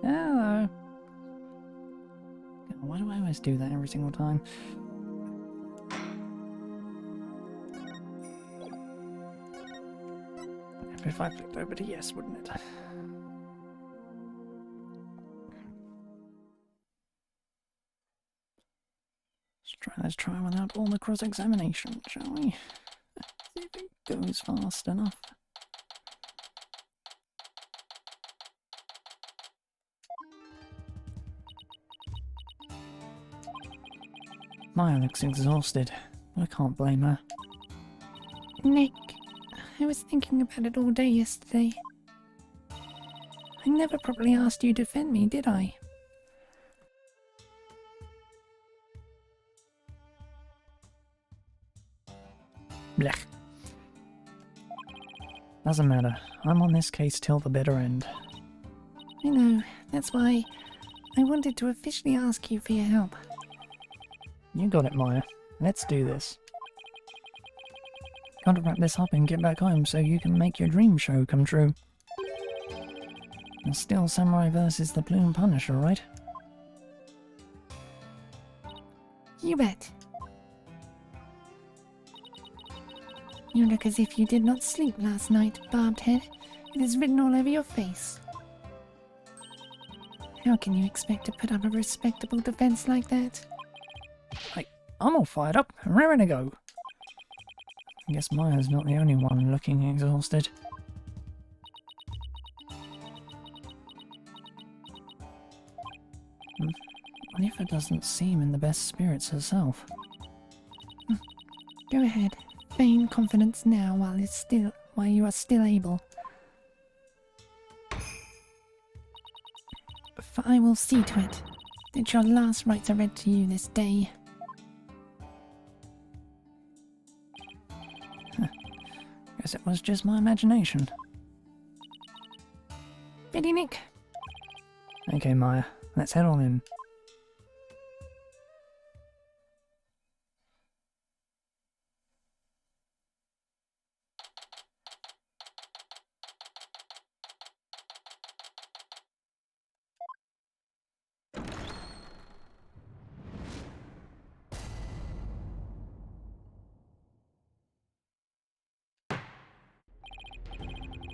Hello. Why do I always do that every single time? If I flipped over to yes, wouldn't it? Let's try without all the cross-examination, shall we? See if it goes fast enough. Maya looks exhausted, but I can't blame her. Nick, I was thinking about it all day yesterday. I never properly asked you to defend me, did I? Blech. Doesn't matter. I'm on this case till the bitter end. I know. That's why I wanted to officially ask you for your help. You got it, Maya. Let's do this. Gotta wrap this up and get back home so you can make your dream show come true. And still Samurai versus the Plume Punisher, right? You bet. You look as if you did not sleep last night, Barbed Head. It is written all over your face. How can you expect to put up a respectable defense like that? I'm all fired up and raring to go. I guess Maya's not the only one looking exhausted. Jennifer doesn't seem in the best spirits herself. Go ahead. Feign confidence now while you are still able. For I will see to it that your last rites are read to you this day. Guess it was just my imagination. Ready, Nick? Okay, Maya, let's head on in.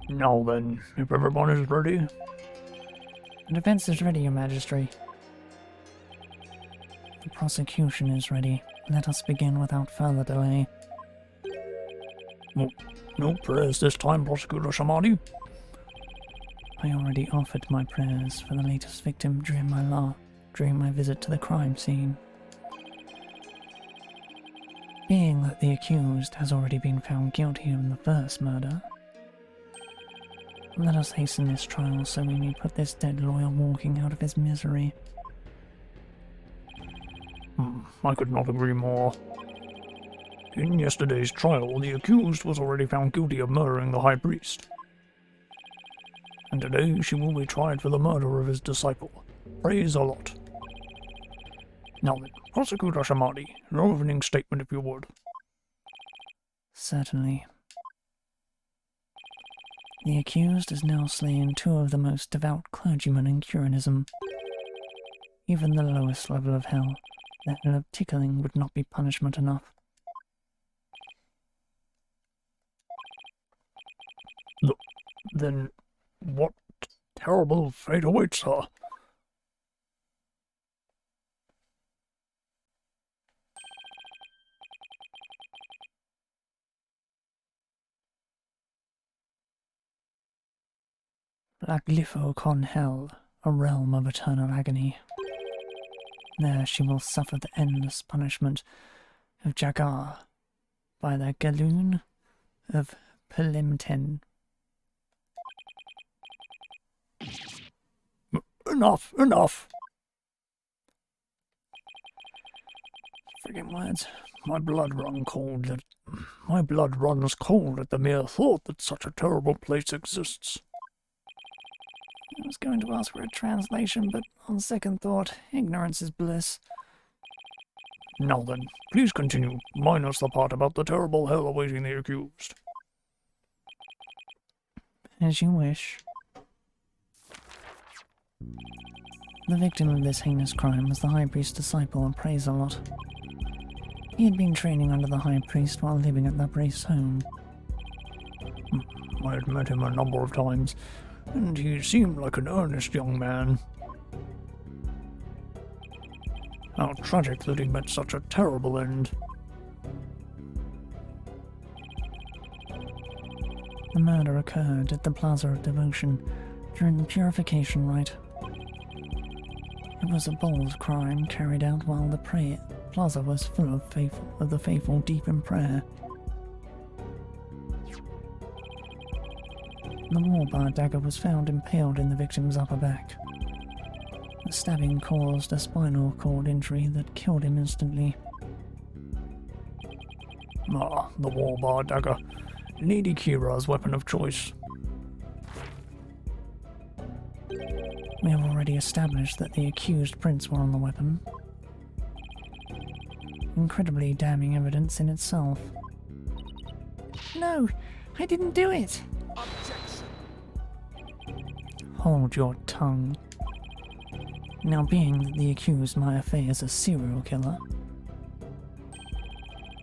Now then, if everyone is ready. The defense is ready, Your Majesty. The prosecution is ready. Let us begin without further delay. No prayers this time, Prosecutor Shamadi. I already offered my prayers for the latest victim during my visit to the crime scene. Being that the accused has already been found guilty in the first murder, let us hasten this trial so we may put this dead lawyer walking out of his misery. I could not agree more. In yesterday's trial, the accused was already found guilty of murdering the High Priest. And today she will be tried for the murder of his disciple. Praise Allah. Now then, Prosecutor Shamadi, your opening statement if you would. Certainly. The accused has now slain two of the most devout clergymen in Curanism. Even the lowest level of hell, that of tickling, would not be punishment enough. Then what terrible fate awaits her? Blackliffo con hell, a realm of eternal agony. There she will suffer the endless punishment of Jagar by the Galoon of Pelimten. Enough! Friggin' words. My blood runs cold at the mere thought that such a terrible place exists. I was going to ask for a translation, but on second thought, ignorance is bliss. Now then, please continue, minus the part about the terrible hell awaiting the accused. As you wish. The victim of this heinous crime was the High Priest's disciple and Praise-a-Lot. He had been training under the High Priest while living at the priest's home. I had met him a number of times, and he seemed like an earnest young man. How tragic that he met such a terrible end. The murder occurred at the Plaza of Devotion during the purification rite. It was a bold crime carried out while the plaza was full of the faithful deep in prayer. The war-bar dagger was found impaled in the victim's upper back. The stabbing caused a spinal cord injury that killed him instantly. The war-bar dagger. Lady Kira's weapon of choice. We have already established that the accused prints were on the weapon. Incredibly damning evidence in itself. No, I didn't do it! Objection. Hold your tongue. Now, being that the accused Mayafei is a serial killer,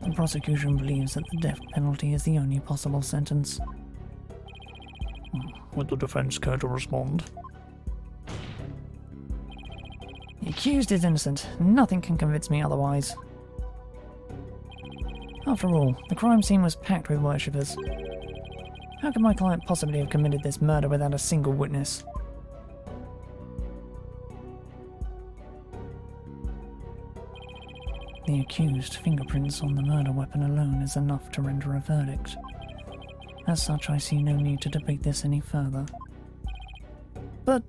the prosecution believes that the death penalty is the only possible sentence. Would the defense care to respond? The accused is innocent. Nothing can convince me otherwise. After all, the crime scene was packed with worshippers. How could my client possibly have committed this murder without a single witness? The accused fingerprints on the murder weapon alone is enough to render a verdict. As such, I see no need to debate this any further. But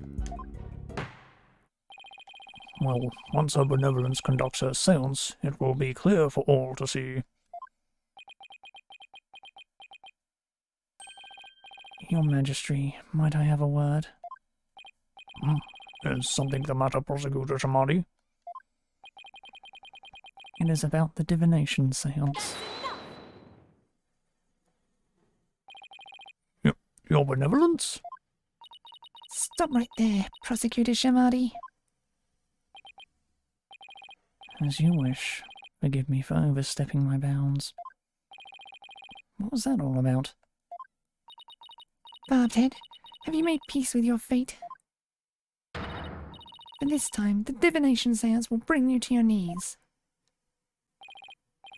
Well, once her benevolence conducts her seance, it will be clear for all to see. Your Majesty, might I have a word? Is something the matter, Prosecutor Shamadi? It is about the divination seance. Your benevolence? Stop right there, Prosecutor Shamadi. As you wish. Forgive me for overstepping my bounds. What was that all about? Barbed, have you made peace with your fate? But this time, the divination seance will bring you to your knees.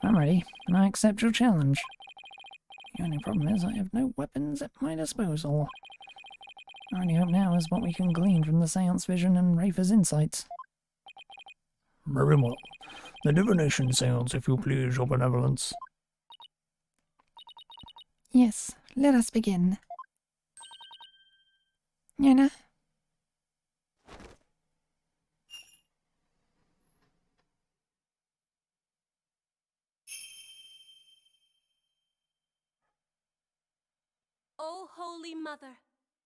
I'm ready, and I accept your challenge. The only problem is I have no weapons at my disposal. Our only hope now is what we can glean from the seance vision and Rafer's insights. Very well. The divination seance, if you please, your benevolence. Yes, let us begin. Yana? O Holy Mother,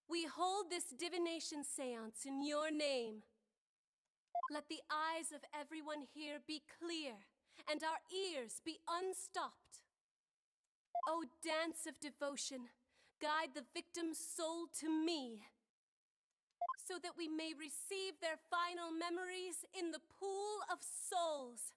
we hold this divination seance in your name. Let the eyes of everyone here be clear, and our ears be unstopped. O dance of devotion, guide the victim's soul to me, so that we may receive their final memories in the pool of souls.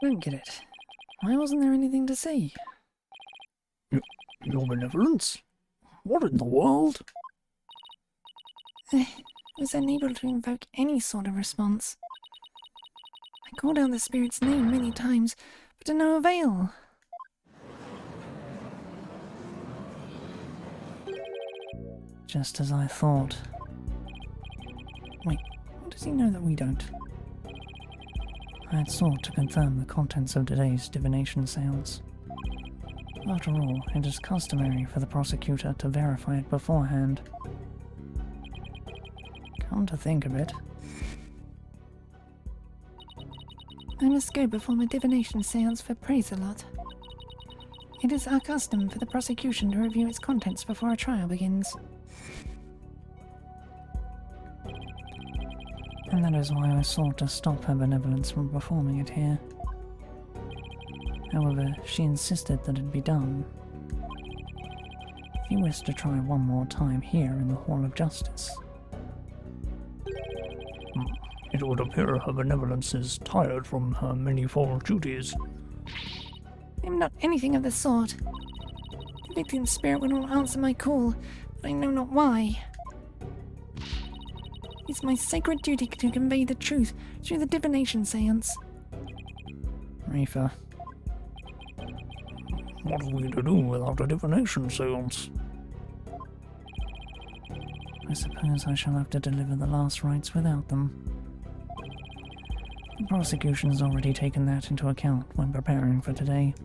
Don't get it. Why wasn't there anything to see? Your benevolence? What in the world? I was unable to invoke any sort of response. I called out the spirit's name many times, but to no avail. Just as I thought. Wait, what does he know that we don't? I had sought to confirm the contents of today's divination seance. After all, it is customary for the prosecutor to verify it beforehand. Come to think of it. I must go perform a divination seance for Praise-a-Lot. It is our custom for the prosecution to review its contents before a trial begins. And that is why I sought to stop her benevolence from performing it here. However, she insisted that it be done. If you wish to try one more time here in the Hall of Justice. It would appear her benevolence is tired from her manifold duties. I am not anything of the sort. The victim's spirit will not answer my call, but I know not why. It's my sacred duty to convey the truth through the divination seance. Reefer. What are we to do without a divination seance? I suppose I shall have to deliver the last rites without them. The prosecution has already taken that into account when preparing for today.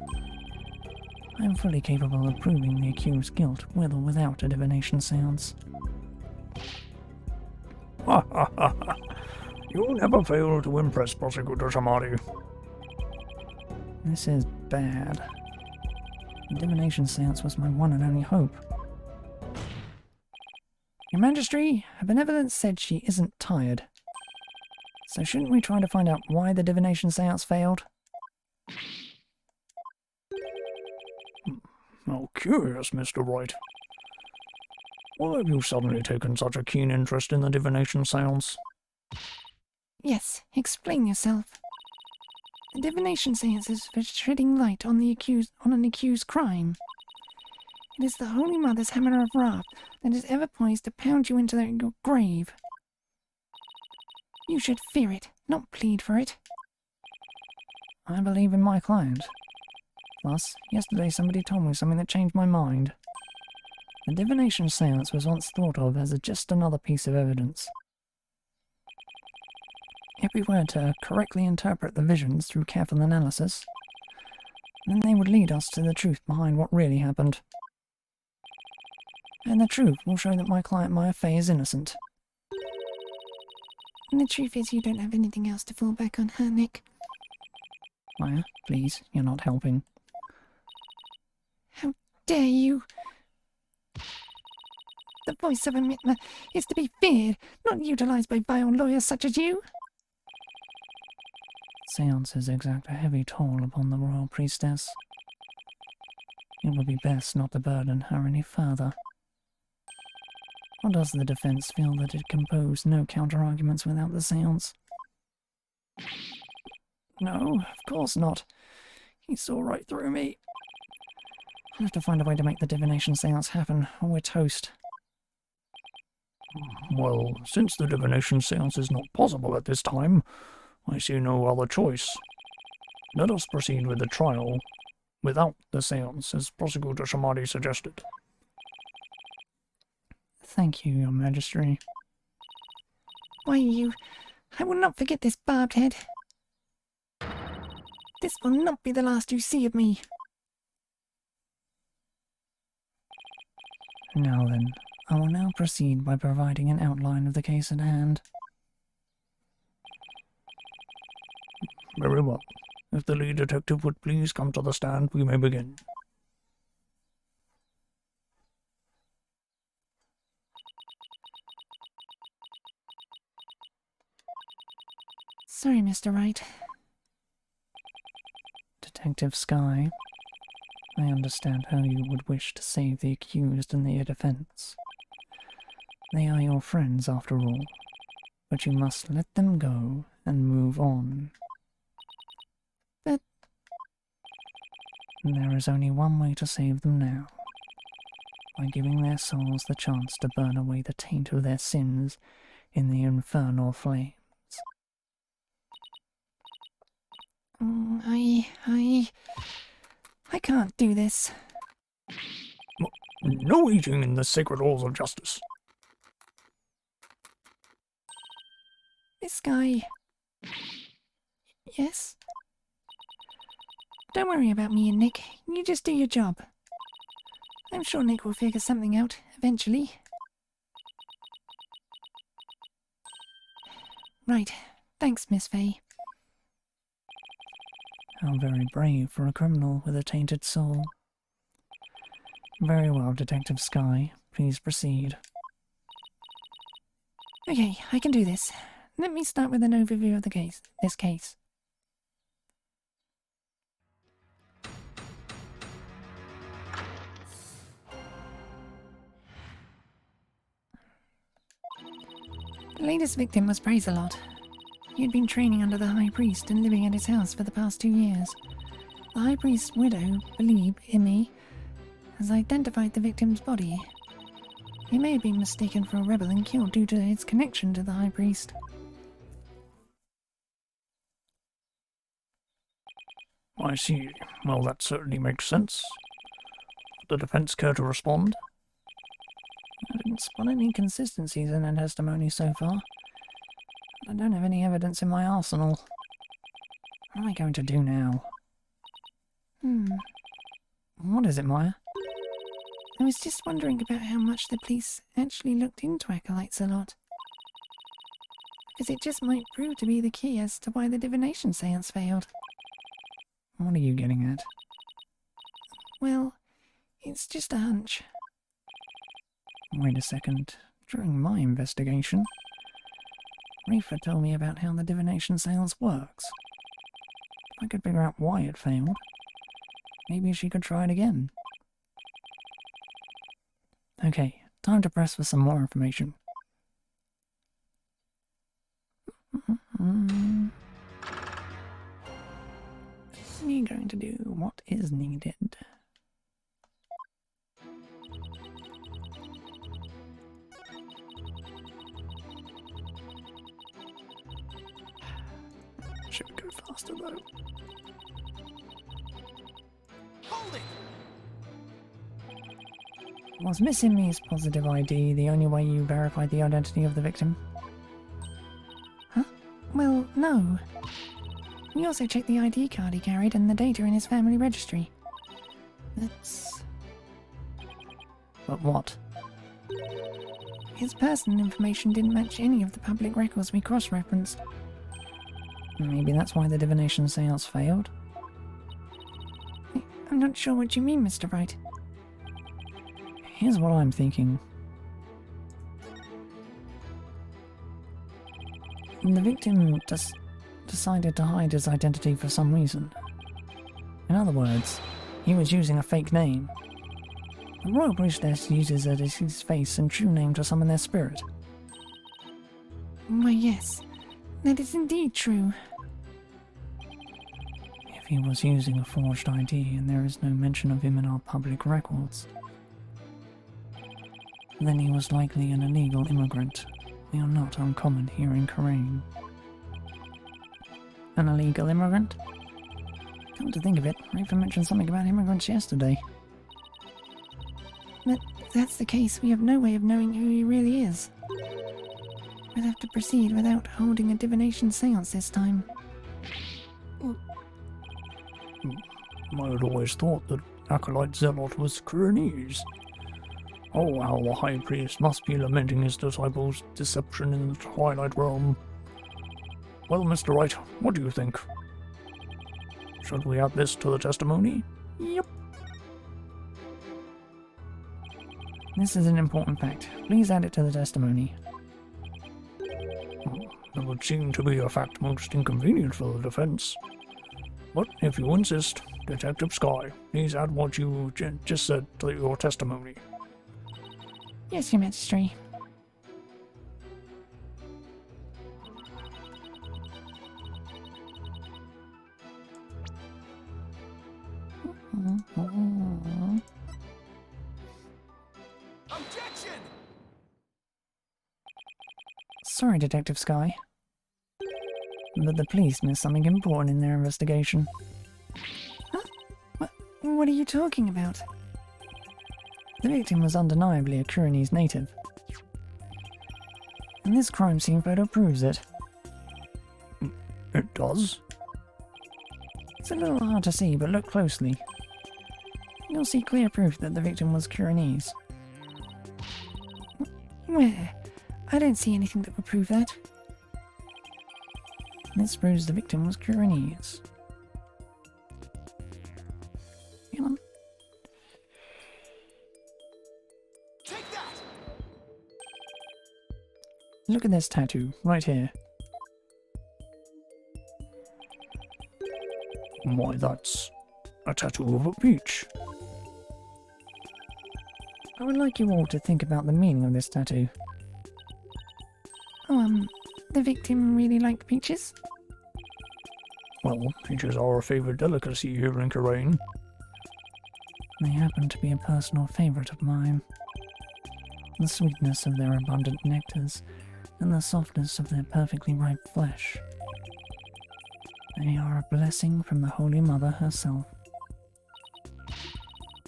I am fully capable of proving the accused's guilt with or without a divination seance. Ha ha ha ha! You never fail to impress, Prosecutor Shamari. This is bad. The divination seance was my one and only hope. Your Majesty, her benevolence said she isn't tired. So shouldn't we try to find out why the divination seance failed? How curious, Mr. Wright. Why have you suddenly taken such a keen interest in the divination seance? Yes, explain yourself. The divination seance is for shedding light on an accused crime. It is the Holy Mother's hammer of wrath that is ever poised to pound you into your grave. You should fear it, not plead for it. I believe in my client. Plus, yesterday somebody told me something that changed my mind. The divination seance was once thought of as just another piece of evidence. If we were to correctly interpret the visions through careful analysis, then they would lead us to the truth behind what really happened. And the truth will show that my client Maya Fey is innocent. And the truth is you don't have anything else to fall back on, huh, Nick? Maya, please, you're not helping. How dare you! The voice of a Mitma is to be feared, not utilised by vile lawyers such as you. Seances exact a heavy toll upon the royal priestess. It would be best not to burden her any further. Or does the defense feel that it can pose no counter-arguments without the seance? No, of course not. He saw right through me. I'll have to find a way to make the divination seance happen, or we're toast. Well, since the divination seance is not possible at this time, I see no other choice. Let us proceed with the trial without the seance, as Prosecutor Shamari suggested. Thank you, Your Majesty. Why, I will not forget this barbed head. This will not be the last you see of me. Now then, I will now proceed by providing an outline of the case at hand. Very well. If the lead detective would please come to the stand, we may begin. Sorry, Mr. Wright. Detective Skye, I understand how you would wish to save the accused and their defense. They are your friends, after all, but you must let them go and move on. But And there is only one way to save them now. By giving their souls the chance to burn away the taint of their sins in the infernal flames. I can't do this. No eating in the sacred halls of justice. This guy... Yes? Don't worry about me and Nick. You just do your job. I'm sure Nick will figure something out, eventually. Right. Thanks, Miss Faye. How very brave for a criminal with a tainted soul. Very well, Detective Sky. Please proceed. Okay, I can do this. Let me start with an overview of this case. The latest victim was Praise-a-Lot. He had been training under the High Priest and living at his house for the past 2 years. The High Priest's widow, Believe, Imi, has identified the victim's body. He may have been mistaken for a rebel and killed due to his connection to the High Priest. I see. Well, that certainly makes sense. The defense care to respond? I didn't spot any inconsistencies in her testimony so far. I don't have any evidence in my arsenal. What am I going to do now? What is it, Maya? I was just wondering about how much the police actually looked into acolytes a lot. Because it just might prove to be the key as to why the divination seance failed. What are you getting at? Well, it's just a hunch. Wait a second. During my investigation, Reefer told me about how the divination seance works. If I could figure out why it failed, maybe she could try it again. Okay, time to press for some more information. What are you going to do? What is needed? Should we go faster though? Hold it! Was missing me's positive ID the only way you verified the identity of the victim? Huh? Well, no. We also checked the ID card he carried and the data in his family registry. But what? His personal information didn't match any of the public records we cross-referenced. Maybe that's why the divination seance failed? I'm not sure what you mean, Mr. Wright. Here's what I'm thinking. The victim decided to hide his identity for some reason. In other words, he was using a fake name. The Royal Priestess uses a deceased face and true name to summon their spirit. Why, yes. That is indeed true. If he was using a forged ID and there is no mention of him in our public records, then he was likely an illegal immigrant. They are not uncommon here in Karain. An illegal immigrant? Come to think of it, Raven mentioned something about immigrants yesterday. But if that's the case, we have no way of knowing who he really is. We'll have to proceed without holding a divination seance this time. I had always thought that Acolyte Zealot was Kuranese. Oh, how the High Priest must be lamenting his disciples' deception in the Twilight Realm. Well, Mr. Wright, what do you think? Should we add this to the testimony? Yep. This is an important fact. Please add it to the testimony. That would seem to be a fact most inconvenient for the defense. But if you insist, Detective Sky, please add what you just said to your testimony. Yes, Your Majesty. Objection! Sorry, Detective Sky, but the police missed something important in their investigation. What are you talking about? The victim was undeniably a Kuranese native, and this crime scene photo proves it. It does? It's a little hard to see, but look closely. You'll see clear proof that the victim was Kuranese. Where? I don't see anything that would prove that. This proves the victim was Kuranese. Come on. Take that! Look at this tattoo, right here. Why, that's a tattoo of a peach. I would like you all to think about the meaning of this tattoo. Oh, the victim really liked peaches? Well, peaches are a favourite delicacy here in Karain. They happen to be a personal favourite of mine. The sweetness of their abundant nectars, and the softness of their perfectly ripe flesh. They are a blessing from the Holy Mother herself.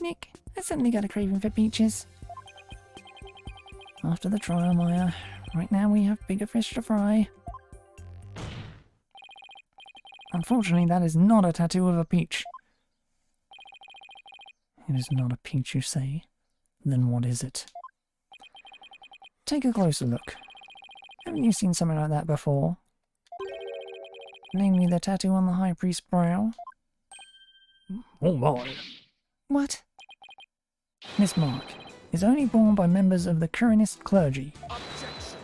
Nick, I suddenly got a craving for peaches. After the trial, Maya, right now we have bigger fish to fry. Unfortunately, that is not a tattoo of a peach. It is not a peach, you say? Then what is it? Take a closer look. Haven't you seen something like that before? Namely the tattoo on the High Priest's brow? Oh my. What? This mark is only borne by members of the Kuranist clergy. Objection!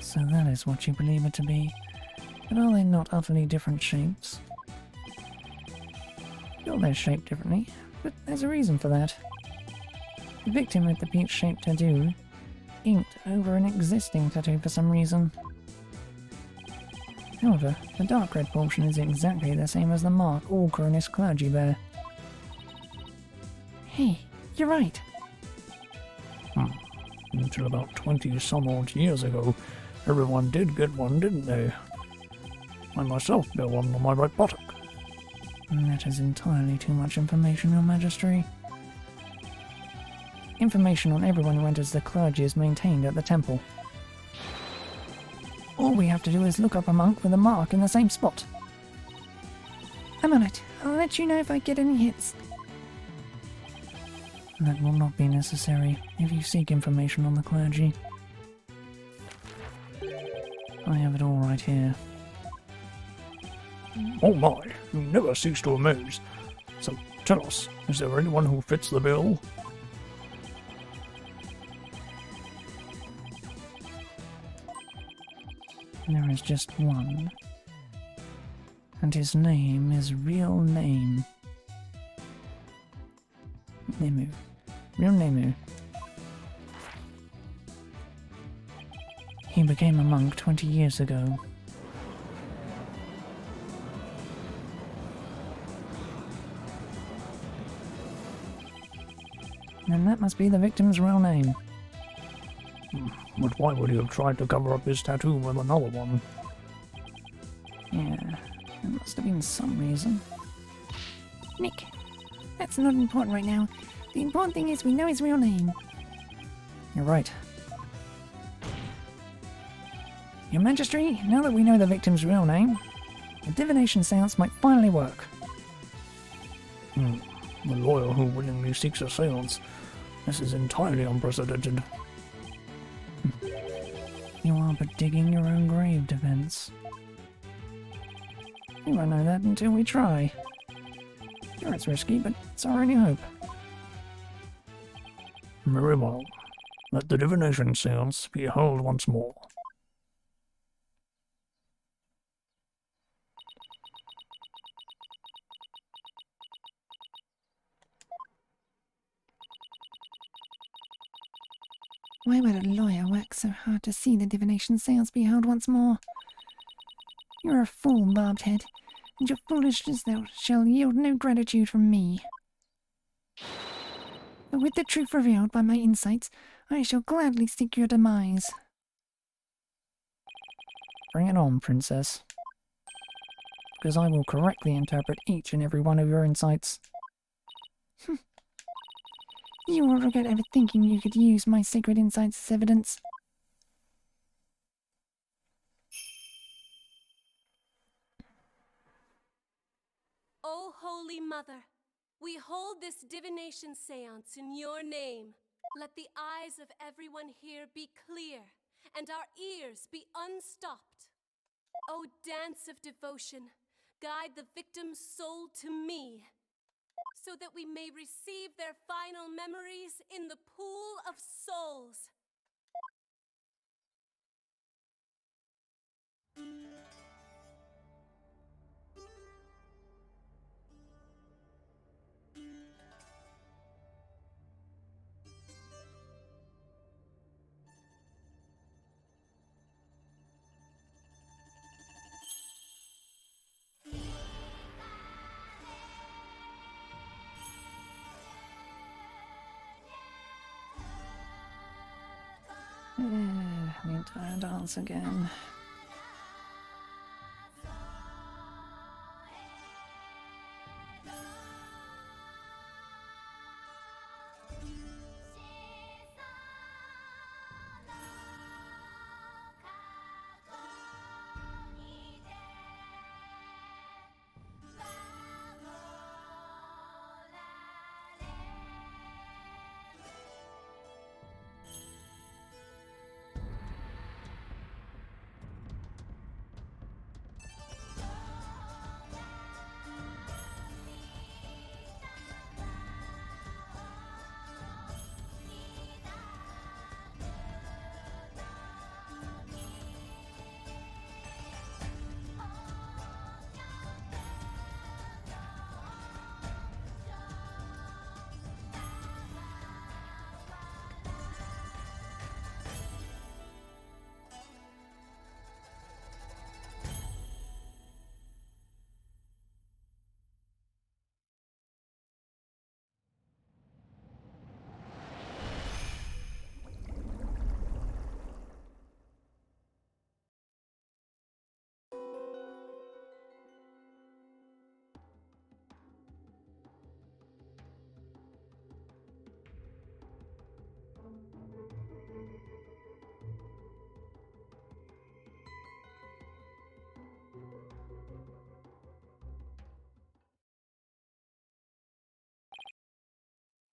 So that is what you believe it to be. But are they not utterly different shapes? Sure, they're shaped differently, but there's a reason for that. The victim with the peach-shaped tattoo inked over an existing tattoo for some reason. However, the dark red portion is exactly the same as the mark all Kuranist clergy bear. Hey, you're right. Until about 20-some-odd years ago, everyone did get one, didn't they? I myself bear one on my right buttock. That is entirely too much information, Your Majesty. Information on everyone who enters the clergy is maintained at the temple. All we have to do is look up a monk with a mark in the same spot. I'm on it. I'll let you know if I get any hits. That will not be necessary if you seek information on the clergy. I have it all right here. Oh my, you never cease to amaze. So tell us, is there anyone who fits the bill? There is just one. And his name is real name. Nemu. Real Nemu. He became a monk 20 years ago. And that must be the victim's real name. But why would he have tried to cover up his tattoo with another one? Yeah, there must have been some reason. Nick, that's not important right now. The important thing is we know his real name. You're right. Your Majesty, now that we know the victim's real name, the divination seance might finally work. The lawyer who willingly seeks a seance. This is entirely unprecedented. You are but digging your own grave, Defense. We won't know that until we try. Sure, it's risky, but it's our only hope. Very well. Let the divination seance be held once more. Why would a lawyer work so hard to see the divination seance be held once more? You're a fool, Barbed Head. and your foolishness shall yield no gratitude from me. But with the truth revealed by my insights, I shall gladly seek your demise. Bring it on, Princess. Because I will correctly interpret each and every one of your insights. You will regret ever thinking you could use my sacred insights as evidence. O Holy Mother, we hold this divination seance in your name. Let the eyes of everyone here be clear, and our ears be unstopped. O dance of devotion, guide the victim's soul to me, so that we may receive their final memories in the pool of souls. The entire dance again.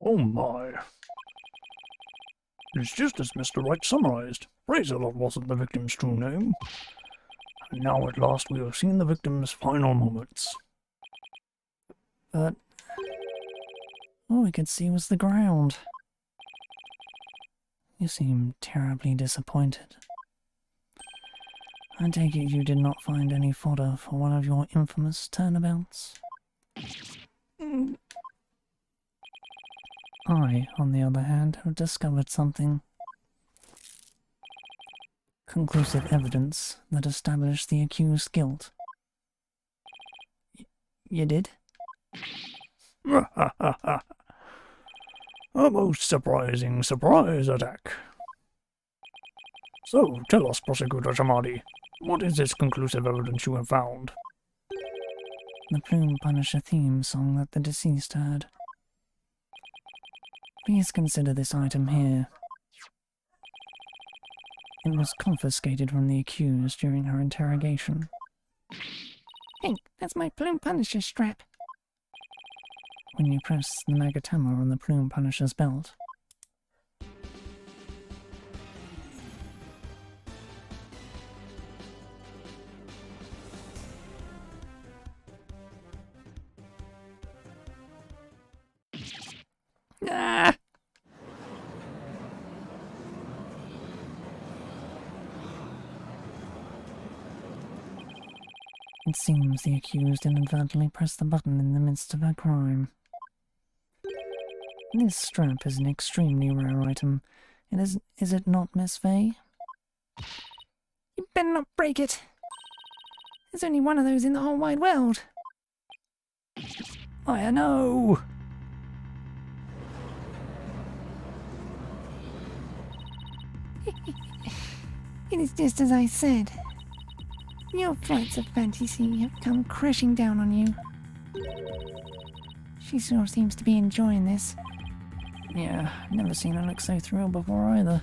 Oh my. It's just as Mr. Wright summarized. Razorlot wasn't the victim's true name. And now at last we have seen the victim's final moments. But all we could see was the ground. You seem terribly disappointed. I take it you did not find any fodder for one of your infamous turnabouts? I, on the other hand, have discovered something. Conclusive evidence that established the accused's guilt. You did? A most surprising surprise attack. So, tell us, Prosecutor Shamadi, what is this conclusive evidence you have found? The Plume Punisher theme song that the deceased heard. Please consider this item here. It was confiscated from the accused during her interrogation. Hey, that's my Plume Punisher strap. When you press the Magatama on the Plume Punisher's belt, Ah! it seems the accused inadvertently pressed the button in the midst of her crime. This strap is an extremely rare item. Is it not, Miss Fay? You better not break it. There's only one of those in the whole wide world. I know! It is just as I said. Your flights of fantasy have come crashing down on you. She sure seems to be enjoying this. Yeah, never seen her look so thrilled before either.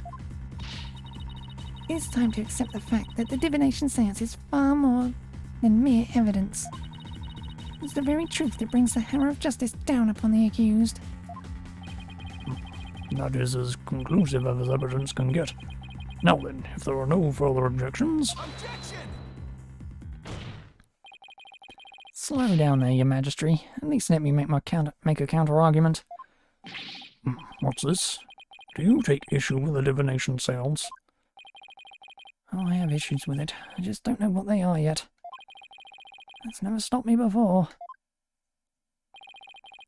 It's time to accept the fact that the divination seance is far more than mere evidence. It's the very truth that brings the hammer of justice down upon the accused. That is as conclusive as evidence can get. Now then, if there are no further objections... Objection! Slow down there, your majesty. At least let me make a counter-argument. What's this? Do you take issue with the divination seance? Oh, I have issues with it. I just don't know what they are yet. That's never stopped me before.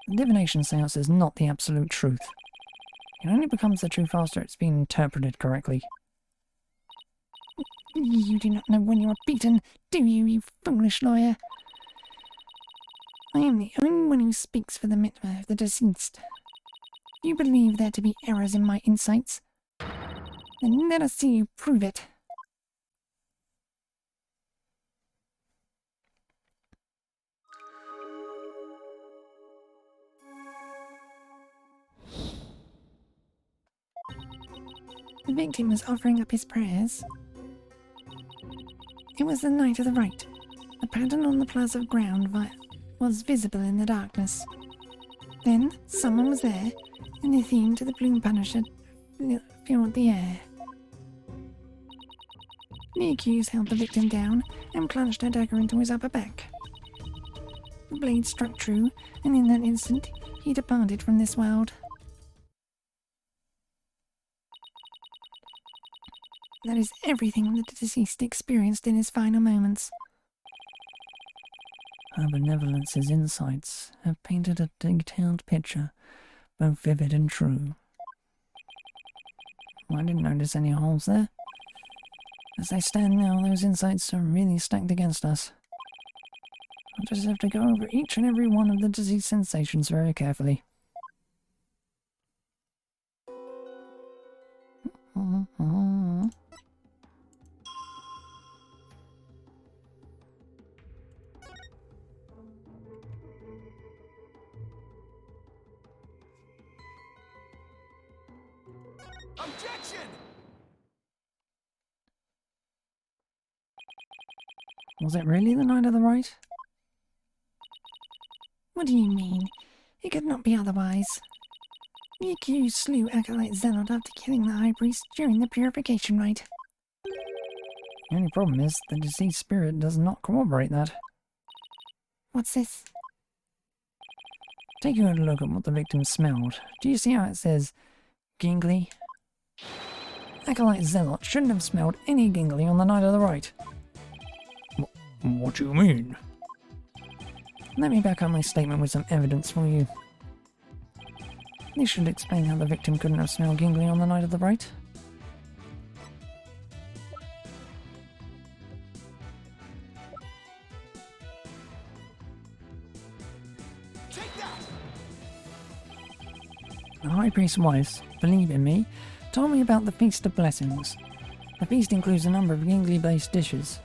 The divination seance is not the absolute truth. It only becomes the truth after it's been interpreted correctly. You do not know when you are beaten, do you, you foolish lawyer? I am the only one who speaks for the mitma of the deceased. You believe there to be errors in my insights? Then let us see you prove it. The victim was offering up his prayers. It was the night of the rite. The pattern on the plaza of ground was visible in the darkness. Then someone was there, and the theme to the Bloom Punisher filled the air. The accused held the victim down and plunged her dagger into his upper back. The blade struck true, and in that instant, he departed from this world. That is everything the deceased experienced in his final moments. Her benevolence's insights have painted a detailed picture, both vivid and true. I didn't notice any holes there. As they stand now, those insights are really stacked against us. I'll just have to go over each and every one of the disease sensations very carefully. Objection! Was it really the night of the rite? What do you mean? It could not be otherwise. The accused slew Acolyte Zealot after killing the High Priest during the purification rite. The only problem is the deceased spirit does not corroborate that. What's this? Take a good look at what the victim smelled. Do you see how it says gingly? Acolyte Zealot shouldn't have smelled any gingly on the night of the rite. What do you mean? Let me back up my statement with some evidence for you. This should explain how the victim couldn't have smelled gingly on the night of the rite. Take that! The High Priest's wife, believe in me, told me about the Feast of Blessings. The feast includes a number of gingly-based dishes,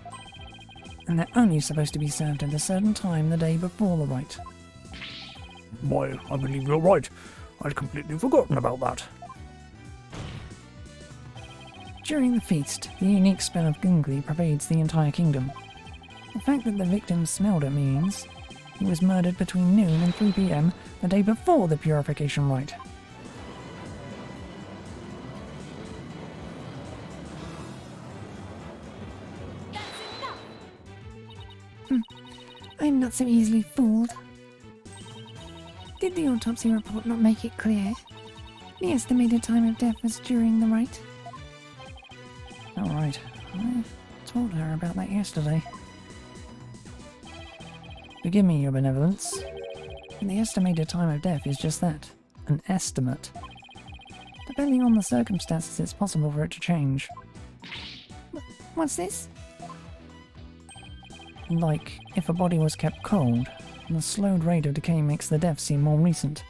and they're only supposed to be served at a certain time the day before the rite. Why, I believe you're right. I'd completely forgotten about that. During the feast, the unique spell of gingly pervades the entire kingdom. The fact that the victim smelled it means he was murdered between noon and 3 PM the day before the purification rite. I'm not so easily fooled. Did the autopsy report not make it clear? The estimated time of death was during the rite. All right, I told her about that yesterday. Forgive me, your benevolence. The estimated time of death is just that, an estimate. Depending on the circumstances, it's possible for it to change. What's this? like if a body was kept cold, the slowed rate of decay makes the death seem more recent.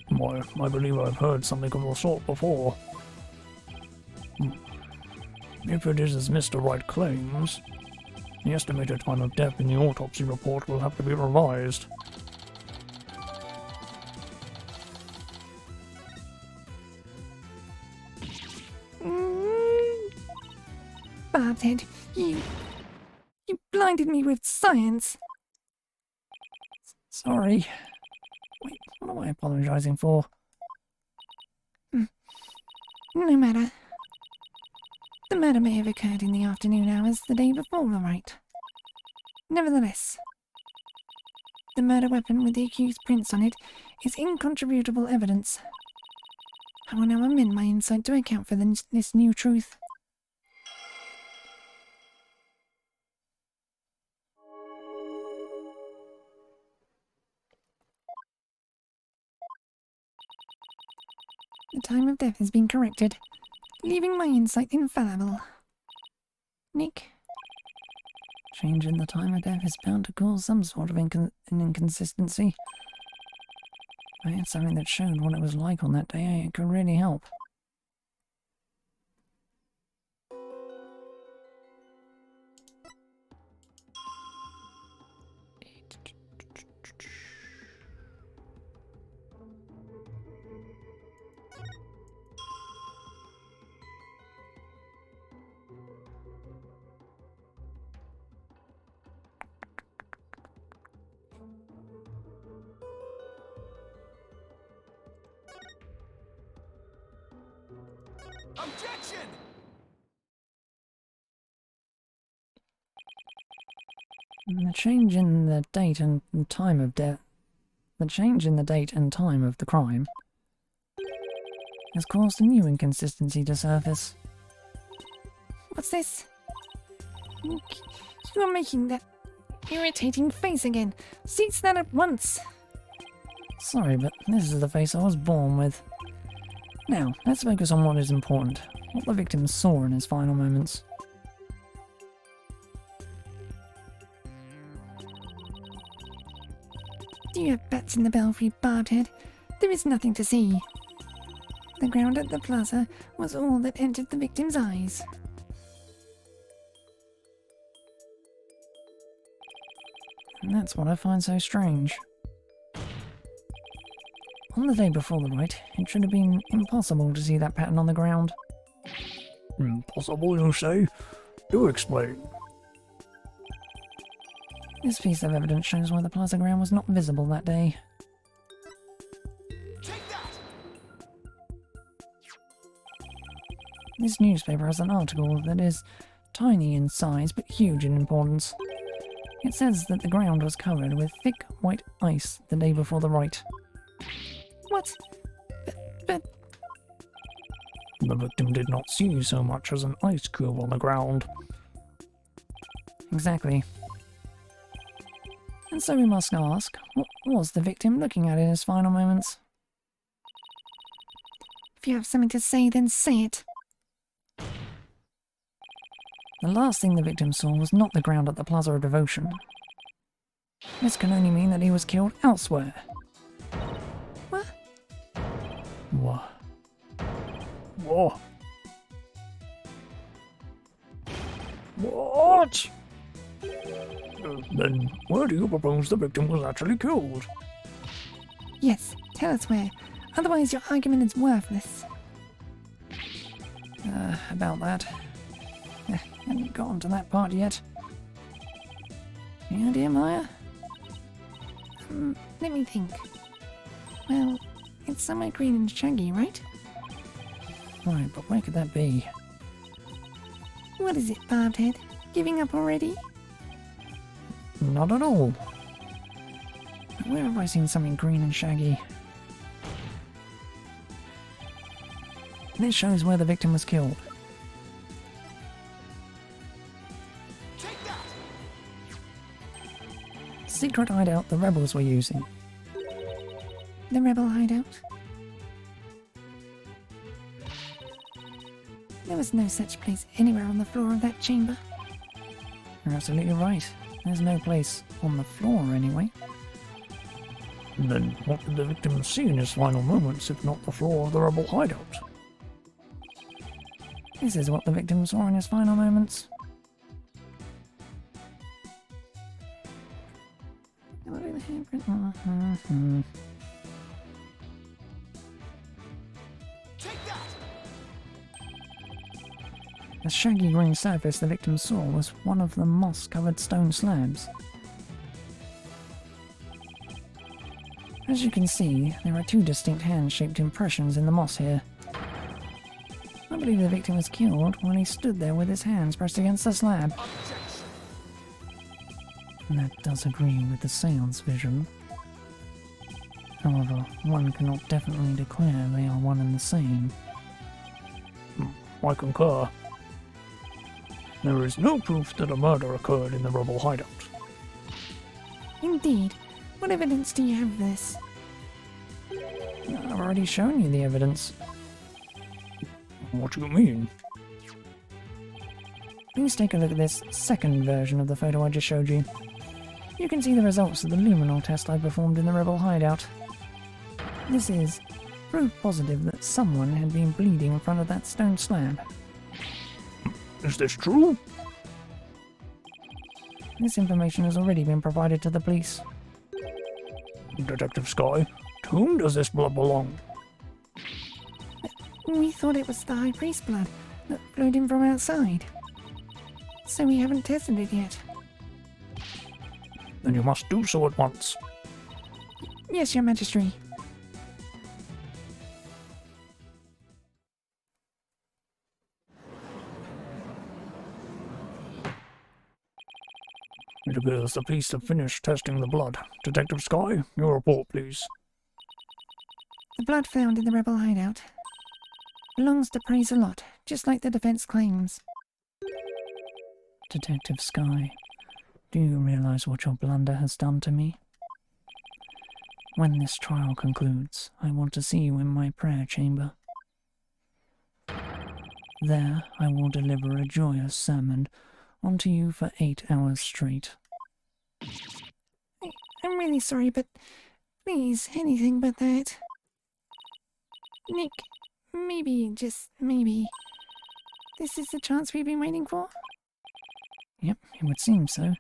Why, I believe I've heard something of the sort before. If it is as Mr. Wright claims, the estimated time of death in the autopsy report will have to be revised. Bobhead, you blinded me with science. Sorry. Wait, what am I apologizing for? No matter. The murder may have occurred in the afternoon hours the day before the Wright. Nevertheless, the murder weapon with the accused prints on it is incontrovertible evidence. I will now amend my insight to account for this new truth. The time of death has been corrected, leaving my insight infallible. Nick? Change in the time of death is bound to cause some sort of an inconsistency. If I had something that showed what it was like on that day, it could really help. Objection! The change in the date and time of death. The change in the date and time of the crime has caused a new inconsistency to surface. What's this? You are making that irritating face again. Cease that at once. Sorry, but this is the face I was born with. Now, let's focus on what is important. What the victim saw in his final moments. Do you have bats in the belfry, Bobhead? There is nothing to see. The ground at the plaza was all that entered the victim's eyes. And that's what I find so strange. On the day before the Wright, it should have been impossible to see that pattern on the ground. Impossible, you say? Do explain. This piece of evidence shows why the plaza ground was not visible that day. Take that! This newspaper has an article that is tiny in size but huge in importance. It says that the ground was covered with thick white ice the day before the Wright. What? But The victim did not see so much as an ice cube on the ground. Exactly. And so we must ask, what was the victim looking at in his final moments? if you have something to say, then say it. The last thing the victim saw was not the ground at the Plaza of Devotion. This can only mean that he was killed elsewhere. What? What? What? What? Then where do you propose the victim was actually killed? Yes, tell us where. Otherwise your argument is worthless. About that. Haven't gotten to that part yet. Any idea, Maya? Let me think. Well, it's somewhere green and shaggy, right? Right, but where could that be? What is it, Barbed Head? Giving up already? Not at all. But where have I seen something green and shaggy? This shows where the victim was killed. Take that! Secret hideout the rebels were using. The rebel hideout? There was no such place anywhere on the floor of that chamber. You're absolutely right. There's no place on the floor anyway. And then what did the victim see in his final moments if not the floor of the rebel hideout? This is what the victim saw in his final moments. Take that! The shaggy green surface the victim saw was one of the moss-covered stone slabs. As you can see, there are two distinct hand-shaped impressions in the moss here. I believe the victim was killed when he stood there with his hands pressed against the slab. Objection! And that does agree with the seance vision. However, one cannot definitely declare they are one and the same. I concur. There is no proof that a murder occurred in the rebel hideout. Indeed. What evidence do you have of this? I've already shown you the evidence. What do you mean? Please take a look at this second version of the photo I just showed you. You can see the results of the luminol test I performed in the rebel hideout. This is proof positive that someone had been bleeding in front of that stone slab. Is this true? This information has already been provided to the police. Detective Sky, to whom does this blood belong? We thought it was the High Priest blood that flowed in from outside. So we haven't tested it yet. Then you must do so at once. Yes, Your Majesty. It appears the police have finished testing the blood. Detective Sky, your report, please. The blood found in the rebel hideout belongs to Praise a Lot, just like the defense claims. Detective Sky, do you realize what your blunder has done to me? When this trial concludes, I want to see you in my prayer chamber. There, I will deliver a joyous sermon onto you for 8 hours straight. I'm really sorry, but please, anything but that. Nick, maybe, just maybe, this is the chance we've been waiting for? Yep, it would seem so.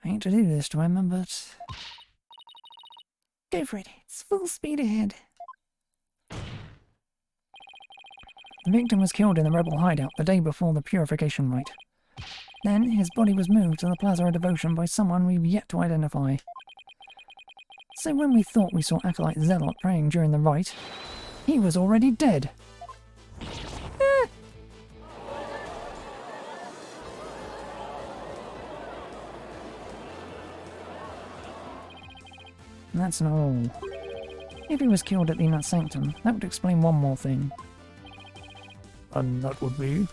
I hate to do this to Emma, but... Go for it. It's full speed ahead. The victim was killed in the rebel hideout the day before the purification rite. Then, his body was moved to the Plaza of Devotion by someone we've yet to identify. So when we thought we saw Acolyte Zealot praying during the rite, he was already dead. That's not all. If he was killed at the Inner Sanctum, that would explain one more thing. And that would be?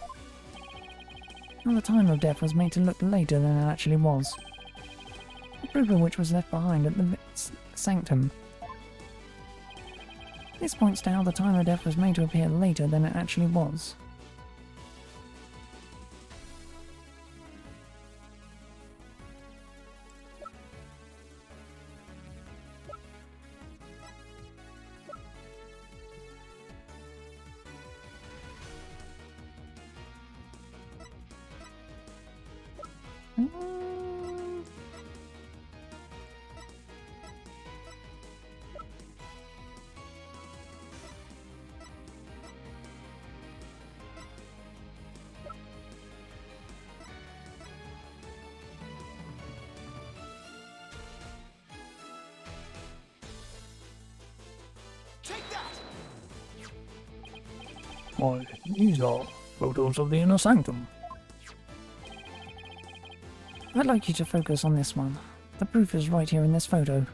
Well, the time of death was made to look later than it actually was. Proof of which was left behind at the Sanctum. This points to how the time of death was made to appear later than it actually was. Take that! Why, these are photos of the Inner Sanctum. I'd like you to focus on this one. The proof is right here in this photo.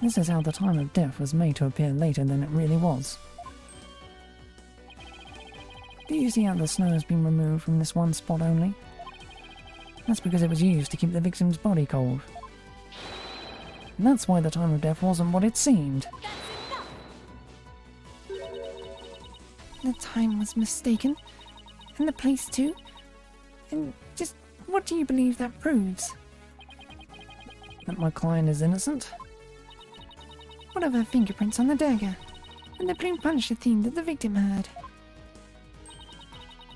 This is how the time of death was made to appear later than it really was. Do you see how the snow has been removed from this one spot only? That's because it was used to keep the victim's body cold. And that's why the time of death wasn't what it seemed. The time was mistaken. And the place too. And just what do you believe that proves? That my client is innocent? What of her fingerprints on the dagger, and the Plume Punisher theme that the victim heard?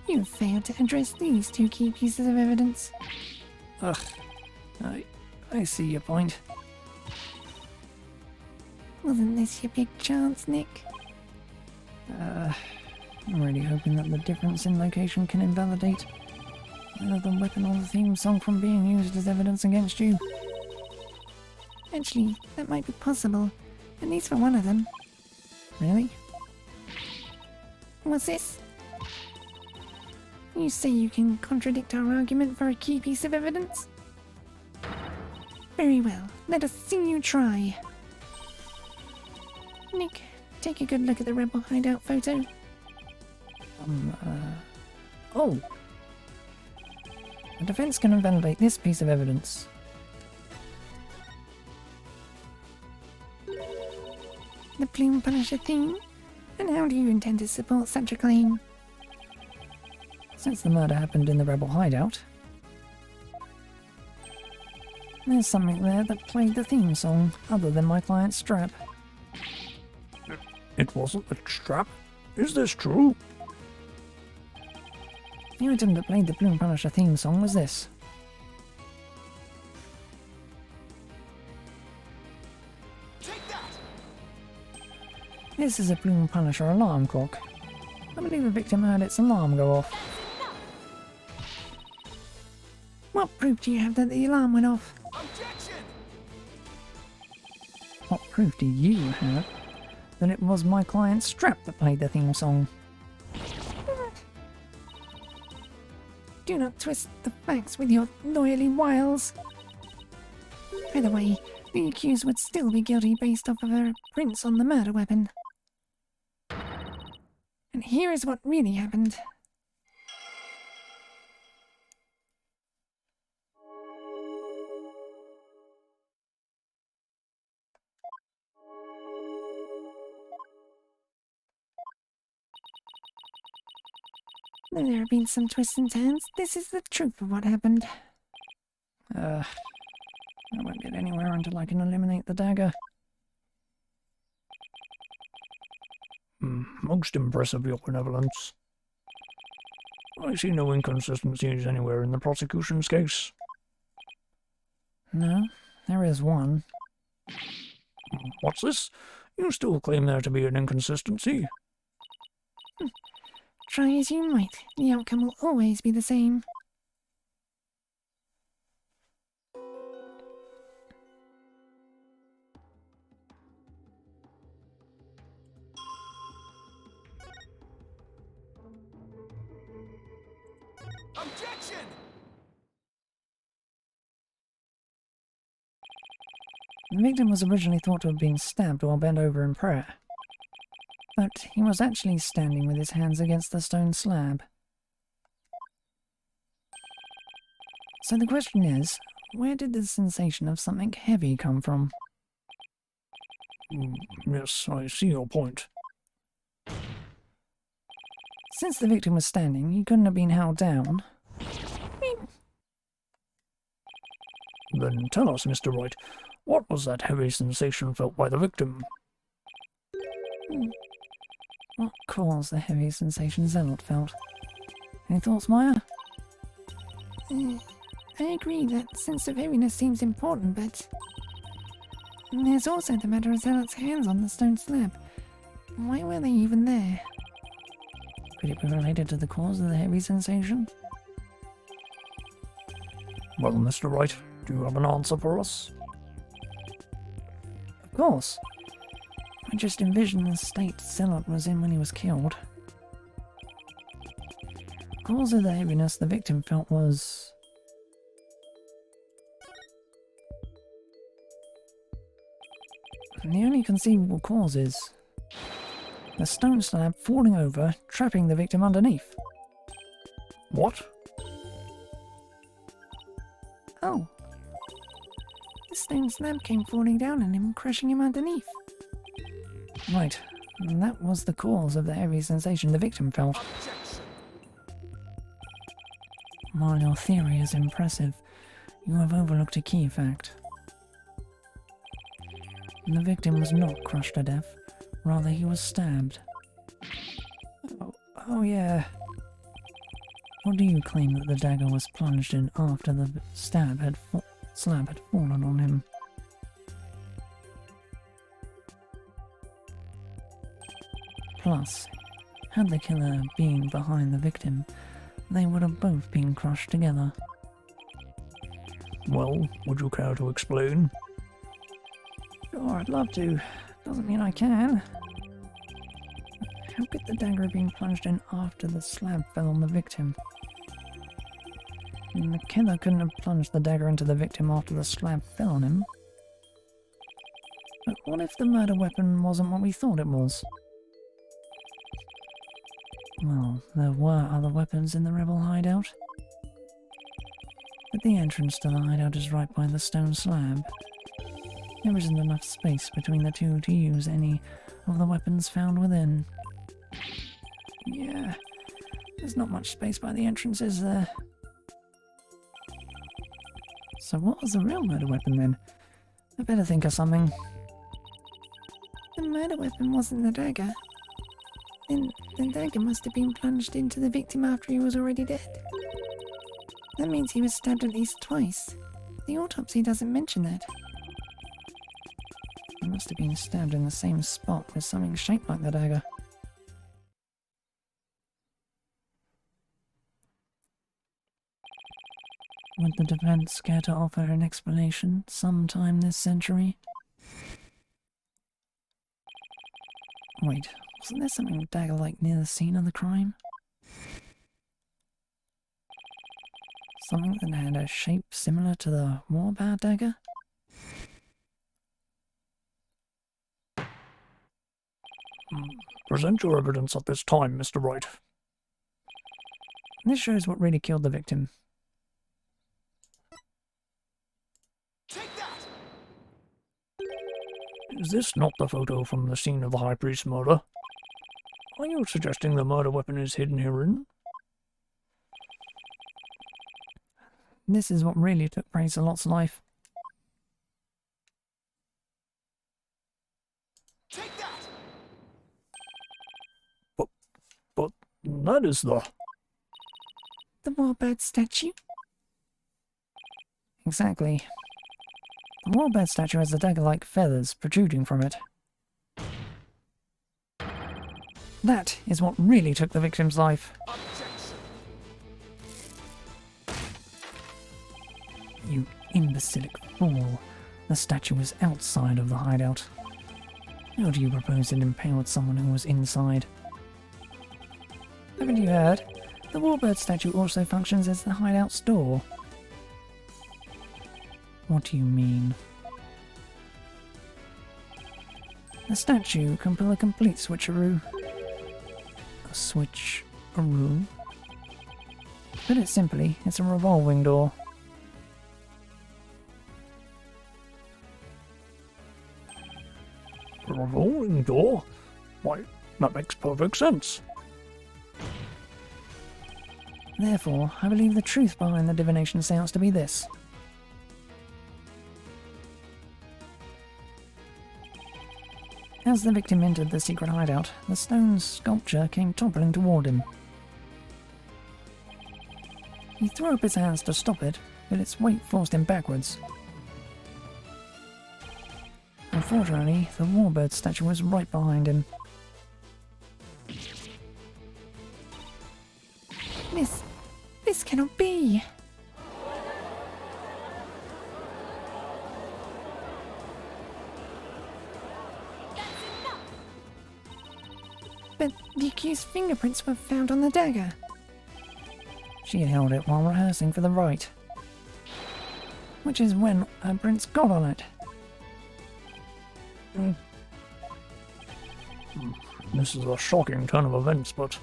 You have failed to address these two key pieces of evidence. Ugh, I see your point. Wasn't this your big chance, Nick? I'm really hoping that the difference in location can invalidate either the weapon or the theme song from being used as evidence against you. Actually, that might be possible, at least for one of them. Really? What's this? You say you can contradict our argument for a key piece of evidence? Very well, let us see you try. Nick, take a good look at the rebel hideout photo. Oh! The defense can invalidate this piece of evidence. The Plume Punisher theme? And how do you intend to support such a claim? Since the murder happened in the rebel hideout, there's something there that played the theme song other than my client's strap. It wasn't the strap. Is this true? The item that played the Plume Punisher theme song was this. Take that! This is a Plume Punisher alarm clock. I believe the victim heard its alarm go off. What proof do you have that the alarm went off? Objection! What proof do you have that it was my client's strap that played the theme song? Do not twist the facts with your lawyerly wiles. Either way, the accused would still be guilty based off of her prints on the murder weapon. And here is what really happened. Though there have been some twists and turns, this is the truth of what happened. I won't get anywhere until I can eliminate the dagger. Most impressive, Your Benevolence. I see no inconsistencies anywhere in the prosecution's case. No, there is one. What's this? You still claim there to be an inconsistency? Try as you might, the outcome will always be the same. Objection! The victim was originally thought to have been stabbed while bent over in prayer, but he was actually standing with his hands against the stone slab. So the question is, where did the sensation of something heavy come from? Yes, I see your point. Since the victim was standing, he couldn't have been held down. Then tell us, Mr. Wright, what was that heavy sensation felt by the victim? What caused the heavy sensation Zealot felt? Any thoughts, Maya? I agree that sense of heaviness seems important, but there's also the matter of Zealot's hands on the stone slab. Why were they even there? Could it be related to the cause of the heavy sensation? Well, Mr. Wright, do you have an answer for us? Of course. I just envisioned the state Zealot was in when he was killed. The cause of the heaviness the victim felt was... the only conceivable cause is the stone slab falling over, trapping the victim underneath. What? Oh. The stone slab came falling down on him, crushing him underneath. Right, and that was the cause of the heavy sensation the victim felt. Objection! While your theory is impressive, you have overlooked a key fact. The victim was not crushed to death, rather he was stabbed. Oh yeah. Or do you claim that the dagger was plunged in after the slab had fallen on him? Plus, had the killer been behind the victim, they would have both been crushed together. Well, would you care to explain? Sure, I'd love to. Doesn't mean I can. How could the dagger have been plunged in after the slab fell on the victim? And the killer couldn't have plunged the dagger into the victim after the slab fell on him. But what if the murder weapon wasn't what we thought it was? Well, there were other weapons in the rebel hideout. But the entrance to the hideout is right by the stone slab. There isn't enough space between the two to use any of the weapons found within. Yeah, there's not much space by the entrance, is there? So what was the real murder weapon then? I better think of something. The murder weapon wasn't the dagger. Then the dagger must have been plunged into the victim after he was already dead. That means he was stabbed at least twice. The autopsy doesn't mention that. He must have been stabbed in the same spot with something shaped like the dagger. Would the defense care to offer an explanation sometime this century? Wait, wasn't there something dagger-like near the scene of the crime? Something that had a shape similar to the warbird dagger? Present your evidence at this time, Mr. Wright. This shows what really killed the victim. Take that! Is this not the photo from the scene of the High Priest's murder? Are you suggesting the murder weapon is hidden herein? This is what really took Bracelot's life. Take that! But that is the The warbird statue? Exactly. The warbird statue has the dagger-like feathers protruding from it. That is what really took the victim's life. Objection! You imbecilic fool. The statue was outside of the hideout. How do you propose it impaled someone who was inside? Haven't you heard? The warbird statue also functions as the hideout's door. What do you mean? The statue can pull a complete switcheroo. A switcheroo? Put it simply, it's a revolving door. a revolving door? Why, that makes perfect sense. Therefore, I believe the truth behind the divination seance to be this. As the victim entered the secret hideout, the stone sculpture came toppling toward him. He threw up his hands to stop it, but its weight forced him backwards. Unfortunately, the warbird statue was right behind him. This cannot be. But the accused's fingerprints were found on the dagger. She held it while rehearsing for the rite, which is when her prints got on it. This is a shocking turn of events, but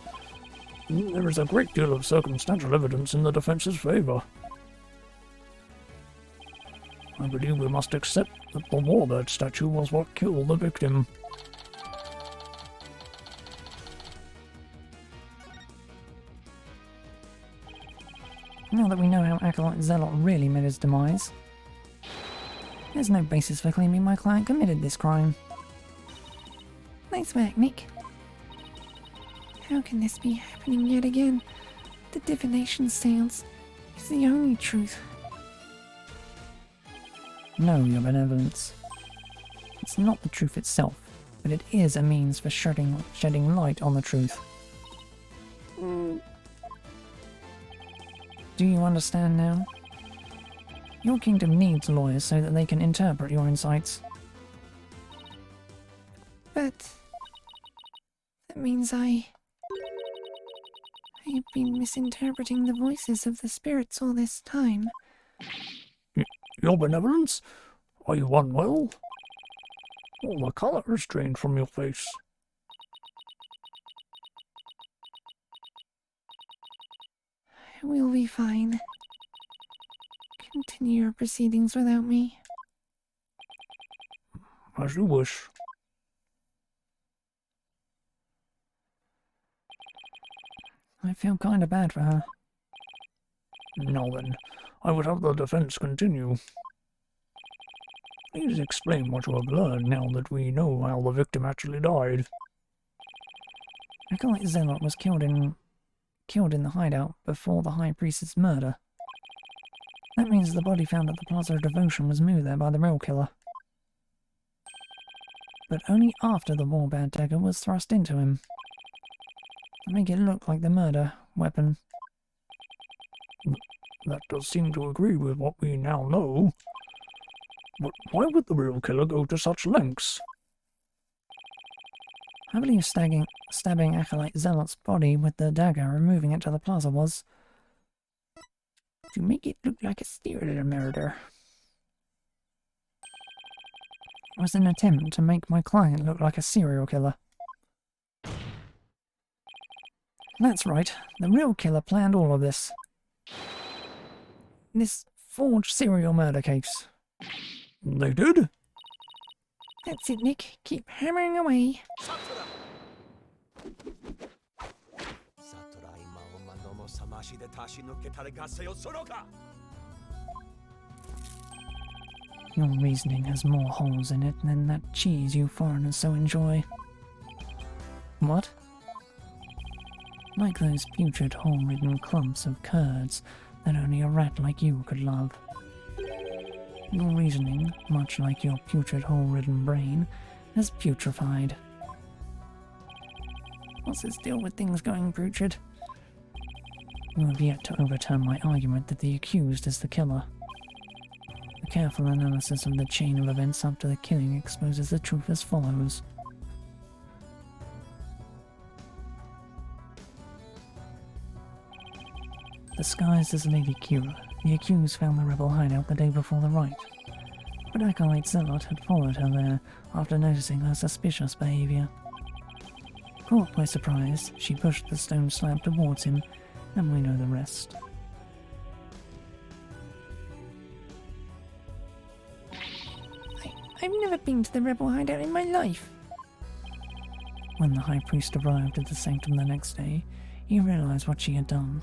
there is a great deal of circumstantial evidence in the defense's favour. I believe we must accept that the warbird statue was what killed the victim. Now that we know how Acolyte Zealot really met his demise, there's no basis for claiming my client committed this crime. Nice work, Nick. How can this be happening yet again? The divination seance is the only truth. No, your benevolence. It's not the truth itself, but it is a means for shedding light on the truth. Do you understand now? Your kingdom needs lawyers so that they can interpret your insights. But that means I've been misinterpreting the voices of the spirits all this time. Your benevolence? Are you unwell? All the colour is drained from your face. We'll be fine. Continue your proceedings without me. As you wish. I feel kinda bad for her. Now then, I would have the defence continue. Please explain what you have learned now that we know how the victim actually died. Acolyte Zealot was killed in the hideout before the High Priest's murder. That means the body found at the Plaza of Devotion was moved there by the real killer. But only after the warbad dagger was thrust into him. To make it look like the murder weapon. That does seem to agree with what we now know. But why would the real killer go to such lengths? I believe stabbing Acolyte Zealot's body with the dagger and moving it to the plaza was to make it look like a serial murder. It was an attempt to make my client look like a serial killer. That's right, the real killer planned all of this. This forged serial murder case. They did? That's it, Nick. Keep hammering away. Your reasoning has more holes in it than that cheese you foreigners so enjoy. What? Like those putrid hole-ridden clumps of curds that only a rat like you could love. Your reasoning, much like your putrid hole-ridden brain, has putrefied. What's this deal with things going putrid? You have yet to overturn my argument that the accused is the killer. A careful analysis of the chain of events after the killing exposes the truth as follows. Disguised as Lady Kira, the accused found the rebel hideout the day before the Wright. But Acolyte Zealot had followed her there after noticing her suspicious behavior. Caught by surprise, she pushed the stone slab towards him, and we know the rest. I've never been to the rebel hideout in my life. When the High Priest arrived at the sanctum the next day, he realized what she had done.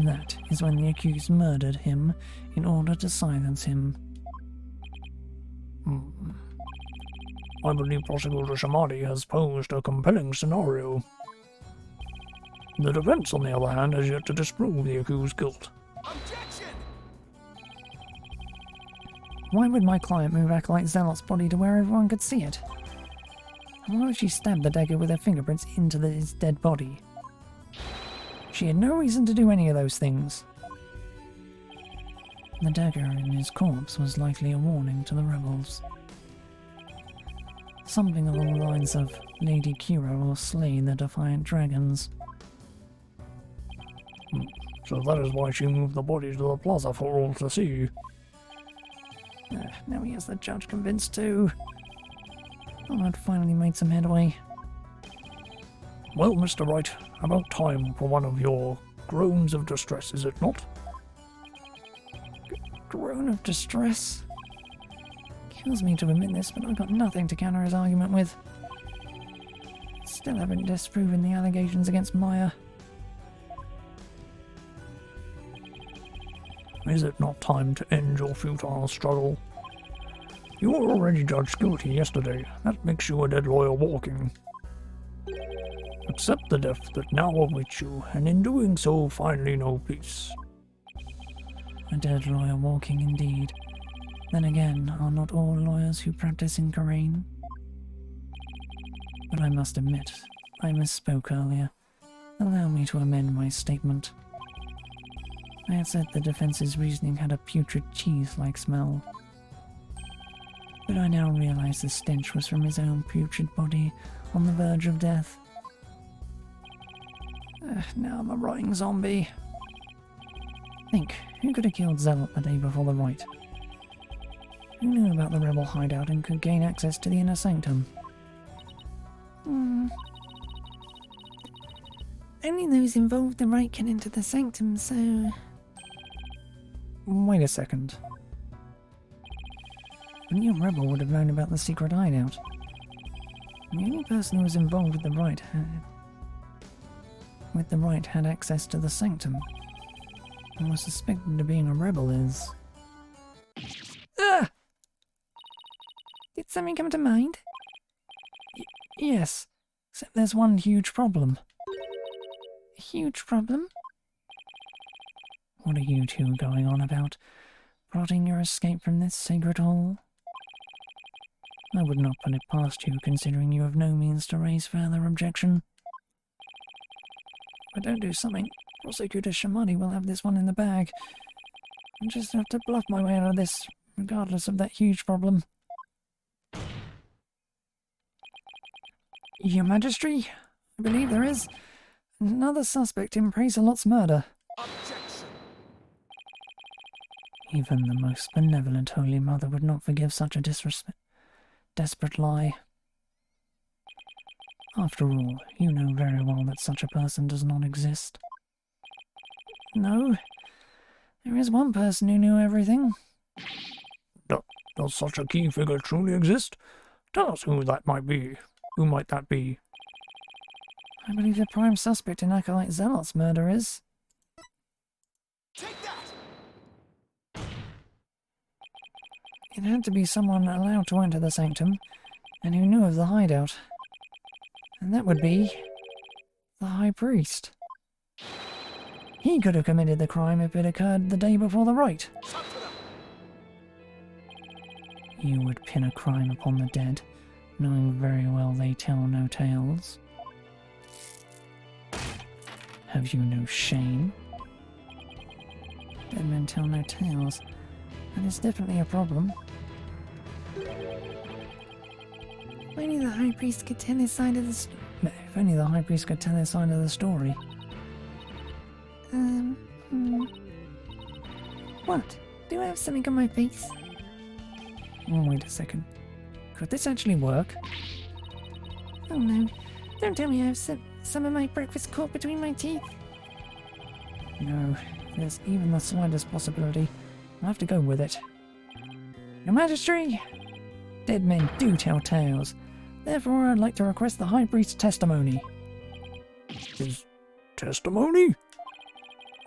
That is when the accused murdered him in order to silence him. I believe Prosecutor Shamadi has posed a compelling scenario. The defense, on the other hand, has yet to disprove the accused's guilt. Objection! Why would my client move Acolyte Zealot's body to where everyone could see it? And why would she stab the dagger with her fingerprints into his dead body? She had no reason to do any of those things. The dagger in his corpse was likely a warning to the rebels. Something along the lines of Lady Kira will slay the defiant dragons. So that is why she moved the body to the plaza for all to see. Now he has the judge convinced too. Oh, I'd finally made some headway. Well, Mr. Wright, about time for one of your groans of distress, is it not? Groan of distress? Kills me to admit this, but I've got nothing to counter his argument with. It's still haven't disproven the allegations against Maya. Is it not time to end your futile struggle? You were already judged guilty yesterday. That makes you a dead lawyer walking. Accept the death that now awaits you, and in doing so, finally know peace. A dead lawyer walking indeed. Then again, are not all lawyers who practice in Korean? But I must admit, I misspoke earlier. Allow me to amend my statement. I had said the defense's reasoning had a putrid cheese-like smell. But I now realize the stench was from his own putrid body on the verge of death. Now I'm a rotting zombie. Think, who could have killed Zealot the day before the Wright? Who knew about the rebel hideout and could gain access to the inner sanctum? Only those involved the Wright can enter the sanctum, so... Wait a second. Only a rebel would have known about the secret hideout. The only person who was involved with the Wright had access to the sanctum. And was suspected of being a rebel is... Ah! Did something come to mind? Yes, except there's one huge problem. A huge problem? What are you two going on about? Plotting your escape from this sacred hall? I would not put it past you, considering you have no means to raise further objection. If I don't do something, Prosecutor Shamani will have this one in the bag. I'll just have to bluff my way out of this, regardless of that huge problem. Your Majesty, I believe there is another suspect in Praise-a-Lot's murder. Objection. Even the most benevolent Holy Mother would not forgive such a desperate lie. After all, you know very well that such a person does not exist. No, there is one person who knew everything. Does such a key figure truly exist? Tell us who that might be. Who might that be? I believe the prime suspect in Acolyte Zealot's murder is... Take that! It had to be someone allowed to enter the sanctum, and who knew of the hideout. And that would be... the High Priest. He could have committed the crime if it occurred the day before the Wright. You would pin a crime upon the dead, knowing very well they tell no tales. Have you no shame? Dead men tell no tales. That is definitely a problem. If only the High Priest could tell his side of the story. If only the High Priest could tell his side of the story. What? Do I have something on my face? Oh, wait a second. Could this actually work? Oh no. Don't tell me I have some of my breakfast caught between my teeth. No, if there's even the slightest possibility, I'll have to go with it. Your Majesty! Dead men do tell tales. Therefore, I'd like to request the High Priest's testimony. His testimony?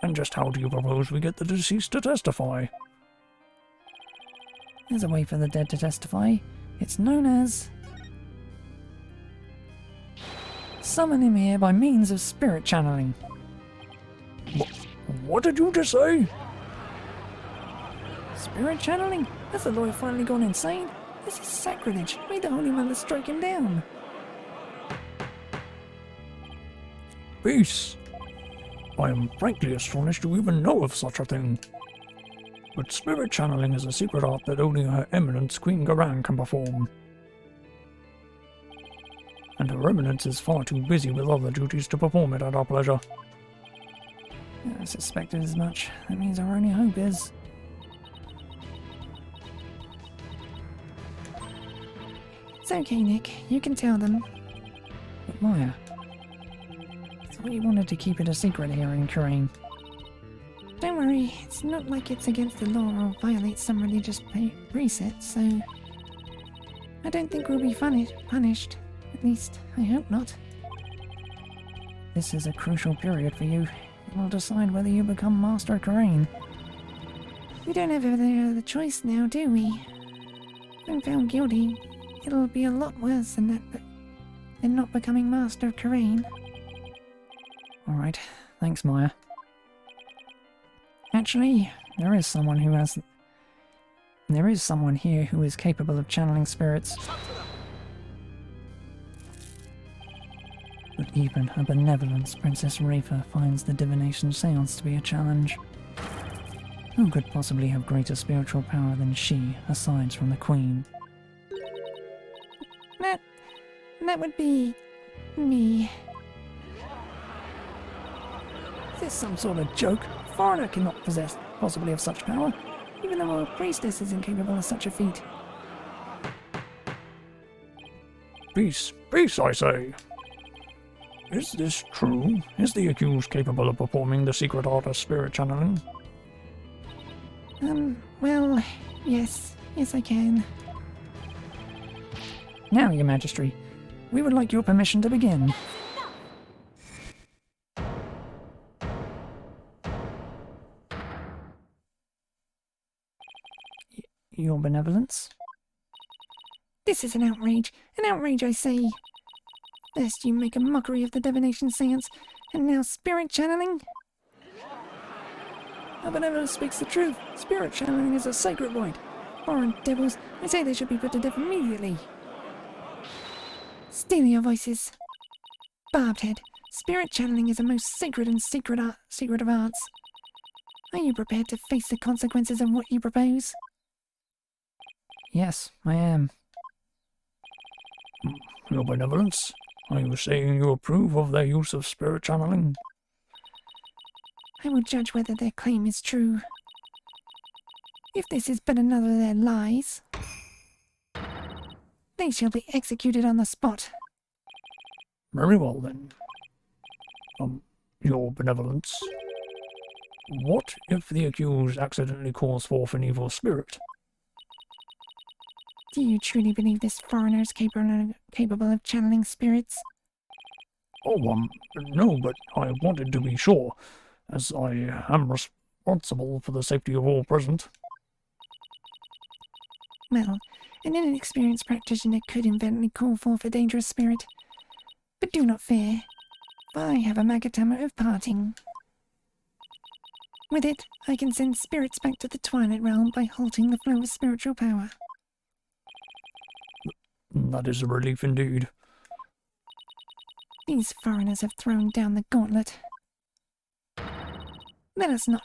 And just how do you propose we get the deceased to testify? There's a way for the dead to testify. It's known as... summon him here by means of spirit channeling. What did you just say? Spirit channeling? Has the lawyer finally gone insane? This is sacrilege. May the Holy Mother strike him down. Peace. I am frankly astonished you even know of such a thing. But spirit channeling is a secret art that only Her Eminence Queen Garang can perform. And Her Eminence is far too busy with other duties to perform it at our pleasure. I suspected as much. That means our only hope is... It's okay, Nick. You can tell them. But Maya... I thought you wanted to keep it a secret here in Korean. Don't worry. It's not like it's against the law or violates some religious precept, so... I don't think we'll be punished. At least, I hope not. This is a crucial period for you. It will decide whether you become Master Crane. We don't have any other choice now, do we? If I'm found guilty, it'll be a lot worse than that, than not becoming Master of Karain. Alright, thanks, Maya. Actually, there is someone here who is capable of channeling spirits. But even her benevolence, Princess Rafa finds the divination seance to be a challenge. Who could possibly have greater spiritual power than she, aside from the Queen? That would be me. Is this some sort of joke? A foreigner cannot possibly have such power. Even the royal priestess is incapable of such a feat. Peace, peace, I say. Is this true? Is the accused capable of performing the secret art of spirit channeling? Well, yes. Yes, I can. Now, Your Majesty, we would like your permission to begin. Your benevolence? This is an outrage. An outrage, I say. First you make a mockery of the divination seance, and now spirit channeling? Our benevolence speaks the truth. Spirit channeling is a sacred rite. Foreign devils, I say they should be put to death immediately. Steal your voices. Barbed head, spirit channeling is the most sacred and secret of arts. Are you prepared to face the consequences of what you propose? Yes, I am. Your benevolence? Are you saying you approve of their use of spirit channeling? I will judge whether their claim is true. If this is but another of their lies, they shall be executed on the spot. Very well then. Your benevolence. What if the accused accidentally calls forth an evil spirit? Do you truly believe this foreigner is capable of channeling spirits? Oh, no, but I wanted to be sure, as I am responsible for the safety of all present. Well, an inexperienced practitioner could inadvertently call forth a dangerous spirit. But do not fear, for I have a magatama of parting. With it, I can send spirits back to the Twilight Realm by halting the flow of spiritual power. That is a relief indeed. These foreigners have thrown down the gauntlet. Let us not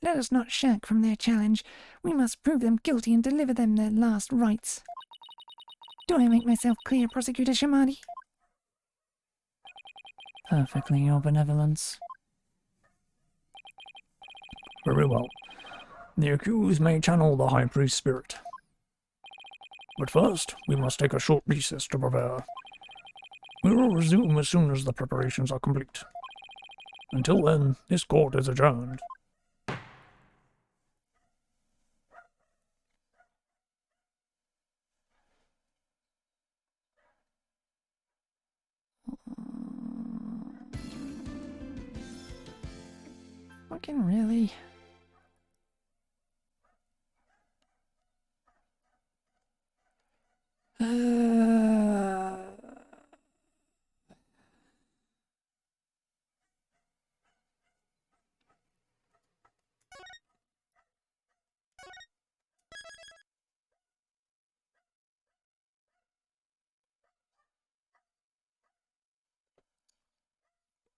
Let us not shirk from their challenge. We must prove them guilty and deliver them their last rites. Do I make myself clear, Prosecutor Shamadi? Perfectly, Your Benevolence. Very well. The accused may channel the High Priest spirit. But first, we must take a short recess to prepare. We will resume as soon as the preparations are complete. Until then, this court is adjourned. Fucking really?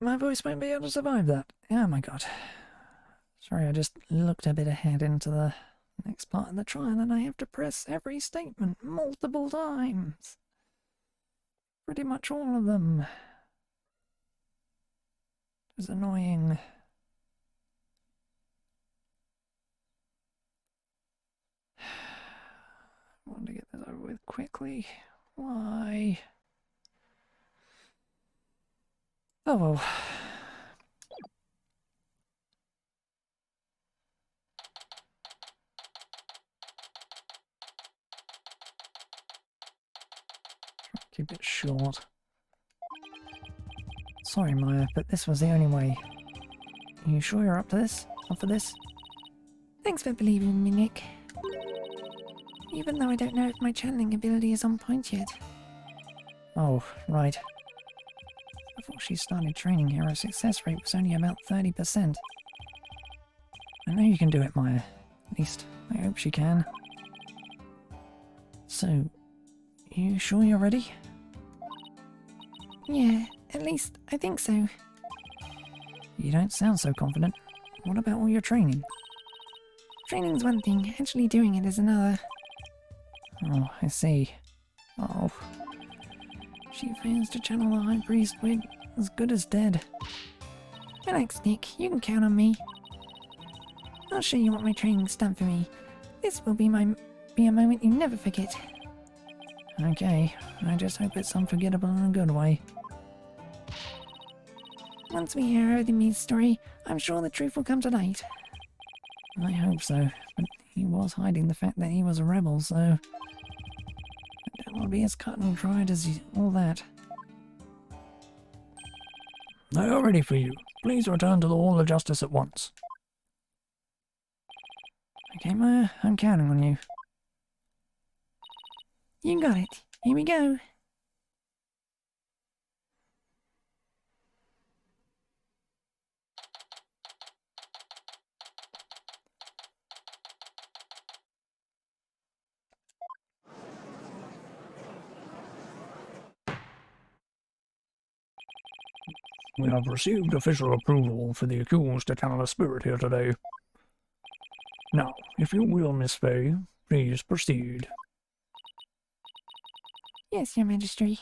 My voice won't be able to survive that. Oh my god. Sorry, I just looked a bit ahead into the next part of the trial and I have to press every statement multiple times. Pretty much all of them. It's annoying. I want to get this over with quickly. Why? Oh well. Keep it short. Sorry, Maya, but this was the only way. Are you sure you're up to this? Up for this? Thanks for believing in me, Nick. Even though I don't know if my channeling ability is on point yet. Oh, right. Before she started training here, her success rate was only about 30%. I know you can do it, Maya. At least, I hope she can. So, you sure you're ready? Yeah, at least I think so. You don't sound so confident. What about all your training? Training's one thing, actually doing it is another. Oh, I see. Oh. She fails to channel the High Priest. We're as good as dead. Relax, Nick, you can count on me. I'll show you what my training's done for me. This will be a moment you never forget. Okay, I just hope it's unforgettable in a good way. Once we hear Odin's story, I'm sure the truth will come to light. I hope so, but he was hiding the fact that he was a rebel, so it will be as cut and dried as all that. They are ready for you. Please return to the Hall of Justice at once. Okay, Maya, I'm counting on you. You got it. Here we go. We have received official approval for the accused to channel a spirit here today. Now, if you will, Miss Fay, please proceed. Yes, Your Majesty.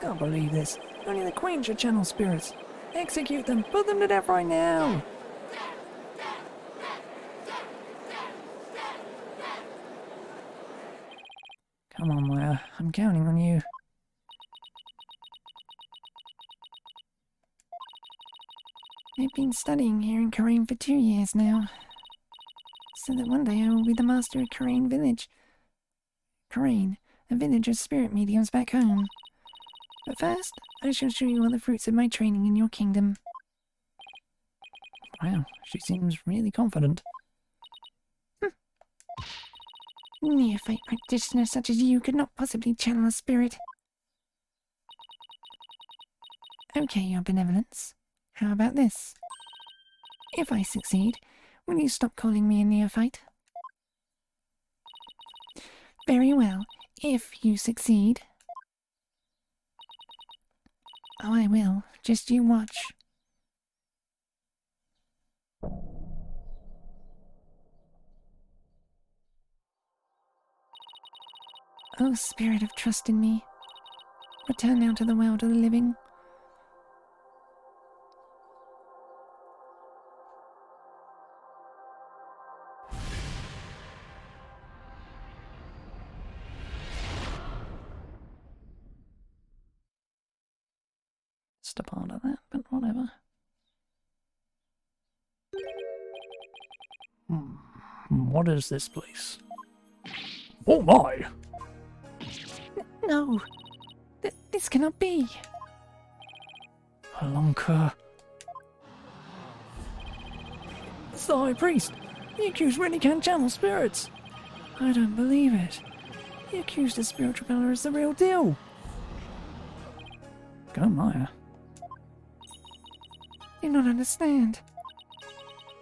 Can't believe this. Only the Queen should channel spirits. Execute them! Put them to death right now! Come on, Maya. I'm counting on you. I've been studying here in Karain for 2 years now, so that one day I will be the master of Karain Village. Karain, a village of spirit mediums back home. But first, I shall show you all the fruits of my training in your kingdom. Wow, she seems really confident. Neophyte practitioner such as you could not possibly channel a spirit. Okay, Your Benevolence. How about this? If I succeed, will you stop calling me a neophyte? Very well. If you succeed... Oh, I will. Just you watch. Oh, spirit of trust in me. Return now to the world of the living. Just a part of that, but whatever. What is this place? Oh my! No! This cannot be! Alunka. It's the High Priest! The accused really can channel spirits! I don't believe it. The accused of spiritual power is the real deal! Go, Maya. Do not understand.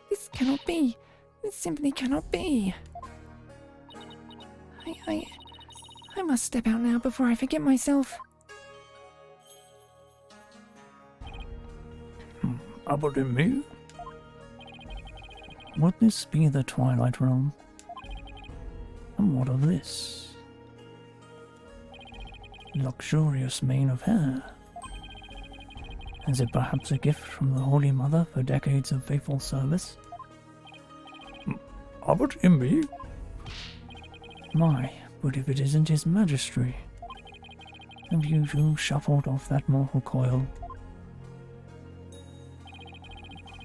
This cannot be. This simply cannot be. I must step out now before I forget myself. About in me? Would this be the Twilight Realm? And what of this? Luxurious mane of hair. Is it perhaps a gift from the Holy Mother for decades of faithful service? About in me? My, but if it isn't his Majesty. Have you two shuffled off that mortal coil?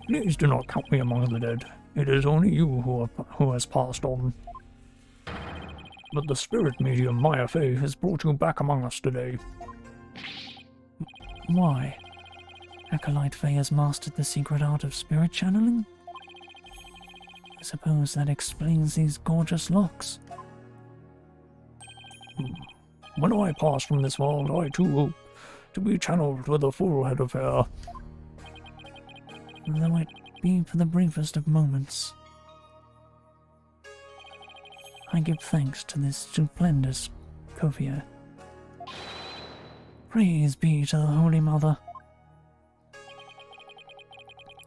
Please do not count me among the dead. It is only you who has passed on. But the spirit medium Maya Fey has brought you back among us today. Why? Acolyte Faye has mastered the secret art of spirit channeling? I suppose that explains these gorgeous locks. When I pass from this world, I too hope to be channeled with a full head of hair. Though it be for the briefest of moments. I give thanks to this stupendous courier. Praise be to the Holy Mother.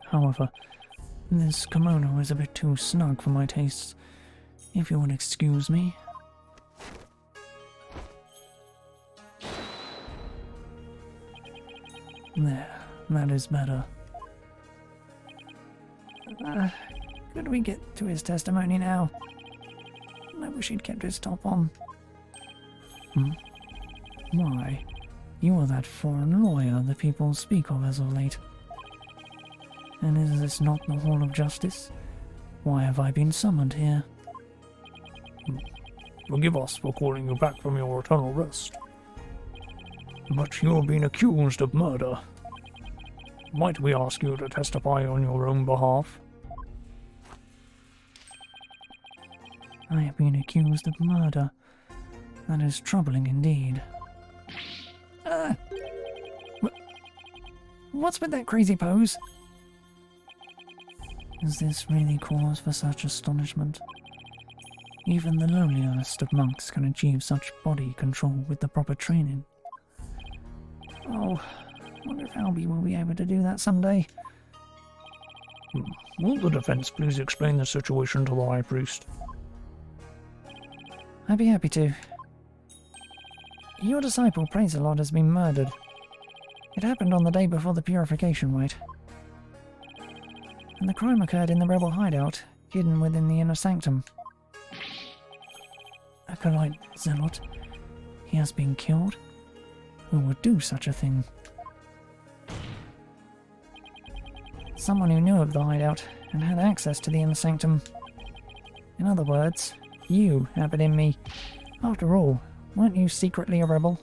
However, this kimono is a bit too snug for my tastes, if you would excuse me. There, that is better. Could we get to his testimony now? I wish he'd kept his top on. Why? You are that foreign lawyer the people speak of as of late. And is this not the Hall of Justice? Why have I been summoned here? Forgive us for calling you back from your eternal rest. But you have been accused of murder. Might we ask you to testify on your own behalf? I have been accused of murder. That is troubling indeed. What's with that crazy pose? Is this really cause for such astonishment? Even the lowliest of monks can achieve such body control with the proper training. Oh, wonder if Albie will be able to do that someday. Will the defense please explain the situation to the High Priest? I'd be happy to. Your disciple, Praise-a-Lot, has been murdered. It happened on the day before the purification rite. And the crime occurred in the rebel hideout, hidden within the inner sanctum. Acolyte Zealot? He has been killed? Who would do such a thing? Someone who knew of the hideout and had access to the inner sanctum. In other words, you have it in me. After all, weren't you secretly a rebel?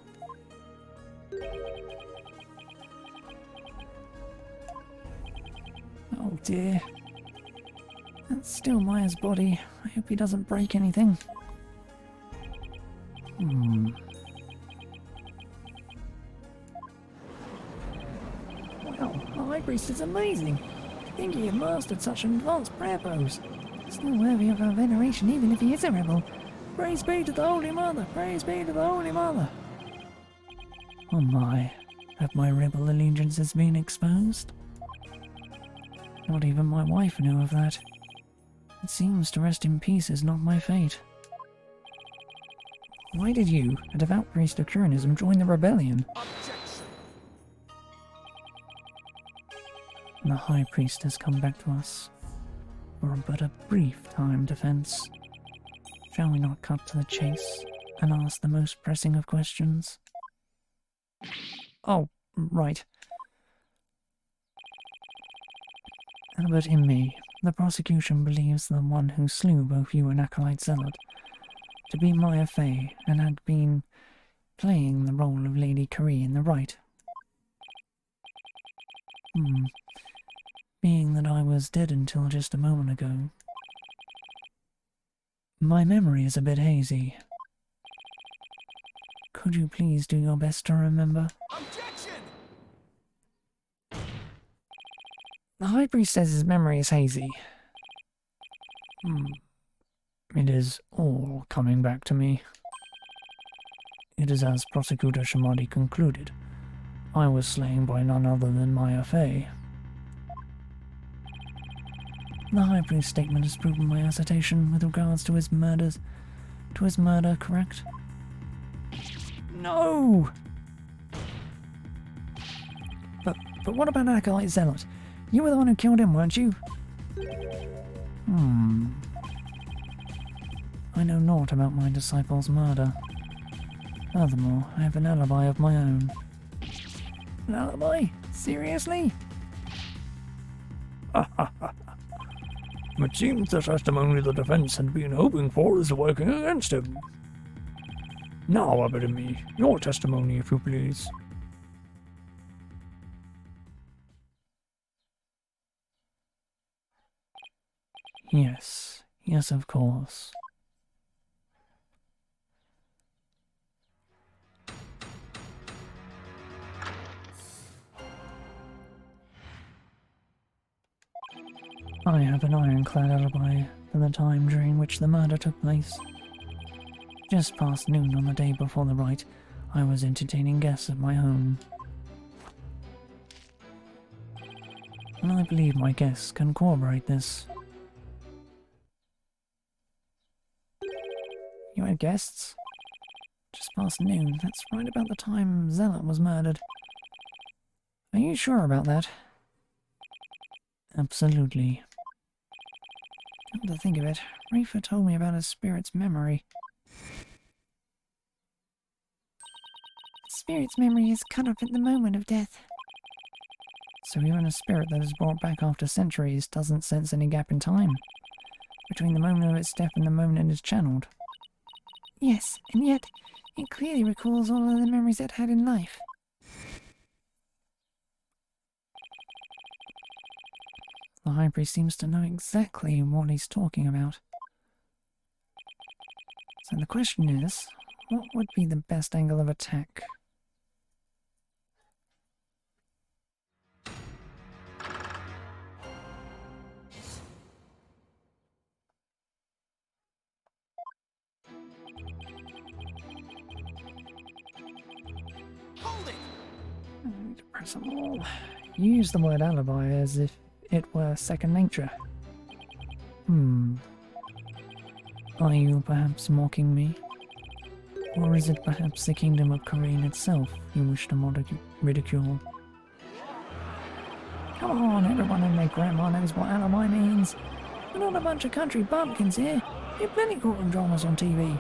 Oh dear. That's still Maya's body. I hope he doesn't break anything. Wow, the High Priest is amazing. I think he had mastered such an advanced prayer pose. Still worthy of our veneration even if he is a rebel. Praise be to the Holy Mother! Praise be to the Holy Mother! Oh my, have my rebel allegiances been exposed? Not even my wife knew of that. It seems to rest in peace is not my fate. Why did you, a devout priest of Curanism, join the rebellion? Objection! The High Priest has come back to us. For but a brief time, defense. Shall we not cut to the chase and ask the most pressing of questions? Oh, right. But in me, the prosecution believes the one who slew both you and Acolyte Zealot to be Maya Fey and had been playing the role of Lady Carie in the Wright. Being that I was dead until just a moment ago, my memory is a bit hazy. Could you please do your best to remember? Objection! The High Priest says his memory is hazy. It is all coming back to me. It is as Prosecutor Shamadi concluded. I was slain by none other than Maya Fey. The High Priest's statement has proven my assertion with regards to his murder, correct? No! But what about Acolyte Zealot? You were the one who killed him, weren't you? I know naught about my disciple's murder. Furthermore, I have an alibi of my own. An alibi? Seriously? It seems the testimony the defense had been hoping for is working against him. Now, Abedemi, your testimony, if you please. Yes. Yes, of course. I have an ironclad alibi for the time during which the murder took place. Just past noon on the day before the rite, I was entertaining guests at my home. And I believe my guests can corroborate this. You had guests? Just past noon, that's right about the time Zealot was murdered. Are you sure about that? Absolutely. Come to think of it, Rafa told me about his spirit's memory. Spirit's memory is cut off at the moment of death. So even a spirit that is brought back after centuries doesn't sense any gap in time between the moment of its death and the moment it is channeled. Yes, and yet it clearly recalls all of the memories it had in life. The High Priest seems to know exactly what he's talking about. So the question is, what would be the best angle of attack? Hold it! Press them all. You use the word alibi as if it were second nature. Are you perhaps mocking me? Or is it perhaps the kingdom of Korean itself you wish to ridicule? Come on, everyone and their grandma knows what alibi means. We're not a bunch of country bumpkins here. There are plenty courtroom dramas on TV.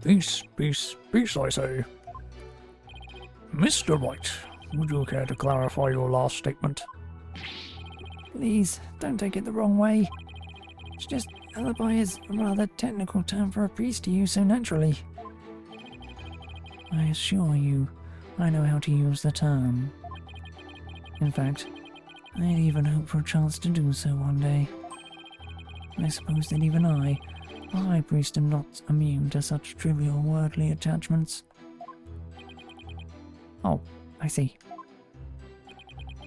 Peace, peace, peace, I say. Mr. Wright, would you care to clarify your last statement? Please, don't take it the wrong way. It's just alibi is a rather technical term for a priest to use so naturally. I assure you, I know how to use the term. In fact, I'd even hope for a chance to do so one day. I suppose that even I, the High Priest, am not immune to such trivial worldly attachments. Oh, I see.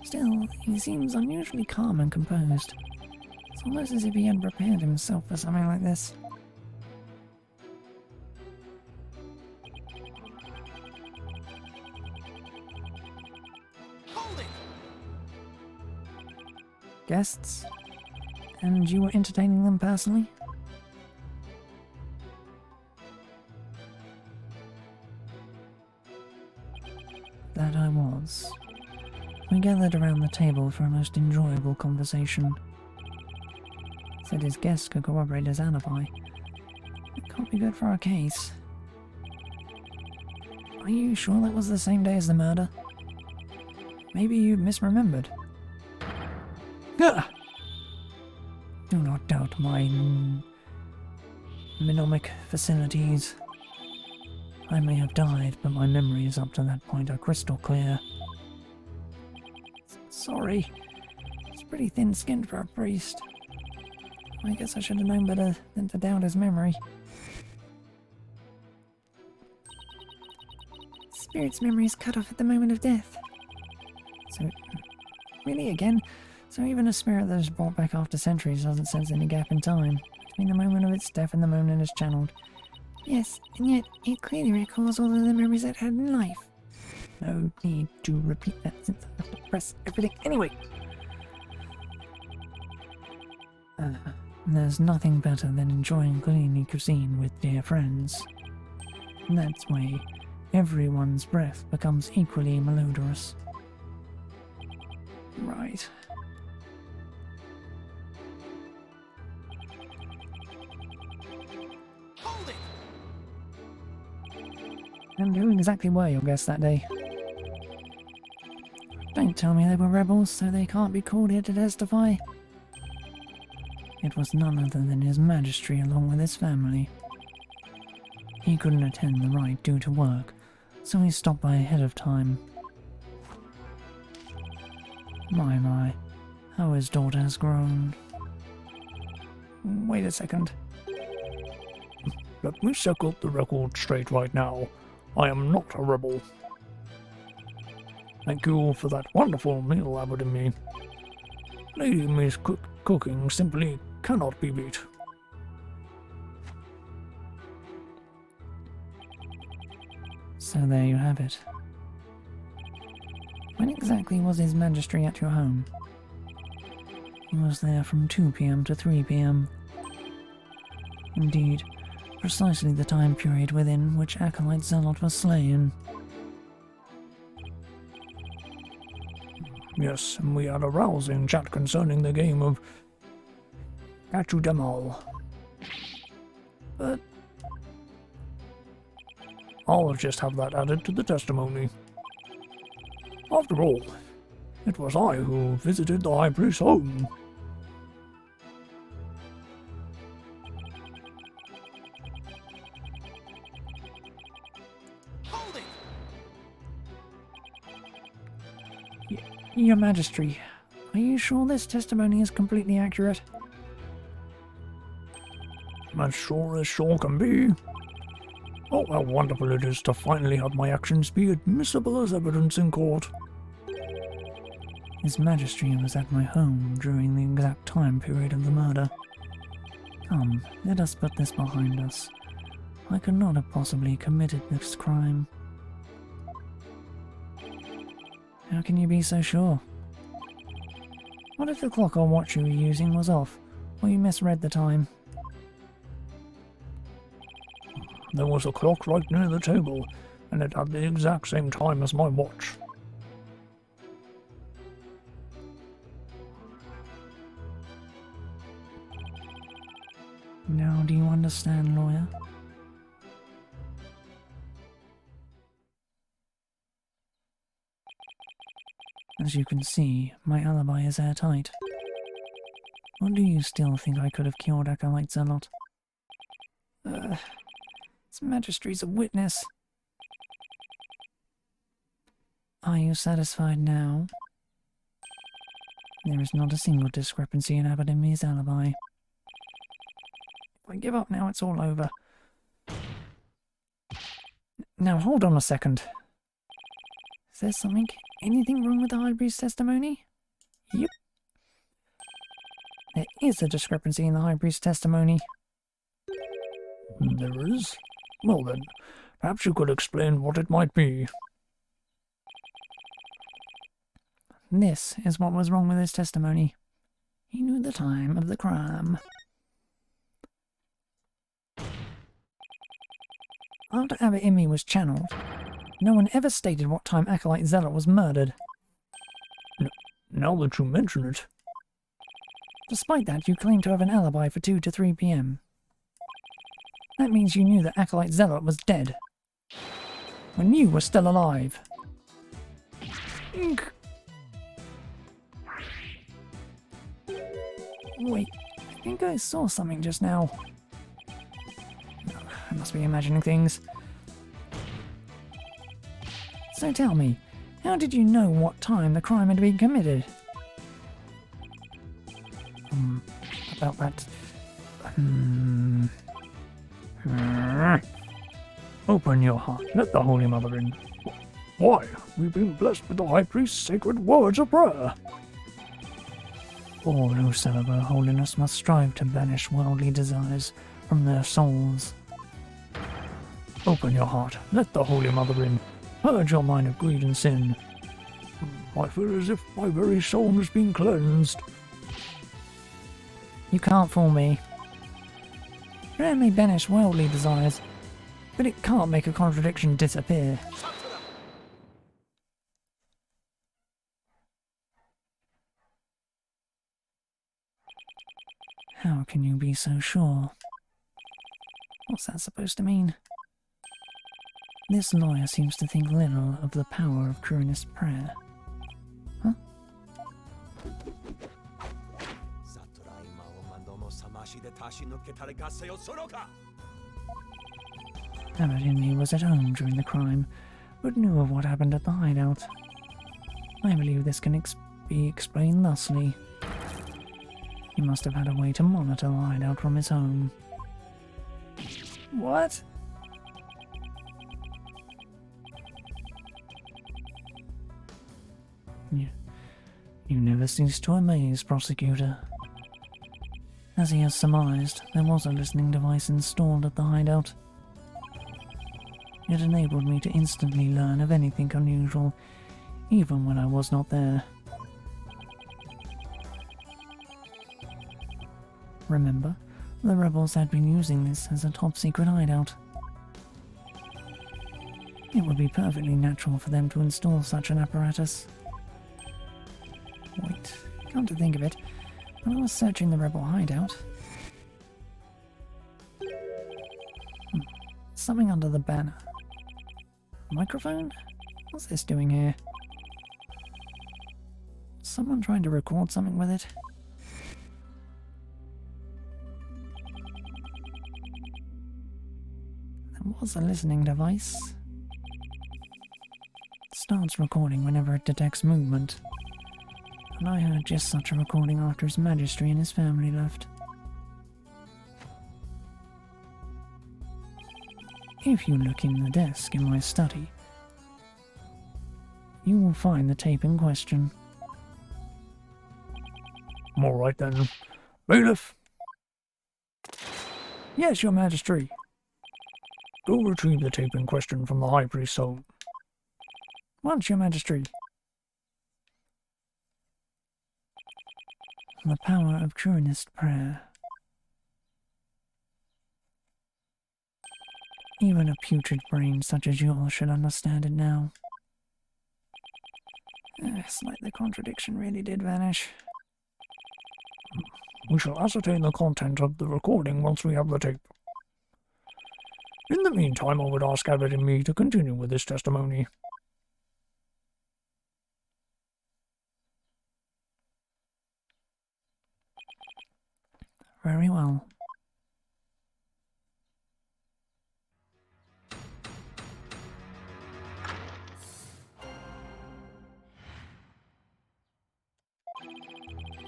Still, he seems unusually calm and composed. It's almost as if he had prepared himself for something like this. Hold it! Guests? And you were entertaining them personally? That I was. We gathered around the table for a most enjoyable conversation. Said his guests could corroborate his alibi. It can't be good for our case. Are you sure that was the same day as the murder? Maybe you misremembered. Ah! Do not doubt my mnemonic facilities. I may have died, but my memories up to that point are crystal clear. Sorry. It's pretty thin-skinned for a priest. I guess I should have known better than to doubt his memory. Spirit's memory is cut off at the moment of death. So, really again? So even a spirit that is brought back after centuries doesn't sense any gap in time between the moment of its death and the moment it is channeled? Yes, and yet it clearly recalls all of the memories it had in life. No need to repeat that since I have to press everything anyway. There's nothing better than enjoying cleanly cuisine with dear friends. That's why everyone's breath becomes equally malodorous. Right. Hold it! And who exactly were your guests that day? Don't tell me they were rebels, so they can't be called here to testify. It was none other than His Majesty along with his family. He couldn't attend the rite due to work, so he stopped by ahead of time. My, how his daughter has grown. Wait a second. Let me settle the record straight right now. I am not a rebel. Thank you for that wonderful meal, Abbott and me. Lady Miss cooking simply cannot be beat. So there you have it. When exactly was His Majesty at your home? He was there from 2 p.m. to 3 p.m. Indeed, precisely the time period within which Acolyte Zealot was slain. Yes, and we had a rousing chat concerning the game of Catch Them All. But I'll just have that added to the testimony. After all, it was I who visited the High Priest's home. Hold it! Your Majesty, are you sure this testimony is completely accurate? As sure can be. Oh, how wonderful it is to finally have my actions be admissible as evidence in court. His Majesty was at my home during the exact time period of the murder. Come, let us put this behind us. I could not have possibly committed this crime. How can you be so sure? What if the clock or watch you were using was off, or you misread the time? There was a clock right near the table, and it had the exact same time as my watch. Now do you understand, lawyer? As you can see, my alibi is airtight. Or do you still think I could have killed Acolyte Zealot? His Majesty's a witness. Are you satisfied now? There is not a single discrepancy in Abbott and me's alibi. If I give up now, it's all over. Now hold on a second. Is there anything wrong with the High Priest's testimony? Yep. There is a discrepancy in the High Priest's testimony. There is? Well then, perhaps you could explain what it might be. This is what was wrong with his testimony. He knew the time of the crime. After Abbot Immi was channeled, no one ever stated what time Acolyte Zealot was murdered. Now that you mention it. Despite that, you claim to have an alibi for 2 to 3 p.m. That means you knew that Acolyte Zealot was dead, when you were still alive. Wait, I think I saw something just now. I must be imagining things. So tell me, how did you know what time the crime had been committed? About that... Open your heart, let the Holy Mother in. Why? We've been blessed with the High Priest's sacred words of prayer. All who celebrate holiness must strive to banish worldly desires from their souls. Open your heart, let the Holy Mother in. Purge your mind of greed and sin. I feel as if my very soul has been cleansed. You can't fool me. Prayer may banish worldly desires, but it can't make a contradiction disappear. How can you be so sure? What's that supposed to mean? This lawyer seems to think little of the power of Kurinist prayer. Huh? Abbot Immi was at home during the crime, but knew of what happened at the hideout. I believe this can be explained thusly. He must have had a way to monitor the hideout from his home. What? You never cease to amaze, Prosecutor. As he has surmised, there was a listening device installed at the hideout. It enabled me to instantly learn of anything unusual, even when I was not there. Remember, the rebels had been using this as a top-secret hideout. It would be perfectly natural for them to install such an apparatus. Wait, come to think of it, when I was searching the rebel hideout... something under the banner. Microphone? What's this doing here? Someone trying to record something with it? There was a listening device. It starts recording whenever it detects movement. And I heard just such a recording after His Majesty and his family left. If you look in the desk in my study, you will find the tape in question. All right then. Bailiff! Yes, Your Majesty. Go retrieve the tape in question from the High Priest's home. Once, Your Majesty. The power of truanist prayer. Even a putrid brain such as yours should understand it now. It's like the contradiction really did vanish. We shall ascertain the content of the recording once we have the tape. In the meantime, I would ask Abbott and me to continue with this testimony. Very well.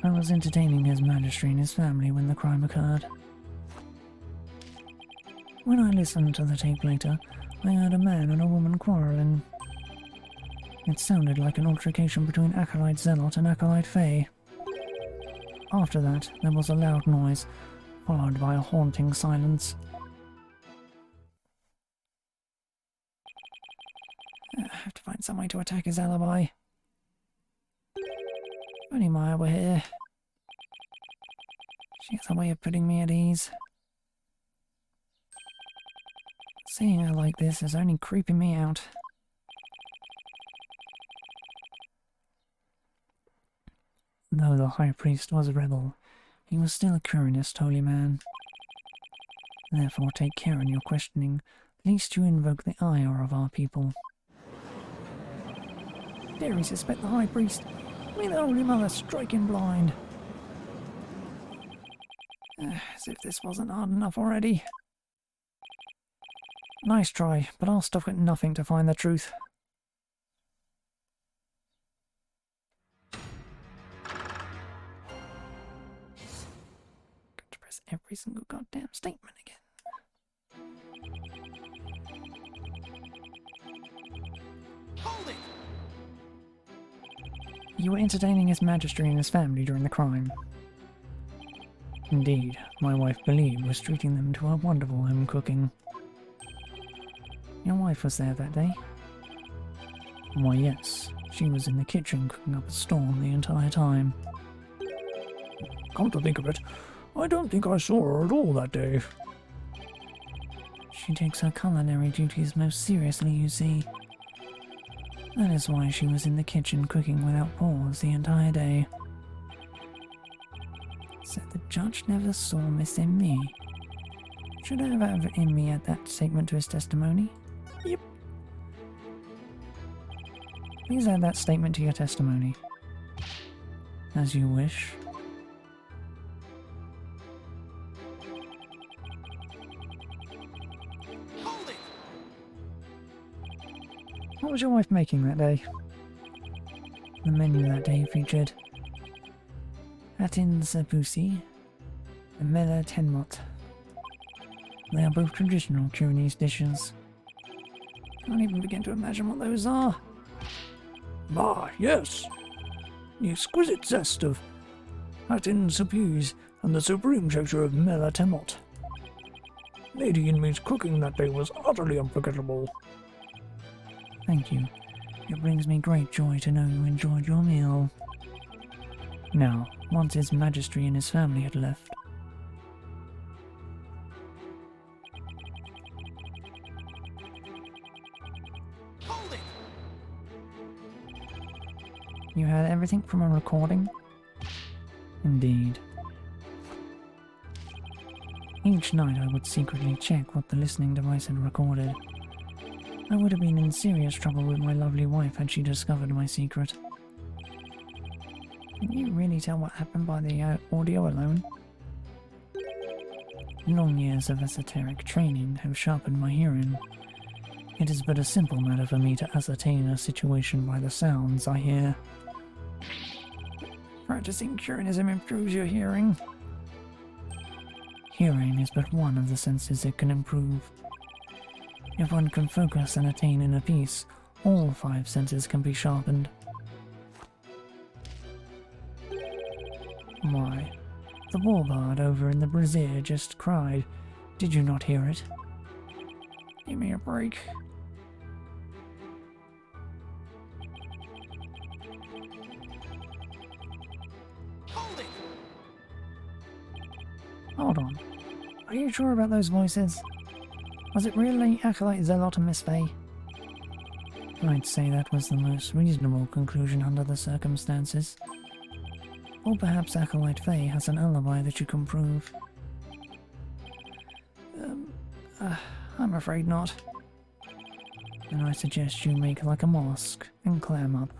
I was entertaining His Majesty and his family when the crime occurred. When I listened to the tape later, I heard a man and a woman quarrelling. It sounded like an altercation between Acolyte Zealot and Acolyte Fae. After that, there was a loud noise, followed by a haunting silence. I have to find some way to attack his alibi. If only Maya were here. She has a way of putting me at ease. Seeing her like this is only creeping me out. Though the High Priest was a rebel, he was still a Curanist holy man. Therefore take care in your questioning, lest you invoke the ire of our people. Dare he suspect the High Priest? May the Holy Mother strike him blind. As if this wasn't hard enough already. Nice try, but I'll stop at nothing to find the truth. Got to press every single goddamn statement again. Hold it! You were entertaining His Majesty and his family during the crime. Indeed, my wife Believe was treating them to a wonderful home cooking. Your wife was there that day? Why yes, she was in the kitchen cooking up a storm the entire time. Come to think of it, I don't think I saw her at all that day. She takes her culinary duties most seriously, you see. That is why she was in the kitchen cooking without pause the entire day. So the judge never saw Miss Emmy. Should I have Emmy add that statement to his testimony? Yep. Please add that statement to your testimony. As you wish. Hold it! What was your wife making that day? The menu that day featured Hatin Sapusi and Mela Tenmot. They are both traditional Chinese dishes. Can't even begin to imagine what those are. Ah, yes. The exquisite zest of Hatin Sapus and the supreme texture of Melatemot. Lady Inme's cooking that day was utterly unforgettable. Thank you. It brings me great joy to know you enjoyed your meal. Now, once his Majesty and his family had left, Hold it! you had everything from a recording? Indeed. Each night I would secretly check what the listening device had recorded. I would have been in serious trouble with my lovely wife had she discovered my secret. Can you really tell what happened by the audio alone? Long years of esoteric training have sharpened my hearing. It is but a simple matter for me to ascertain a situation by the sounds I hear. Practicing Curinism improves your hearing. Hearing is but one of the senses it can improve. If one can focus and attain inner peace, all 5 senses can be sharpened. Why, the warbird over in the brazier just cried. Did you not hear it? Give me a break. Hold it! Hold on. Are you sure about those voices? Was it really Acolyte Zealot and Miss Faye? I'd say that was the most reasonable conclusion under the circumstances. Or perhaps Acolyte Faye has an alibi that you can prove. I'm afraid not. Then I suggest you make like a mosque and clam up.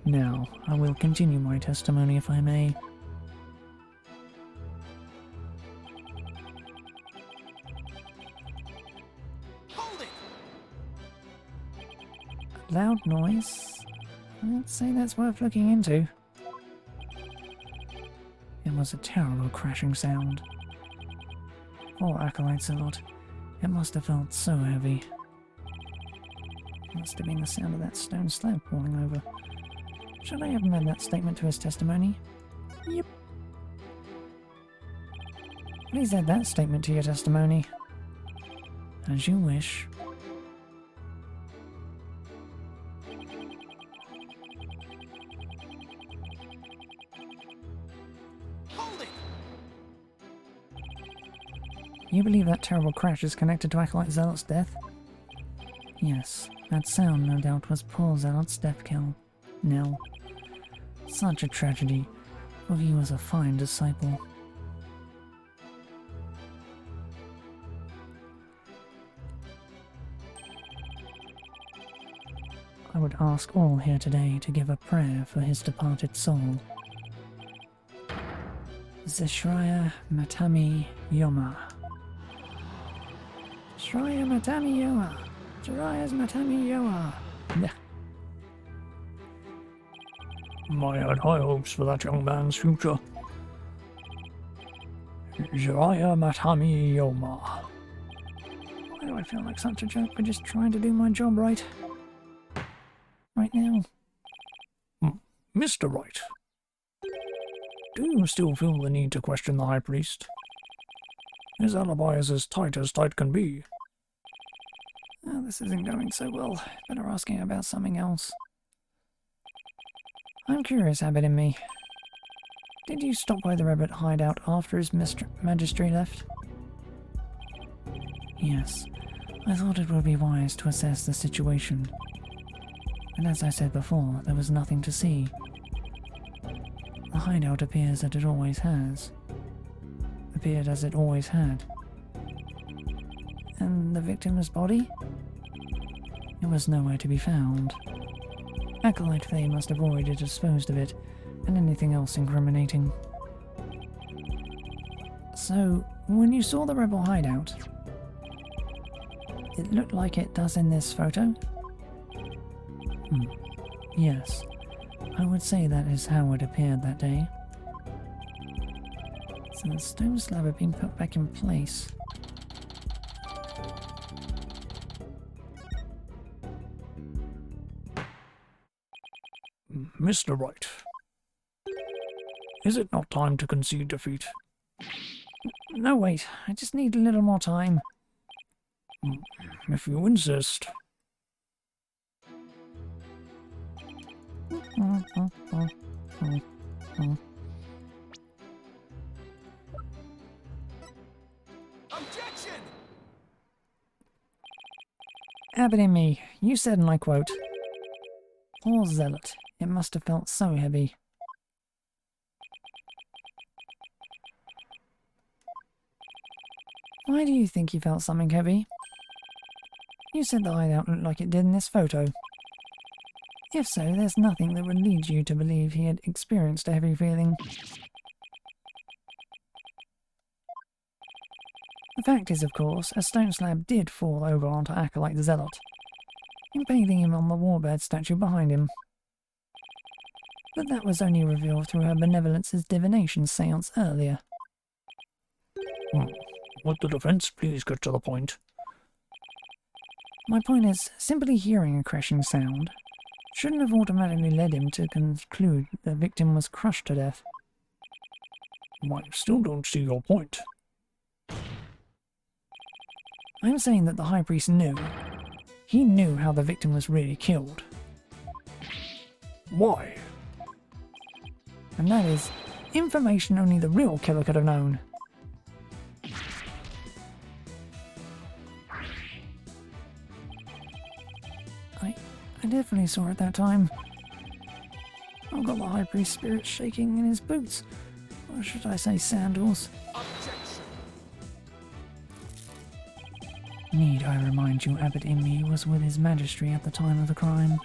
Now, I will continue my testimony if I may. Hold it! Loud noise? I'd say that's worth looking into. It was a terrible crashing sound. Poor Acolyte Zealot. It must have felt so heavy. Must have been the sound of that stone slab falling over. Should I have made that statement to his testimony? Yep. Please add that statement to your testimony. As you wish. Hold it! You believe that terrible crash is connected to Acolyte Zealot's death? Yes, that sound no doubt was poor Zealot's death knell. Such a tragedy, for he was a fine disciple. I would ask all here today to give a prayer for his departed soul. Zeshraya Matami Yoma. Shraya Matami Yoma. Jiraya's Matami Yoma. I had high hopes for that young man's future. Jiraiya Matami Yoma. Why do I feel like such a jerk for just trying to do my job right? Right now. Mr. Wright, do you still feel the need to question the High Priest? His alibi is as tight can be. Oh, this isn't going so well. Better asking about something else. I'm curious, Abbot in me. Did you stop by the rabbit hideout after his Majesty left? Yes. I thought it would be wise to assess the situation. And as I said before, there was nothing to see. The hideout appears that it always has. Appeared as it always had. And the victim's body? It was nowhere to be found. Acolyte Faye must have already disposed of it, and anything else incriminating. So, when you saw the rebel hideout, it looked like it does in this photo? Yes, I would say that is how it appeared that day. So the stone slab had been put back in place. Mr. Wright, is it not time to concede defeat? No, wait. I just need a little more time. If you insist. Objection! Abbot in me, you said, and I quote, "Poor zealot, it must have felt so heavy." Why do you think he felt something heavy? You said the hideout looked like it did in this photo. If so, there's nothing that would lead you to believe he had experienced a heavy feeling. The fact is, of course, a stone slab did fall over onto Acolyte the Zealot, impaling him on the warbird statue behind him. But that was only revealed through her benevolence's divination seance earlier. Would the defense please get to the point? My point is, simply hearing a crashing sound shouldn't have automatically led him to conclude the victim was crushed to death. I still don't see your point. I'm saying that the High Priest knew. He knew how the victim was really killed. Why? And that is information only the real killer could have known. I definitely saw it that time. I've got the High Priest's spirit shaking in his boots. Or should I say sandals? Objection! Need I remind you Abbot Immi was with his Majesty at the time of the crime?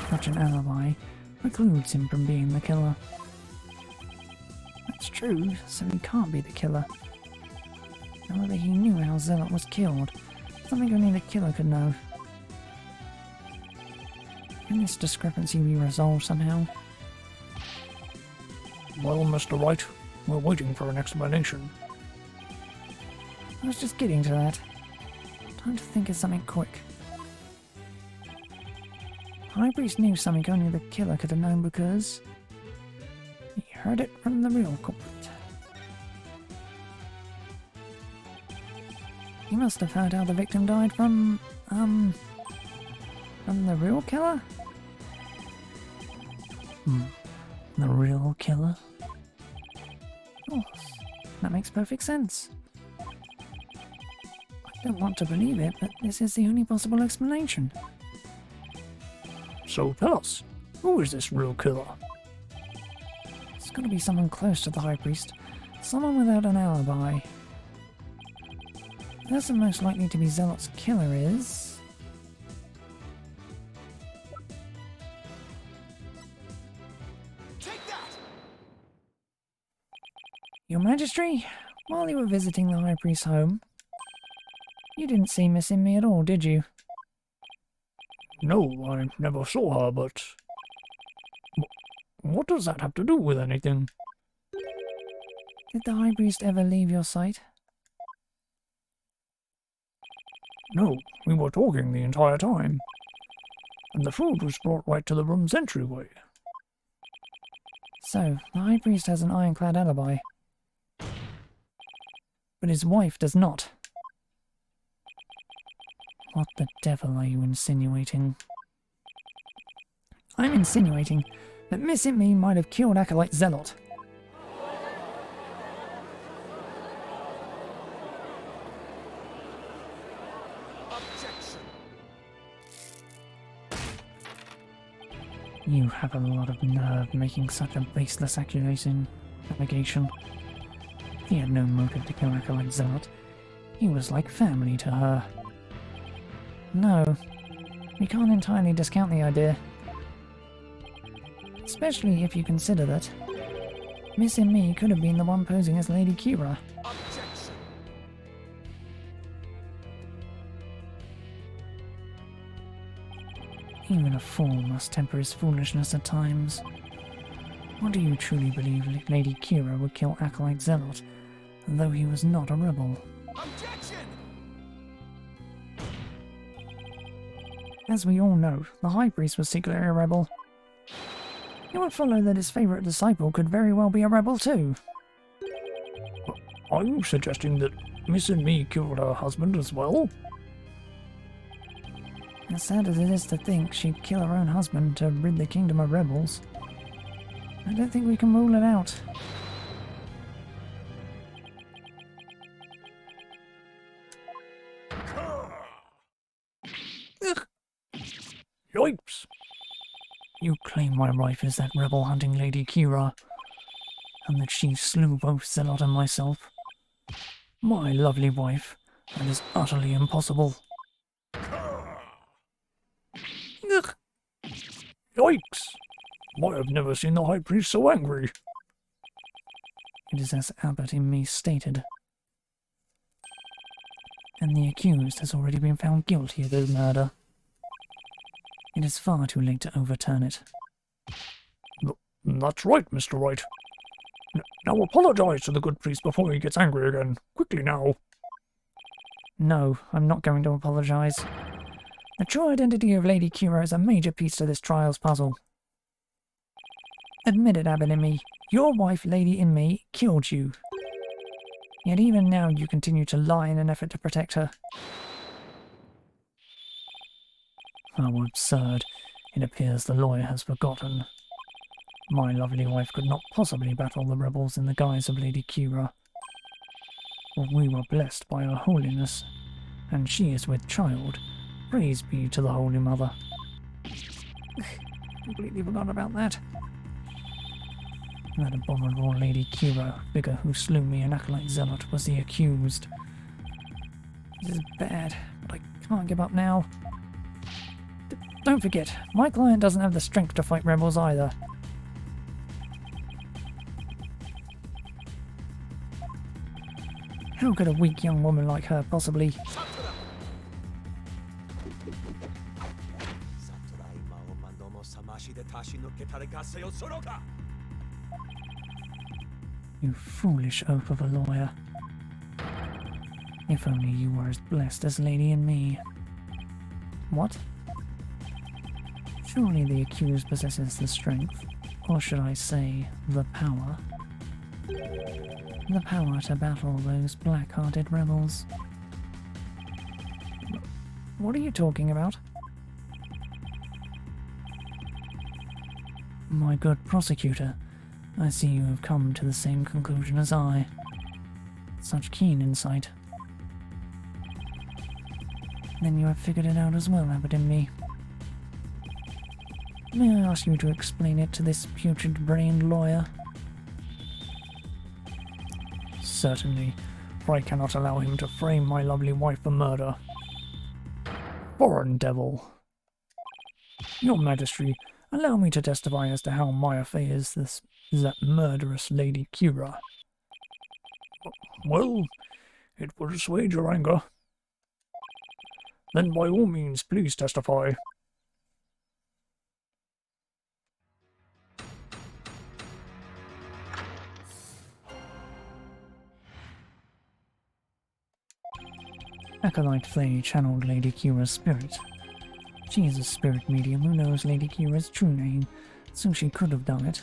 Such an alibi precludes him from being the killer. That's true, so he can't be the killer. However, he knew how Zealot was killed, something only the killer could know. Can this discrepancy be resolved somehow? Well, Mr. Wright, we're waiting for an explanation. I was just getting to that. Time to think of something quick. High Priest knew something only the killer could have known because he heard it from the real culprit. He must have heard how the victim died from the real killer? The real killer? Of course. That makes perfect sense. I don't want to believe it, but this is the only possible explanation. So tell us, who is this real killer? It's got to be someone close to the High Priest. Someone without an alibi. The person most likely to be Zealot's killer is... Take that! Your Majesty, while you were visiting the High Priest's home, you didn't see Miss Immi at all, did you? No, I never saw her, but... What does that have to do with anything? Did the High Priest ever leave your sight? No, we were talking the entire time. And the food was brought right to the room's entryway. So, the High Priest has an ironclad alibi. But his wife does not. What the devil are you insinuating? I'm insinuating that Miss Immi might have killed Acolyte Zealot. Objection! You have a lot of nerve making such a baseless allegation. He had no motive to kill Acolyte Zealot. He was like family to her. No, we can't entirely discount the idea. Especially if you consider that Miss Immi could have been the one posing as Lady Kira. Objection! Even a fool must temper his foolishness at times. Or do you truly believe Lady Kira would kill Acolyte Zealot, though he was not a rebel? Objection! As we all know, the High Priest was secretly a rebel. It would follow that his favourite disciple could very well be a rebel too. Are you suggesting that Miss and me killed her husband as well? As sad as it is to think she'd kill her own husband to rid the kingdom of rebels, I don't think we can rule it out. Yipes! You claim my wife is that rebel-hunting Lady Kira, and that she slew both Zealot and myself. My lovely wife, that is utterly impossible. Yikes! I have never seen the High Priest so angry. It is as Abbot in me stated. And the accused has already been found guilty of the murder. It is far too late to overturn it. That's right, Mr. Wright. Now apologize to the good priest before he gets angry again. Quickly now. No, I'm not going to apologize. The true identity of Lady Kira is a major piece to this trial's puzzle. Admit it, Abbot in me. Your wife, Lady in me, killed you. Yet even now you continue to lie in an effort to protect her. How absurd. It appears the lawyer has forgotten. My lovely wife could not possibly battle the rebels in the guise of Lady Kira. For we were blessed by her holiness, and she is with child. Praise be to the Holy Mother. Completely forgot about that. That abominable Lady Kira, figure who slew me and Acolyte Zealot, was the accused. This is bad, but I can't give up now. Don't forget, my client doesn't have the strength to fight rebels either. How could a weak young woman like her possibly... You foolish oaf of a lawyer. If only you were as blessed as Lady and me. What? Surely the accused possesses the strength, or should I say, the power. The power to battle those black-hearted rebels. What are you talking about? My good prosecutor, I see you have come to the same conclusion as I. Such keen insight. Then you have figured it out as well, Abbot and me. May I ask you to explain it to this putrid-brained lawyer? Certainly, for I cannot allow him to frame my lovely wife for murder. Foreign devil! Your Majesty, allow me to testify as to how my affair is that murderous Lady Kira. Well, it will assuage your anger. Then by all means, please testify. Acolyte Flay channeled Lady Kira's spirit. She is a spirit medium who knows Lady Kira's true name, so she could have done it.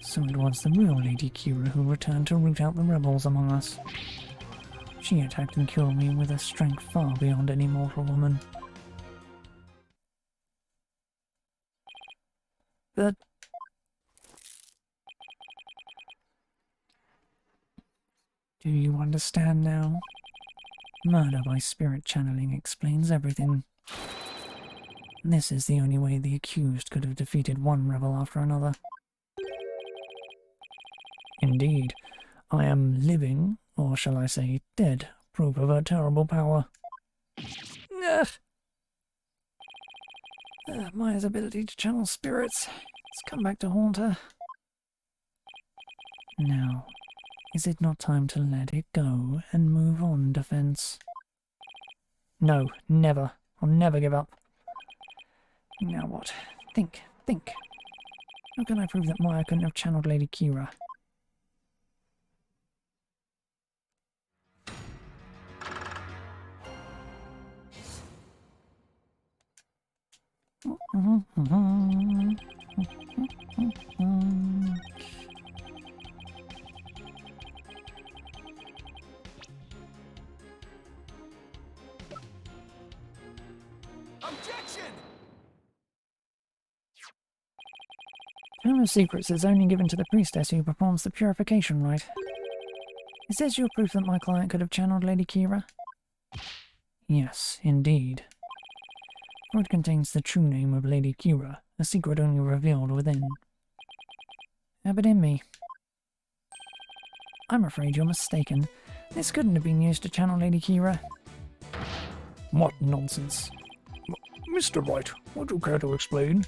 So it was the real Lady Kira who returned to root out the rebels among us. She attacked and killed me with a strength far beyond any mortal woman. But... do you understand now? Murder by spirit channeling explains everything. This is the only way the accused could have defeated one rebel after another. Indeed, I am living, or shall I say dead, proof of her terrible power. Ugh. Maya's ability to channel spirits. It's come back to haunt her. Now, is it not time to let it go and move on, Defense? No, never. I'll never give up. Now what? Think. Think. How can I prove that Maya couldn't have channeled Lady Kira? Objection! Tome of Secrets is only given to the priestess who performs the purification rite. Is this your proof that my client could have channeled Lady Kira? Yes, indeed. For it contains the true name of Lady Kira, a secret only revealed within. But in me. I'm afraid you're mistaken. This couldn't have been used to channel Lady Kira. What nonsense. Mr. Wright, would you care to explain?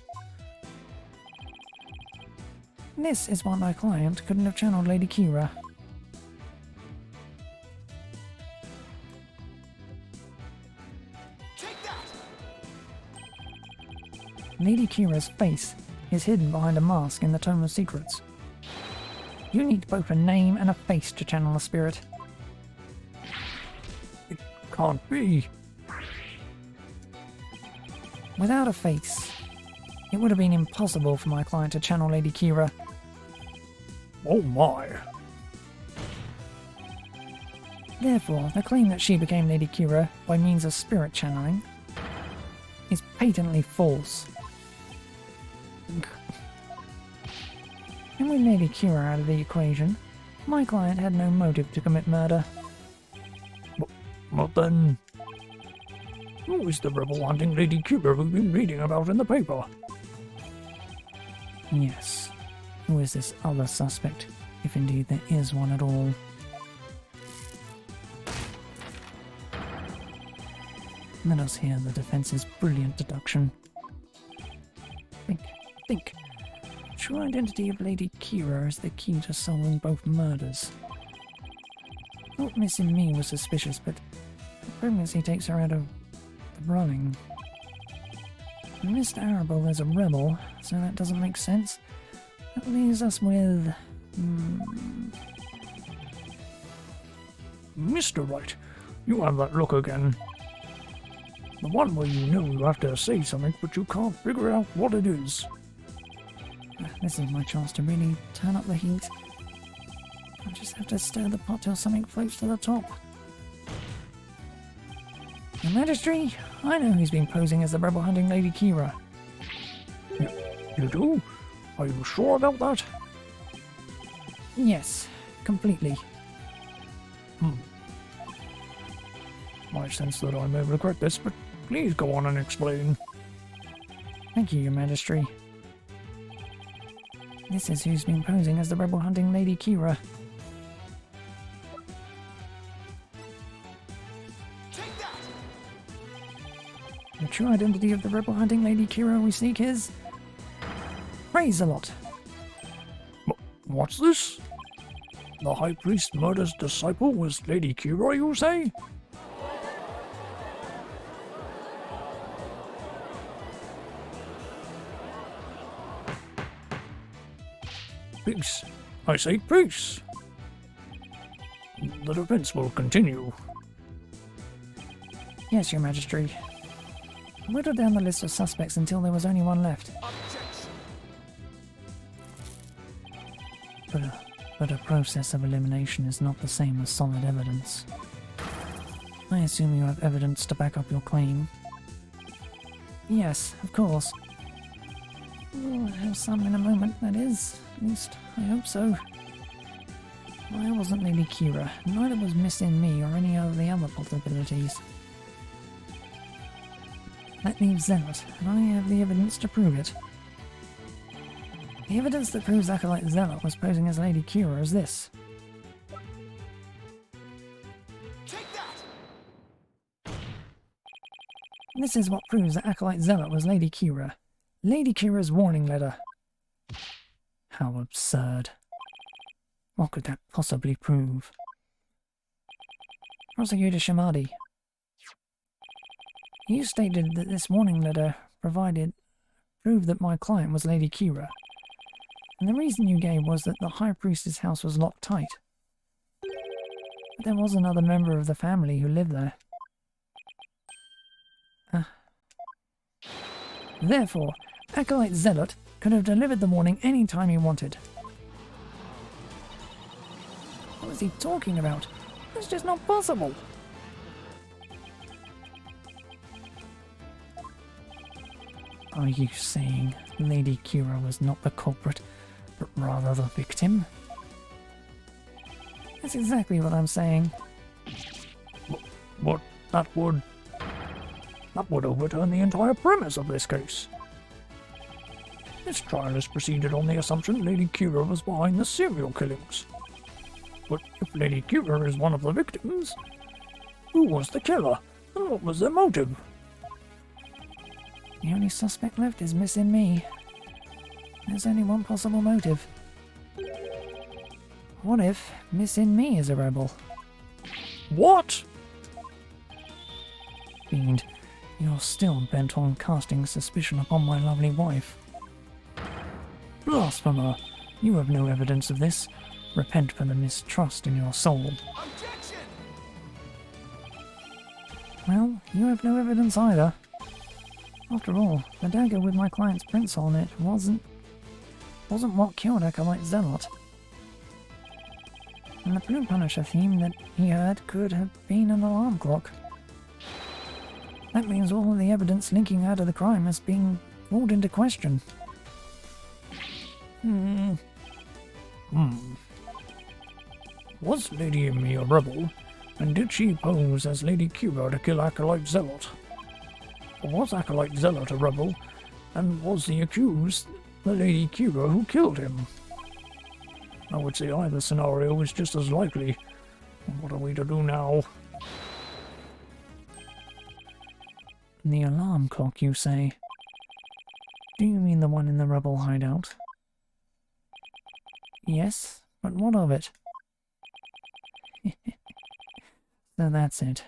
This is why my client couldn't have channeled Lady Kira. Take that! Lady Kira's face is hidden behind a mask in the Tome of Secrets. You need both a name and a face to channel a spirit. It can't be. Without a face, it would have been impossible for my client to channel Lady Kira. Oh my. Therefore, the claim that she became Lady Kira by means of spirit channeling is patently false. And with Lady Kira out of the equation, my client had no motive to commit murder. But then... who is the rebel hunting Lady Kira we've been reading about in the paper? Yes, who is this other suspect, if indeed there is one at all? Let us hear the defense's brilliant deduction. Think. True identity of Lady Kira is the key to solving both murders. Thought missing me was suspicious, but the pregnancy takes her out of the running. Mr. Arable is a rebel, so that doesn't make sense. That leaves us with... Mr. Wright, you have that look again. The one where you know you have to say something, but you can't figure out what it is. This is my chance to really turn up the heat. I just have to stir the pot till something floats to the top. Your Majesty, I know who's been posing as the rebel hunting Lady Kira. You do? Are you sure about that? Yes, completely. I sense that I may regret this, but please go on and explain. Thank you, Your Majesty. This is who's been posing as the rebel hunting Lady Kira. Take that! The true identity of the rebel hunting Lady Kira we seek is... Praise a lot. What's this? The High Priest murder's disciple was Lady Kira, you say? Peace. I say peace. The defense will continue. Yes, Your Majesty. Whittle down the list of suspects until there was only one left. Objection! But a process of elimination is not the same as solid evidence. I assume you have evidence to back up your claim. Yes, of course. We'll have some in a moment, that is. At least, I hope so. I wasn't Lady Kira, neither was missing me or any of the other possibilities. That leaves Zealot, and I have the evidence to prove it. The evidence that proves Acolyte Zealot was posing as Lady Kira is this. Take that! This is what proves that Acolyte Zealot was Lady Kira. Lady Kira's warning letter. How absurd. What could that possibly prove? Prosecutor Shamadi. You stated that this warning letter proved that my client was Lady Kira. And the reason you gave was that the High Priestess' house was locked tight. But there was another member of the family who lived there. Therefore, Acolyte Zealot could have delivered the warning any time he wanted. What is he talking about? That's just not possible. Are you saying Lady Kira was not the culprit, but rather the victim? That's exactly what I'm saying. But that would overturn the entire premise of this case. This trial is proceeded on the assumption Lady Kira was behind the serial killings. But if Lady Kira is one of the victims, who was the killer, and what was their motive? The only suspect left is missing me. There's only one possible motive. What if missing me is a rebel? What? Fiend, you're still bent on casting suspicion upon my lovely wife. Blasphemer! You have no evidence of this. Repent for the mistrust in your soul. Objection! Well, you have no evidence either. After all, the dagger with my client's prints on it wasn't what killed Acolyte Zealot. And the Plume Punisher theme that he heard could have been an alarm clock. That means all of the evidence linking her to the crime has been called into question. Was Lady Amy a rebel, and did she pose as Lady Kira to kill Acolyte Zealot? Or was Acolyte Zealot a rebel, and was the accused the Lady Kira who killed him? I would say either scenario is just as likely. What are we to do now? The alarm clock, you say? Do you mean the one in the rebel hideout? Yes, but what of it? So that's it.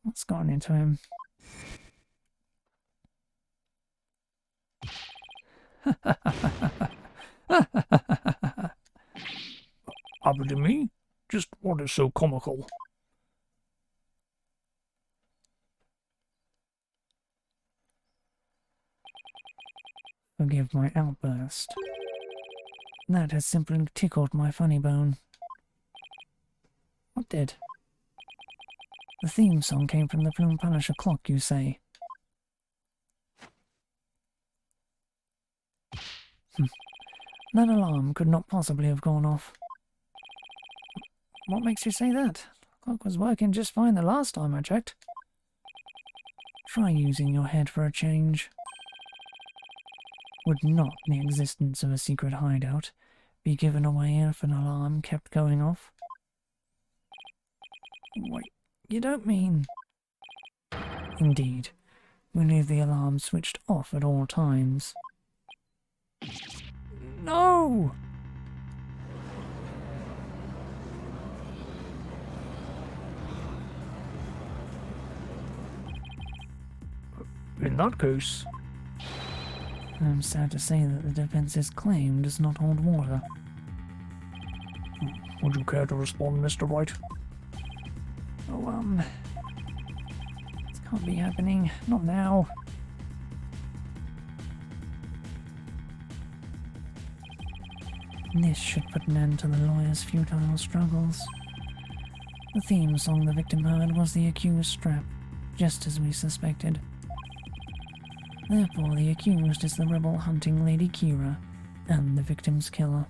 What's gotten into him? Happened to me? Just what is so comical? Forgive my outburst. That has simply tickled my funny bone. What did? The theme song came from the Plume Punisher clock, you say? That alarm could not possibly have gone off. What makes you say that? The clock was working just fine the last time I checked. Try using your head for a change. Would not the existence of a secret hideout be given away if an alarm kept going off? Wait, you don't mean... Indeed, we leave the alarm switched off at all times. No! In that case... I'm sad to say that the defense's claim does not hold water. Would you care to respond, Mr. Wright? Oh, this can't be happening. Not now. This should put an end to the lawyer's futile struggles. The theme song the victim heard was the accused strap, just as we suspected. Therefore, the accused is the rebel hunting Lady Kira and the victim's killer.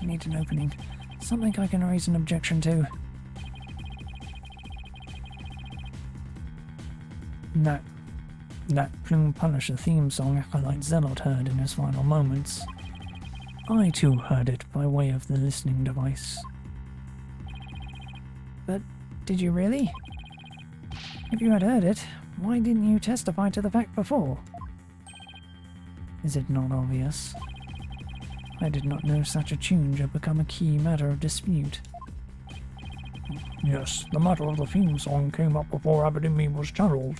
I need an opening. Something I can raise an objection to. That Plume Punisher theme song Acolyte Zealot heard in his final moments. I too heard it by way of the listening device. But did you really? If you had heard it, why didn't you testify to the fact before? Is it not obvious? I did not know such a tune had become a key matter of dispute. Yes, the matter of the theme song came up before Abbott in Me was channeled.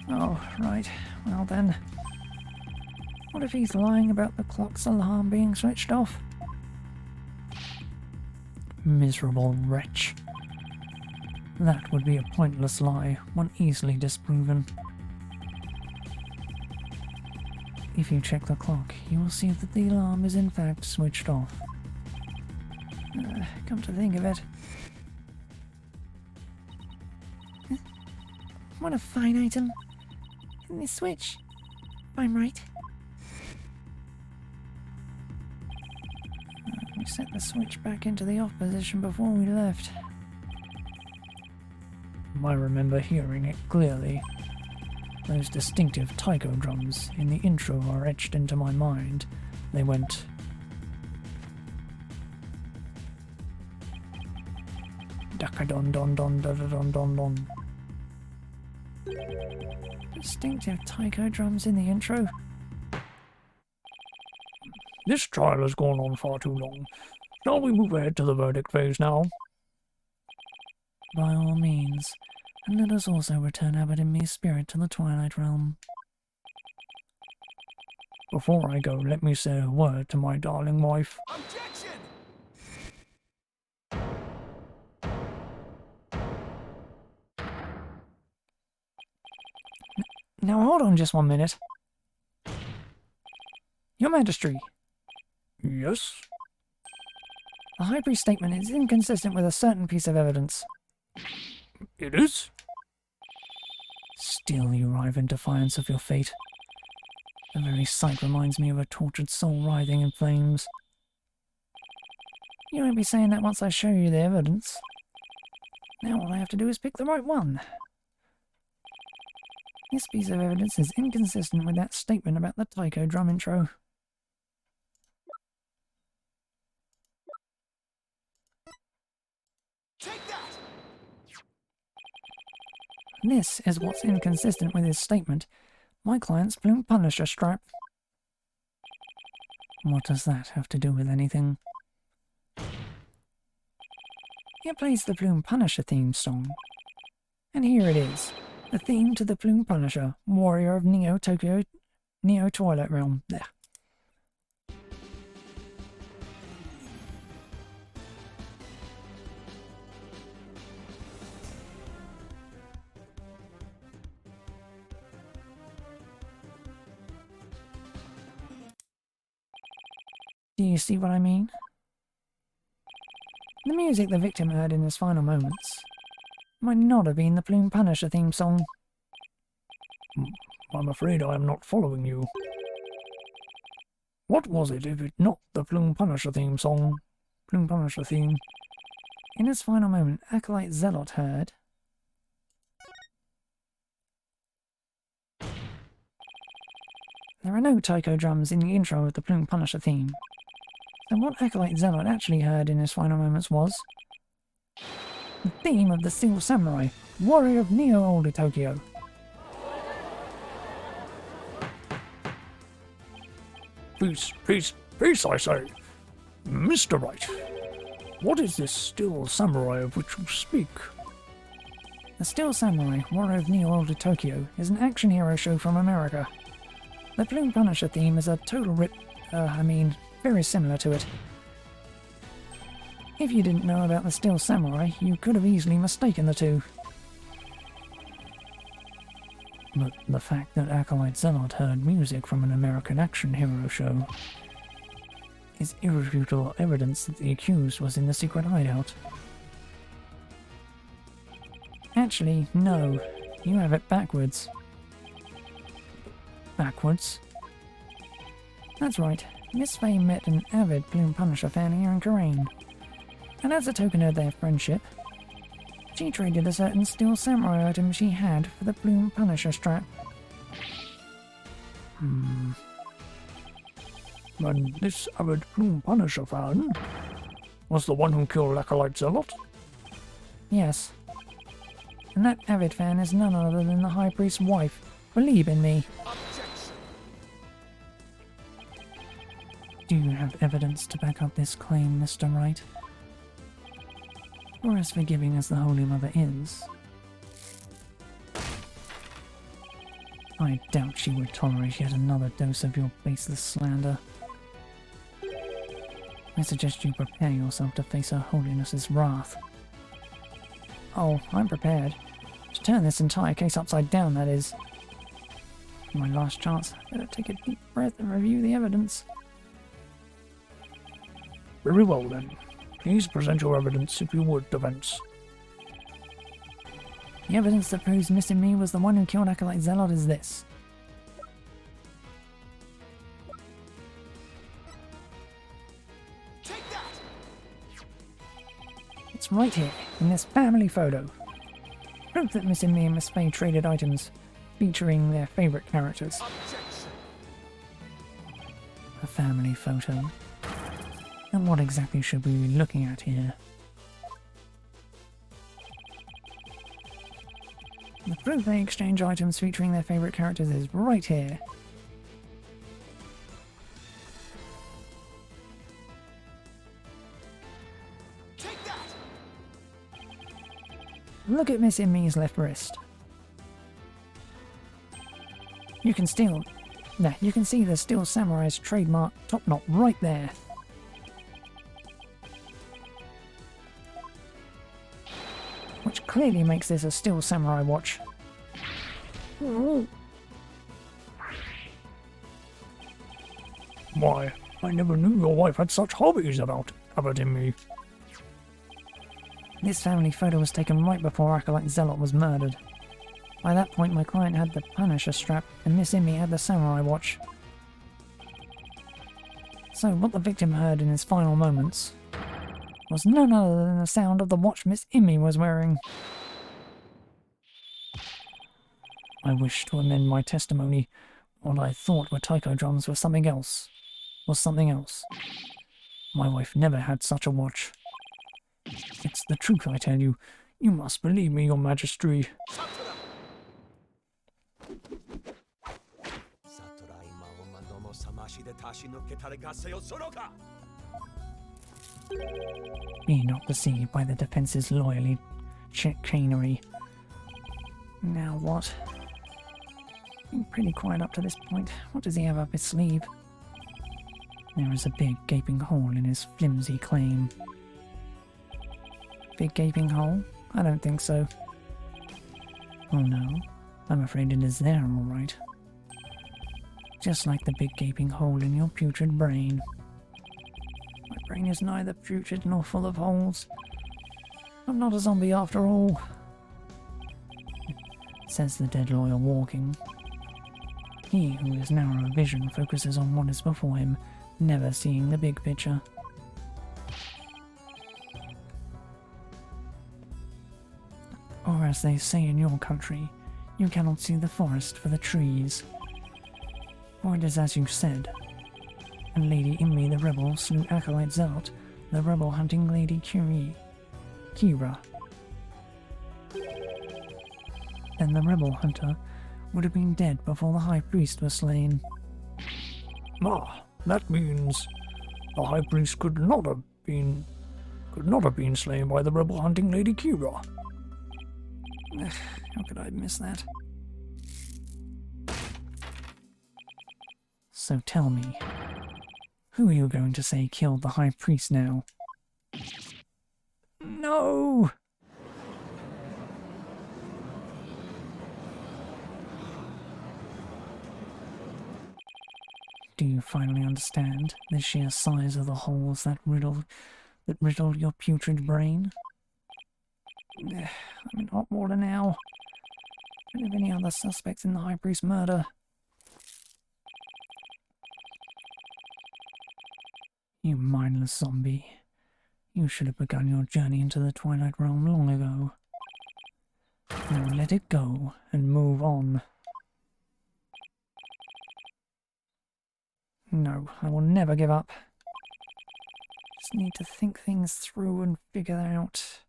Oh, right. Well then. What if he's lying about the clock's alarm being switched off? Miserable wretch. That would be a pointless lie, one easily disproven. If you check the clock, you will see that the alarm is in fact switched off. Come to think of it. What a fine item. And this switch. I'm right. We set the switch back into the off position before we left. I remember hearing it clearly. Those distinctive taiko drums in the intro are etched into my mind. They went... Daka-don don don da da don don don. Distinctive taiko drums in the intro? This trial has gone on far too long. Shall we move ahead to the verdict phase now? By all means. And let us also return Abbott and Me's spirit to the Twilight Realm. Before I go, let me say a word to my darling wife. Objection! Now hold on just 1 minute. Your Majesty, Yes? the High Priest's statement is inconsistent with a certain piece of evidence. It is? Still you writhe in defiance of your fate. The very sight reminds me of a tortured soul writhing in flames. You won't be saying that once I show you the evidence. Now all I have to do is pick the right one. This piece of evidence is inconsistent with that statement about the taiko drum intro. Take that! This is what's inconsistent with his statement. My client's Plume Punisher strap. What does that have to do with anything? It plays the Plume Punisher theme song. And here it is. The theme to the Plume Punisher, Warrior of Neo Twilight Realm. There. Do you see what I mean? The music the victim heard in his final moments might not have been the Plume Punisher theme song. I'm afraid I am not following you. What was it if it not the Plume Punisher theme song? Plume Punisher theme. In his final moment, Acolyte Zealot heard... There are no taiko drums in the intro of the Plume Punisher theme. So what Acolyte Zealot actually heard in his final moments was... the theme of the Steel Samurai, Warrior of Neo Old Tokyo. Peace, I say. Mr. Wright, what is this Still Samurai of which you speak? The Steel Samurai, Warrior of Neo Old Tokyo is an action hero show from America. The Plume Punisher theme is a total very similar to it. If you didn't know about the Steel Samurai, you could have easily mistaken the two. But the fact that Acolyte Zealot heard music from an American action hero show is irrefutable evidence that the accused was in the secret hideout. Actually, no. You have it backwards. Backwards? That's right. Miss Faye met an avid Plume Punisher fan here in Korean. And as a token of their friendship, she traded a certain Steel Samurai item she had for the Plume Punisher strap. And this avid Plume Punisher fan was the one who killed Acolyte Zealot? Yes. And that avid fan is none other than the High Priest's wife. Believe in me. Objection! Do you have evidence to back up this claim, Mr. Wright? or as forgiving as the Holy Mother is, I doubt she would tolerate yet another dose of your baseless slander. I suggest you prepare yourself to face Her Holiness's wrath. Oh, I'm prepared. To turn this entire case upside down, that is. My last chance. Better take a deep breath and review the evidence. Very well then. Please present your evidence if you would, defense. The evidence that proves missing me was the one who killed Acolyte Zealot is this. Take that! It's right here, in this family photo. Proof that Missing Me and Miss Faye traded items featuring their favourite characters. Objection! A family photo. And what exactly should we be looking at here? The proof they exchange items featuring their favourite characters is right here. Take that! Look at Miss Me's left wrist. You can see the Steel Samurai's trademark top knot right there. Which clearly makes this a Steel Samurai watch. Why, I never knew your wife had such hobbies about abating me. This family photo was taken right before Acolyte Zealot was murdered. By that point, my client had the Punisher strap and Miss Immi had the Samurai watch. So what the victim heard in his final moments was none other than the sound of the watch Miss Immi was wearing. I wish to amend my testimony. What I thought were taiko drums were something else. My wife never had such a watch. It's the truth, I tell you. You must believe me, your majesty. Be not deceived by the defense's loyally chicanery. Now what? Been pretty quiet up to this point. What does he have up his sleeve? There is a big gaping hole in his flimsy claim. Big gaping hole? I don't think so. Oh no, I'm afraid it is there, all right. Just like the big gaping hole in your putrid brain. My brain is neither putrid nor full of holes. I'm not a zombie after all. Says the dead lawyer walking. He who has narrow vision focuses on what is before him, never seeing the big picture. Or as they say in your country, you cannot see the forest for the trees. For it is as you said. And Lady Immi the rebel slew Acolyte Zealot, the rebel hunting Lady Kira. Then the rebel hunter would have been dead before the High Priest was slain. Ah, that means the High Priest could not have been slain by the rebel hunting Lady Kira. How could I miss that? So tell me, who are you going to say killed the High Priest now? No! Do you finally understand the sheer size of the holes that riddled your putrid brain? I'm in hot water now. Don't have any other suspects in the High Priest murder. You mindless zombie. You should have begun your journey into the Twilight Realm long ago. Now let it go and move on. No, I will never give up. Just need to think things through and figure out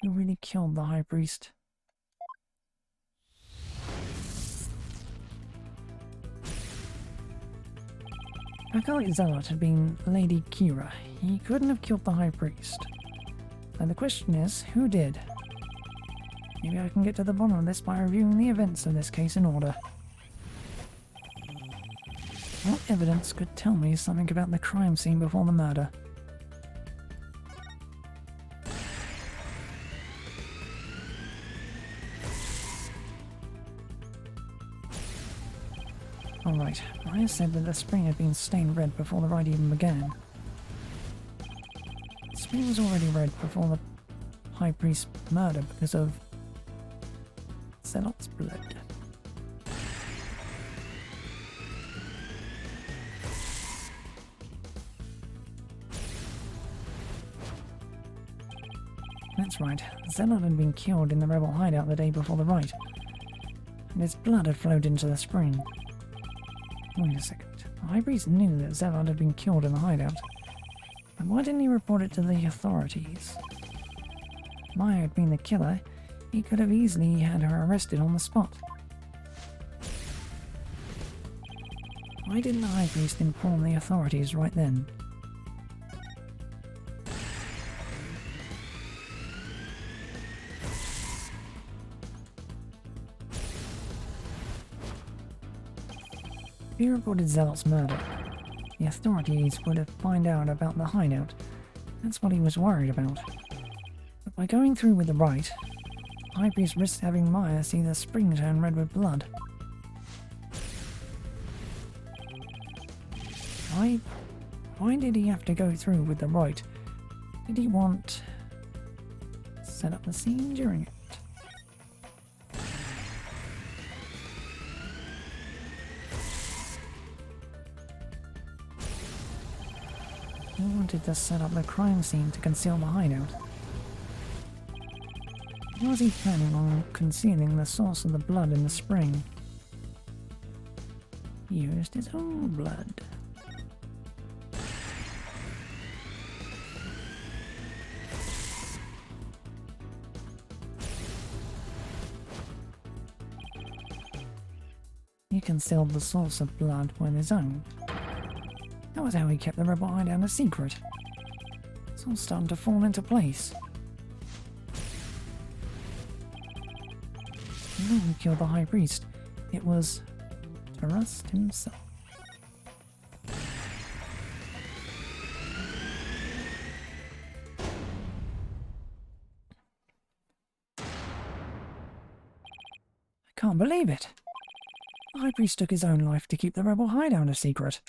who really killed the High Priest. Acolyte Zealot had been Lady Kira. He couldn't have killed the High Priest. And the question is, who did? Maybe I can get to the bottom of this by reviewing the events of this case in order. What evidence could tell me something about the crime scene before the murder? Alright, Maya said that the spring had been stained red before the ride even began. The spring was already red before the High Priest's murder because of Zealot's blood. That's right, Zealot had been killed in the rebel hideout the day before the rite, and his blood had flowed into the spring. Wait a second. The High Priest knew that Zealot had been killed in the hideout. But why didn't he report it to the authorities? If Maya had been the killer, he could have easily had her arrested on the spot. Why didn't the High Priest inform the authorities right then? If he reported Zealot's murder, the authorities would have found out about the hideout. That's what he was worried about. But by going through with the rite, High Priest risks having Maya see the spring turn red with blood. Why did he have to go through with the rite? Did he want to set up the scene during it? He wanted to set up the crime scene to conceal the hideout. How was he planning on concealing the source of the blood in the spring? He used his own blood. He concealed the source of blood with his own. That was how he kept the rebel hideout a secret. It's all starting to fall into place. When he killed the High Priest, it was Tarust himself. I can't believe it. The High Priest took his own life to keep the rebel hideout a secret.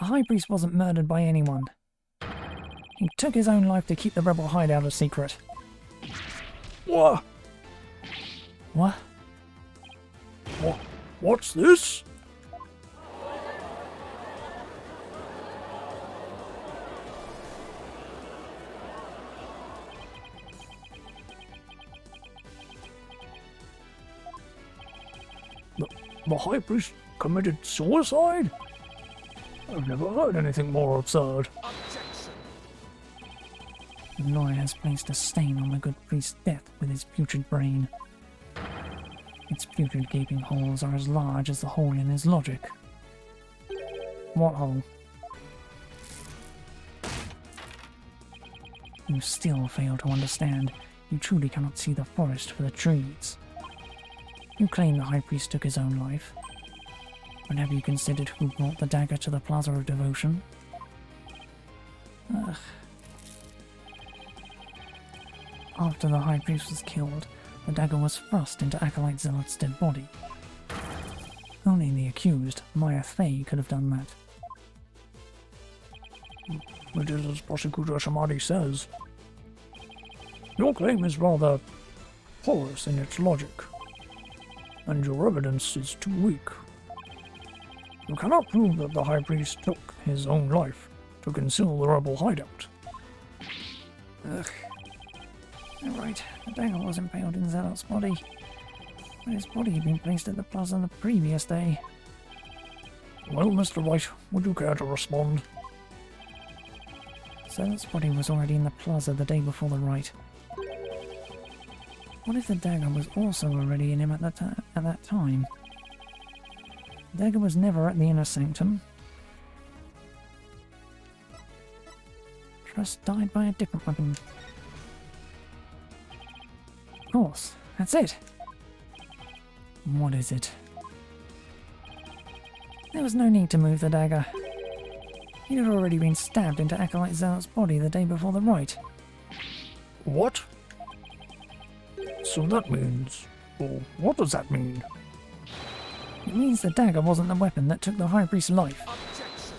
The High Priest wasn't murdered by anyone. He took his own life to keep the rebel hideout a secret. What? What? What's this? The High Priest committed suicide? I've never heard anything more absurd. Objection. The lawyer has placed a stain on the good priest's death with his putrid brain. Its putrid gaping holes are as large as the hole in his logic. What hole? You still fail to understand. You truly cannot see the forest for the trees. You claim the High Priest took his own life. But have you considered who brought the dagger to the Plaza of Devotion? Ugh. After the High Priest was killed, the dagger was thrust into Acolyte Zealot's dead body. Only the accused, Maya Fey, could have done that. It is as Prosecutor Shamadi says. Your claim is rather porous in its logic, and your evidence is too weak. You cannot prove that the High Priest took his own life to conceal the rebel hideout. Ugh. You're right, the dagger was impaled in Zealot's body, but his body had been placed at the plaza the previous day. Well, Mr. Wright, would you care to respond? Zealot's body was already in the plaza the day before the rite. What if the dagger was also already in him at that time? Dagger was never at the inner sanctum. Trust died by a different weapon. Of course, that's it. What is it? There was no need to move the dagger. It had already been stabbed into Acolyte Zealot's body the day before the rite. What? So that means... Well, what does that mean? It means the dagger wasn't the weapon that took the High Priest's life. Objection.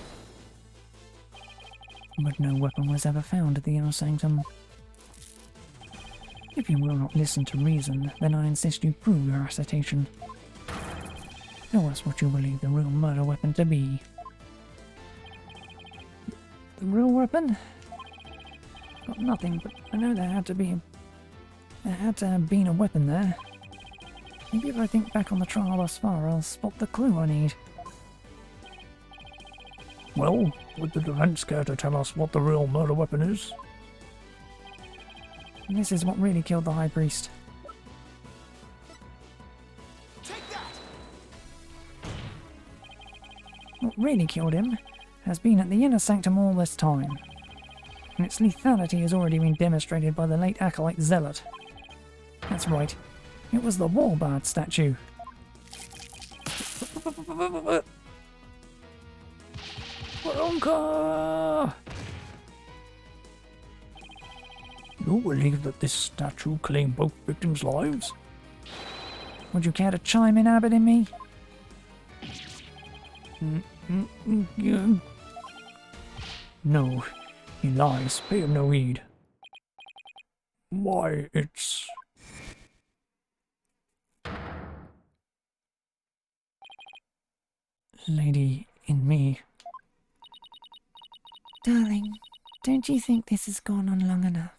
But no weapon was ever found at the inner sanctum. If you will not listen to reason, then I insist you prove your assertion. Tell us what you believe the real murder weapon to be. The real weapon? Got nothing, but I know there had to have been a weapon there. Maybe if I think back on the trial thus far, I'll spot the clue I need. Well, would the defense care to tell us what the real murder weapon is? And this is what really killed the High Priest. Take that. What really killed him has been at the inner sanctum all this time. And its lethality has already been demonstrated by the late Acolyte Zealot. That's right. It was the Warbard statue. Bronca! You believe that this statue claimed both victims' lives? Would you care to chime in, Abbott, in me? Yeah. No, he lies. Pay him no heed. Why, it's... Lady in me. Darling, don't you think this has gone on long enough?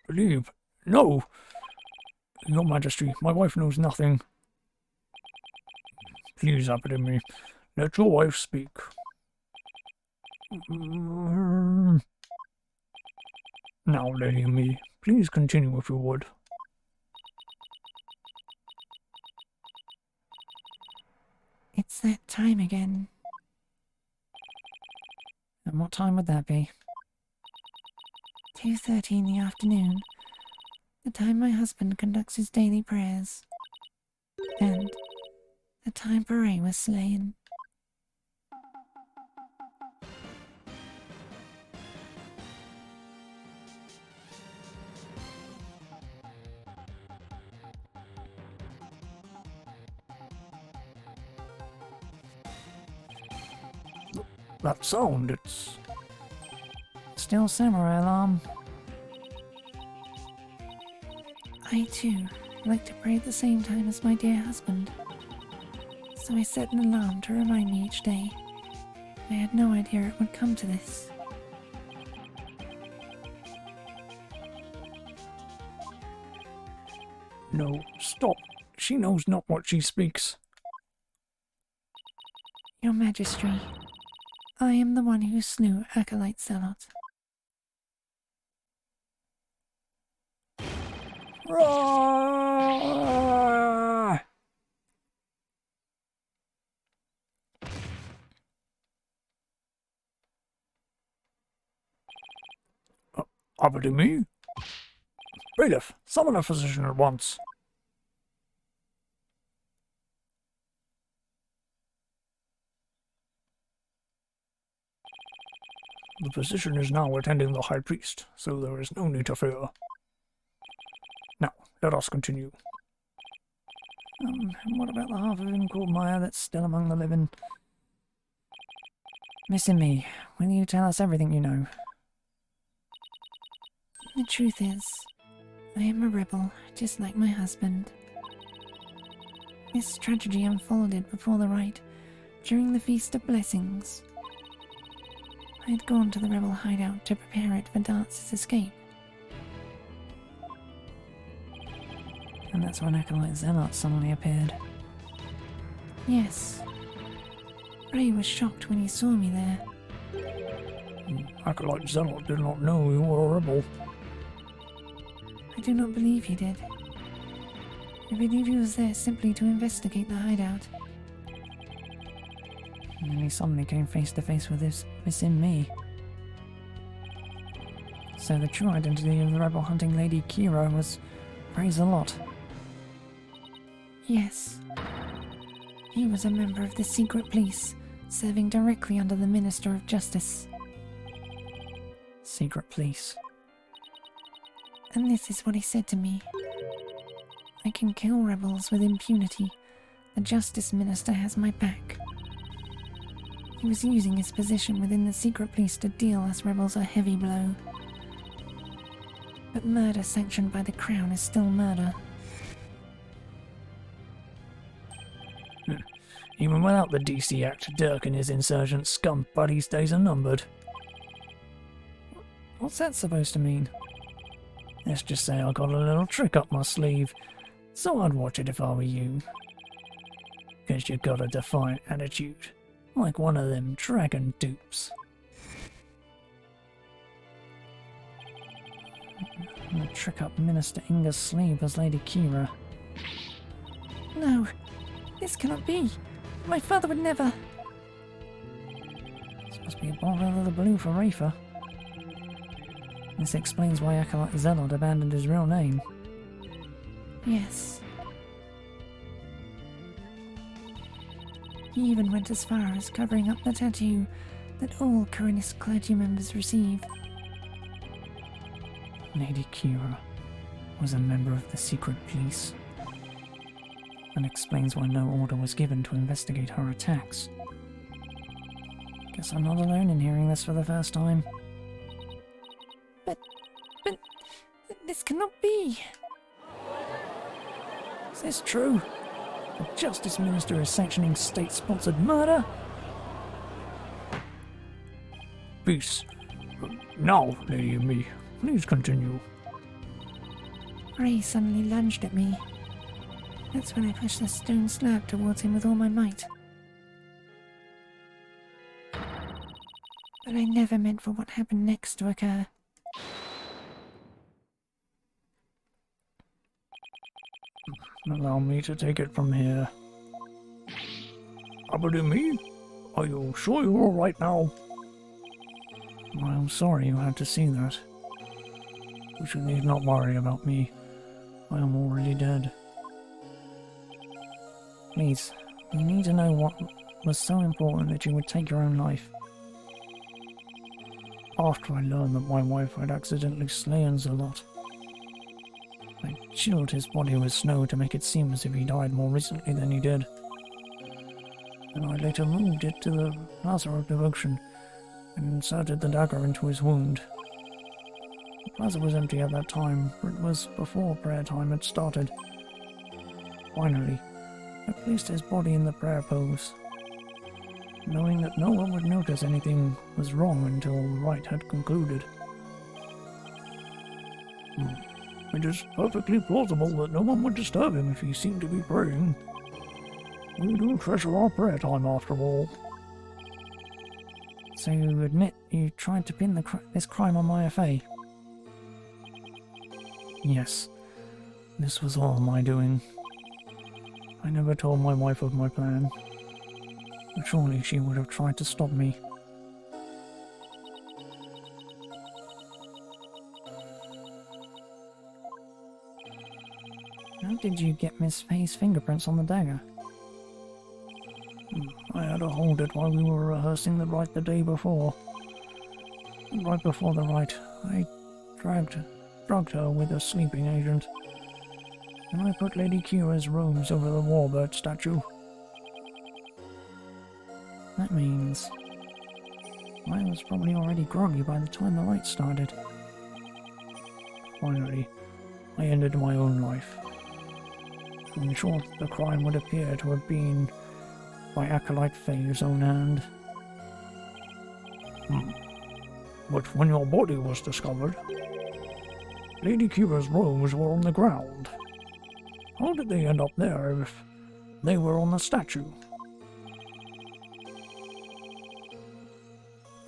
Believe? No! Your Majesty, my wife knows nothing. Please, Abbot in me, let your wife speak. Now, Lady in me, please continue if you would. It's that time again. And what time would that be? 2:30 in the afternoon. The time my husband conducts his daily prayers. And the time Beret was slain. That sound, it's... Still samurai alarm. I too like to pray at the same time as my dear husband. So I set an alarm to remind me each day. I had no idea it would come to this. No, stop. She knows not what she speaks. Your Majesty, I am the one who slew Acolyte Zealot. Roar! Abbot in me? Bailiff, summon a physician at once. The physician is now attending the High Priest, so there is no need to fear. Now, let us continue. What about the half of him called Maya that's still among the living? Missing me, will you tell us everything you know? The truth is, I am a rebel, just like my husband. This tragedy unfolded before the rite, during the Feast of Blessings. I had gone to the rebel hideout to prepare it for Dartz's escape. And that's when Acolyte Zealot suddenly appeared. Yes. Ray was shocked when he saw me there. Acolyte Zealot did not know you were a rebel. I do not believe he did. I believe he was there simply to investigate the hideout. And then he suddenly came face to face with this in me. So the true identity of the rebel hunting lady Kira was praise a lot. Yes. He was a member of the secret police, serving directly under the Minister of Justice. Secret police. And this is what he said to me. I can kill rebels with impunity. The Justice Minister has my back. He was using his position within the secret police to deal us rebels a heavy blow. But murder sanctioned by the Crown is still murder. Even without the DC Act, Dirk and his insurgent scum buddies' days are numbered. What's that supposed to mean? Let's just say I got a little trick up my sleeve, so I'd watch it if I were you. 'Cause you got a defiant attitude, like one of them dragon dupes. I'm gonna trick up Minister Inga's sleeve as Lady Kira. No, this cannot be. My father would never. This must be a bolt out of the blue for Rafer. This explains why Acolyte Zelod abandoned his real name. Yes. He even went as far as covering up the tattoo that all Coronist clergy members receive. Lady Kira was a member of the secret police. And explains why no order was given to investigate her attacks. Guess I'm not alone in hearing this for the first time. But this cannot be. Is this true? The Justice Minister is sanctioning state-sponsored murder? Peace. Now, Lady Me, please continue. Ray suddenly lunged at me. That's when I pushed the stone slab towards him with all my might. But I never meant for what happened next to occur. Allow me to take it from here. Me? Are you sure you're alright now? I'm sorry you had to see that. But you need not worry about me. I am already dead. Please, you need to know what was so important that you would take your own life. After I learned that my wife had accidentally slain Zelot, I chilled his body with snow to make it seem as if he died more recently than he did. And I later moved it to the Plaza of Devotion and inserted the dagger into his wound. The plaza was empty at that time, for it was before prayer time had started. Finally, I placed his body in the prayer pose, knowing that no one would notice anything was wrong until Wright had concluded. It is perfectly plausible that no one would disturb him if he seemed to be praying. We do treasure our prayer time after all. So you admit you tried to pin this crime on my FA? Yes, this was all my doing. I never told my wife of my plan, but surely she would have tried to stop me. How did you get Miss Faye's fingerprints on the dagger? I had her hold it while we were rehearsing the rite the day before. Right before the rite, I drugged her with a sleeping agent, and I put Lady Kira's robes over the warbird statue. That means I was probably already groggy by the time the rite started. Finally, I ended my own life. In short, the crime would appear to have been by Acolyte Faye's own hand. But when your body was discovered, Lady Kira's robes were on the ground. How did they end up there if they were on the statue?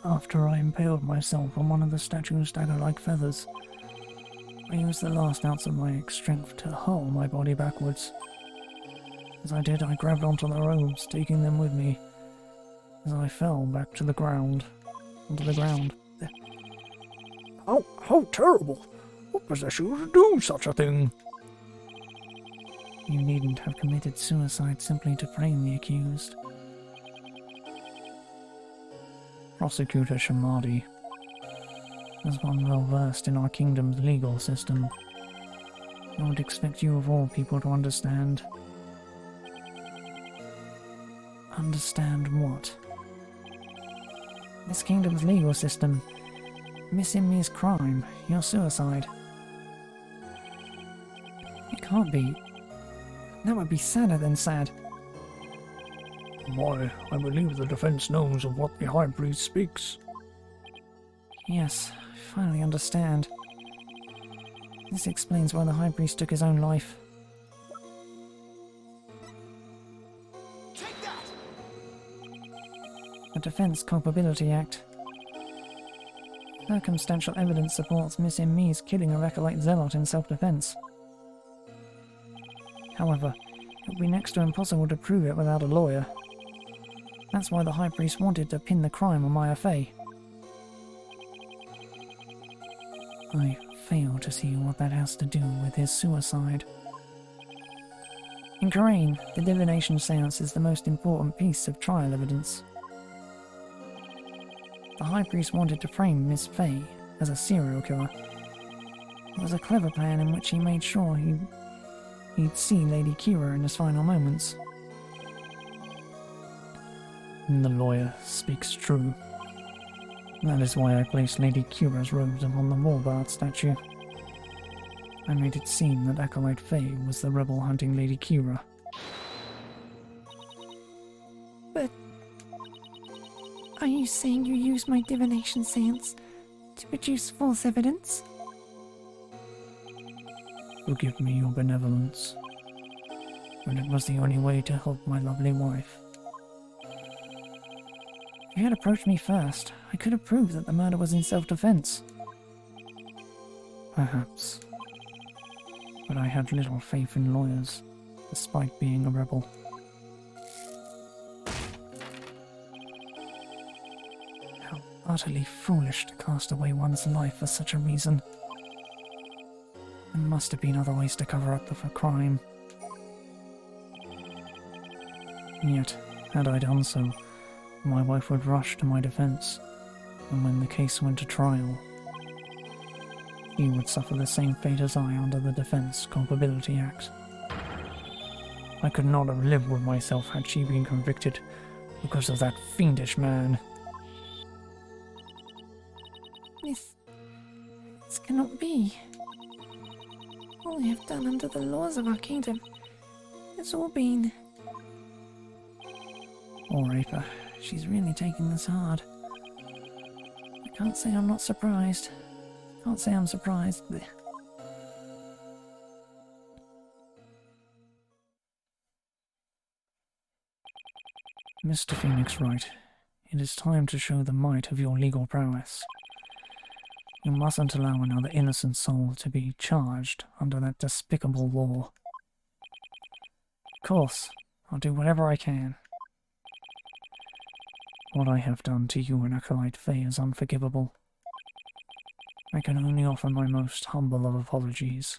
After I impaled myself on one of the statue's dagger-like feathers, I used the last ounce of my strength to hurl my body backwards. As I did, I grabbed onto the robes, taking them with me. As I fell back to the ground, onto the ground. How terrible! What possessed you to do such a thing? You needn't have committed suicide simply to frame the accused. Prosecutor Shamadi. As one well versed in our kingdom's legal system, I would expect you of all people to understand. Understand what? This kingdom's legal system. Miss Immi's crime, your suicide. It can't be. That would be sadder than sad. Why, I believe the defense knows of what the High Priest speaks. Yes, I finally understand. This explains why the High Priest took his own life. Take that! The Defense Culpability Act. Circumstantial evidence supports Miss Immi's killing a Recholite zealot in self-defense. However, it would be next to impossible to prove it without a lawyer. That's why the High Priest wanted to pin the crime on Maya Fey. I fail to see what that has to do with his suicide. In Karain, the divination seance is the most important piece of trial evidence. The High Priest wanted to frame Miss Fey as a serial killer. It was a clever plan in which he made sure he'd see Lady Kira in his final moments. The lawyer speaks true. That is why I placed Lady Kira's robes upon the Warbard statue. I made it seem that Acolyte Fey was the rebel hunting Lady Kira. But are you saying you used my divination seance to produce false evidence? Forgive me your benevolence, but it was the only way to help my lovely wife. If you had approached me first, I could have proved that the murder was in self-defense. Perhaps. But I had little faith in lawyers, despite being a rebel. How utterly foolish to cast away one's life for such a reason. There must have been other ways to cover up the crime. Yet, had I done so, my wife would rush to my defense, and when the case went to trial, he would suffer the same fate as I under the Defense Culpability Act. I could not have lived with myself had she been convicted because of that fiendish man. This cannot be. All I have done under the laws of our kingdom has all been... Poor Aper, she's really taking this hard. I can't say I'm not surprised. Can't say I'm surprised. Blech. Mr. Phoenix Wright, it is time to show the might of your legal prowess. You mustn't allow another innocent soul to be charged under that despicable law. Of course, I'll do whatever I can. What I have done to you and Acolyte Fey is unforgivable. I can only offer my most humble of apologies.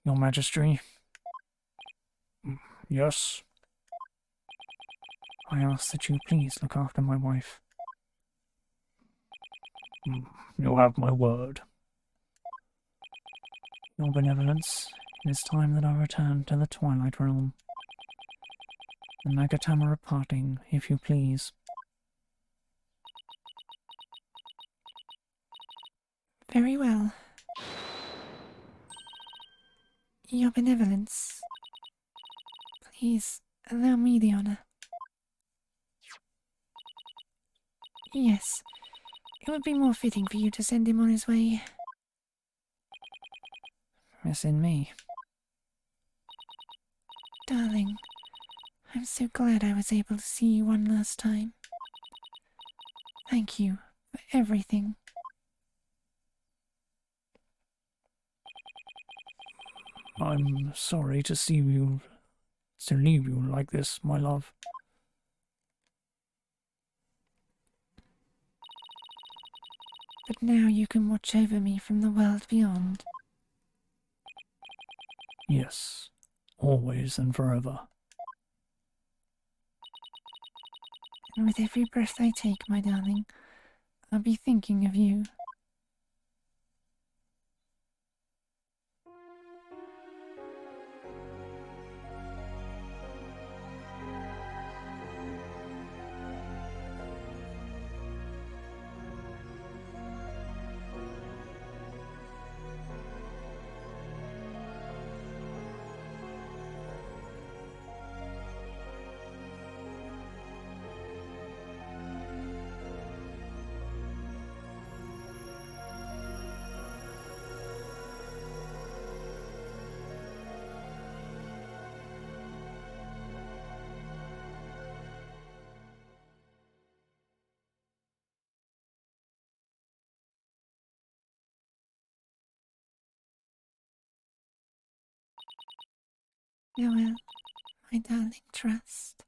Your Majesty? Yes? I ask that you please look after my wife. You have my word. Your benevolence, it is time that I return to the Twilight Realm. The Nagatama are parting, if you please. Very well. Your benevolence. Please allow me the honor. Yes, it would be more fitting for you to send him on his way. Miss in me. Darling, I'm so glad I was able to see you one last time. Thank you for everything. I'm sorry to leave you like this, my love. But now you can watch over me from the world beyond. Yes, always and forever. And with every breath I take, my darling, I'll be thinking of you. Farewell, my darling trust.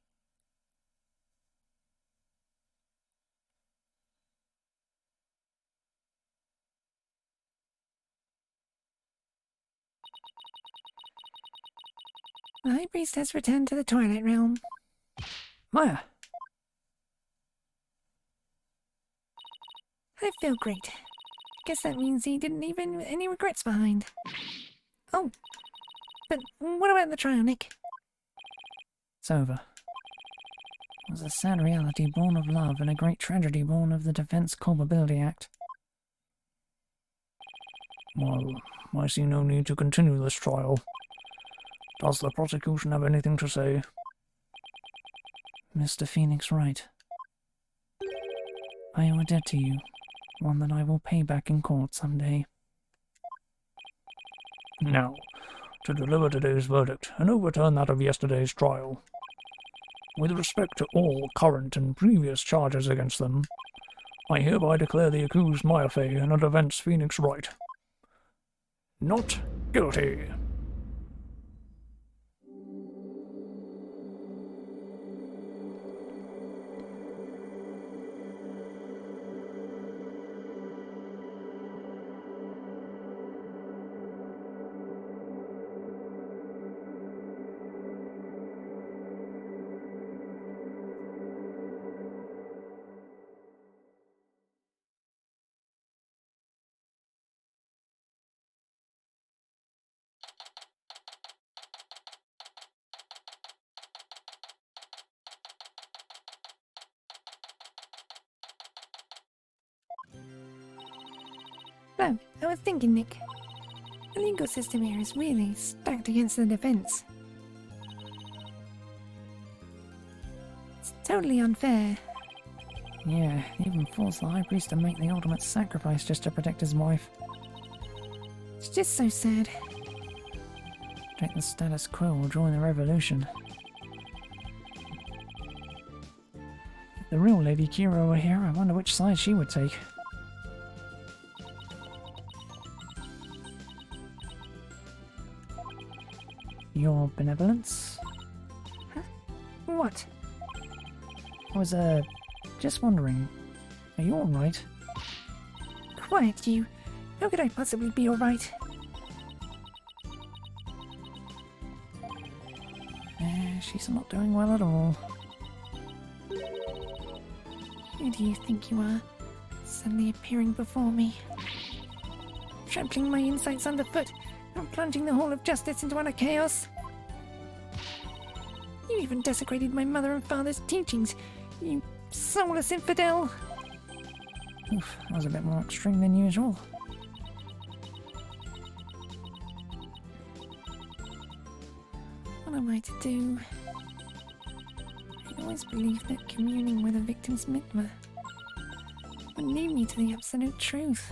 The High Priest has returned to the Twilight Realm. Maya! I feel great. Guess that means he didn't leave any regrets behind. Oh, but what about the trial, Nick? It's over. It was a sad reality born of love and a great tragedy born of the Defense Culpability Act. Well, I see no need to continue this trial. Does the prosecution have anything to say? Mr. Phoenix Wright, I owe a debt to you, one that I will pay back in court someday. Now, to deliver today's verdict and overturn that of yesterday's trial. With respect to all current and previous charges against them, I hereby declare the accused Maya Fey and her defense Phoenix Wright not guilty. No, I was thinking, Nick. The legal system here is really stacked against the defense. It's totally unfair. Yeah, he even forced the High Priest to make the ultimate sacrifice just to protect his wife. It's just so sad. Take the status quo or join the revolution. If the real Lady Kira were here, I wonder which side she would take. Your benevolence? Huh? What? I was, just wondering, are you alright? Quiet, you. How could I possibly be alright? She's not doing well at all. Who do you think you are? Suddenly appearing before me. Trampling my insights underfoot and plunging the whole of justice into utter chaos. You even desecrated my mother and father's teachings, you soulless infidel! Oof, that was a bit more extreme than usual. What am I to do? I'd always believed that communing with a victim's midma would lead me to the absolute truth.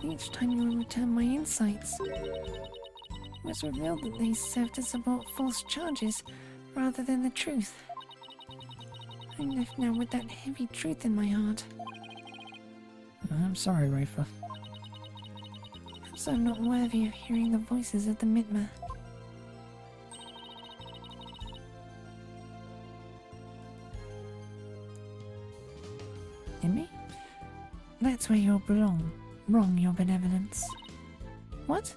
Each time you would return my insights, it was revealed that they served to support false charges rather than the truth. I'm left now with that heavy truth in my heart. I'm sorry, Rafa. I'm Perhaps I'm not worthy of hearing the voices of the Midma. Emmy? That's where you belong. Wrong, your benevolence. What?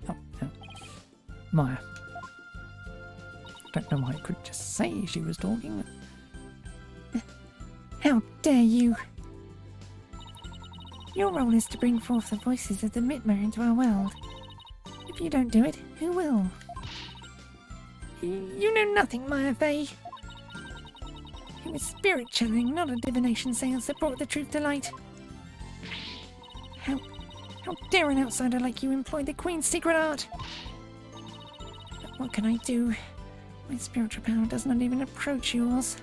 Oh, no. Maya. Don't know why I couldn't just say she was talking. How dare you! Your role is to bring forth the voices of the Midma into our world. If you don't do it, who will? You know nothing, Maya Fey. It was spirit channeling, not a divination seance that brought the truth to light. How dare an outsider like you employ the Queen's secret art? But what can I do? My spiritual power does not even approach yours.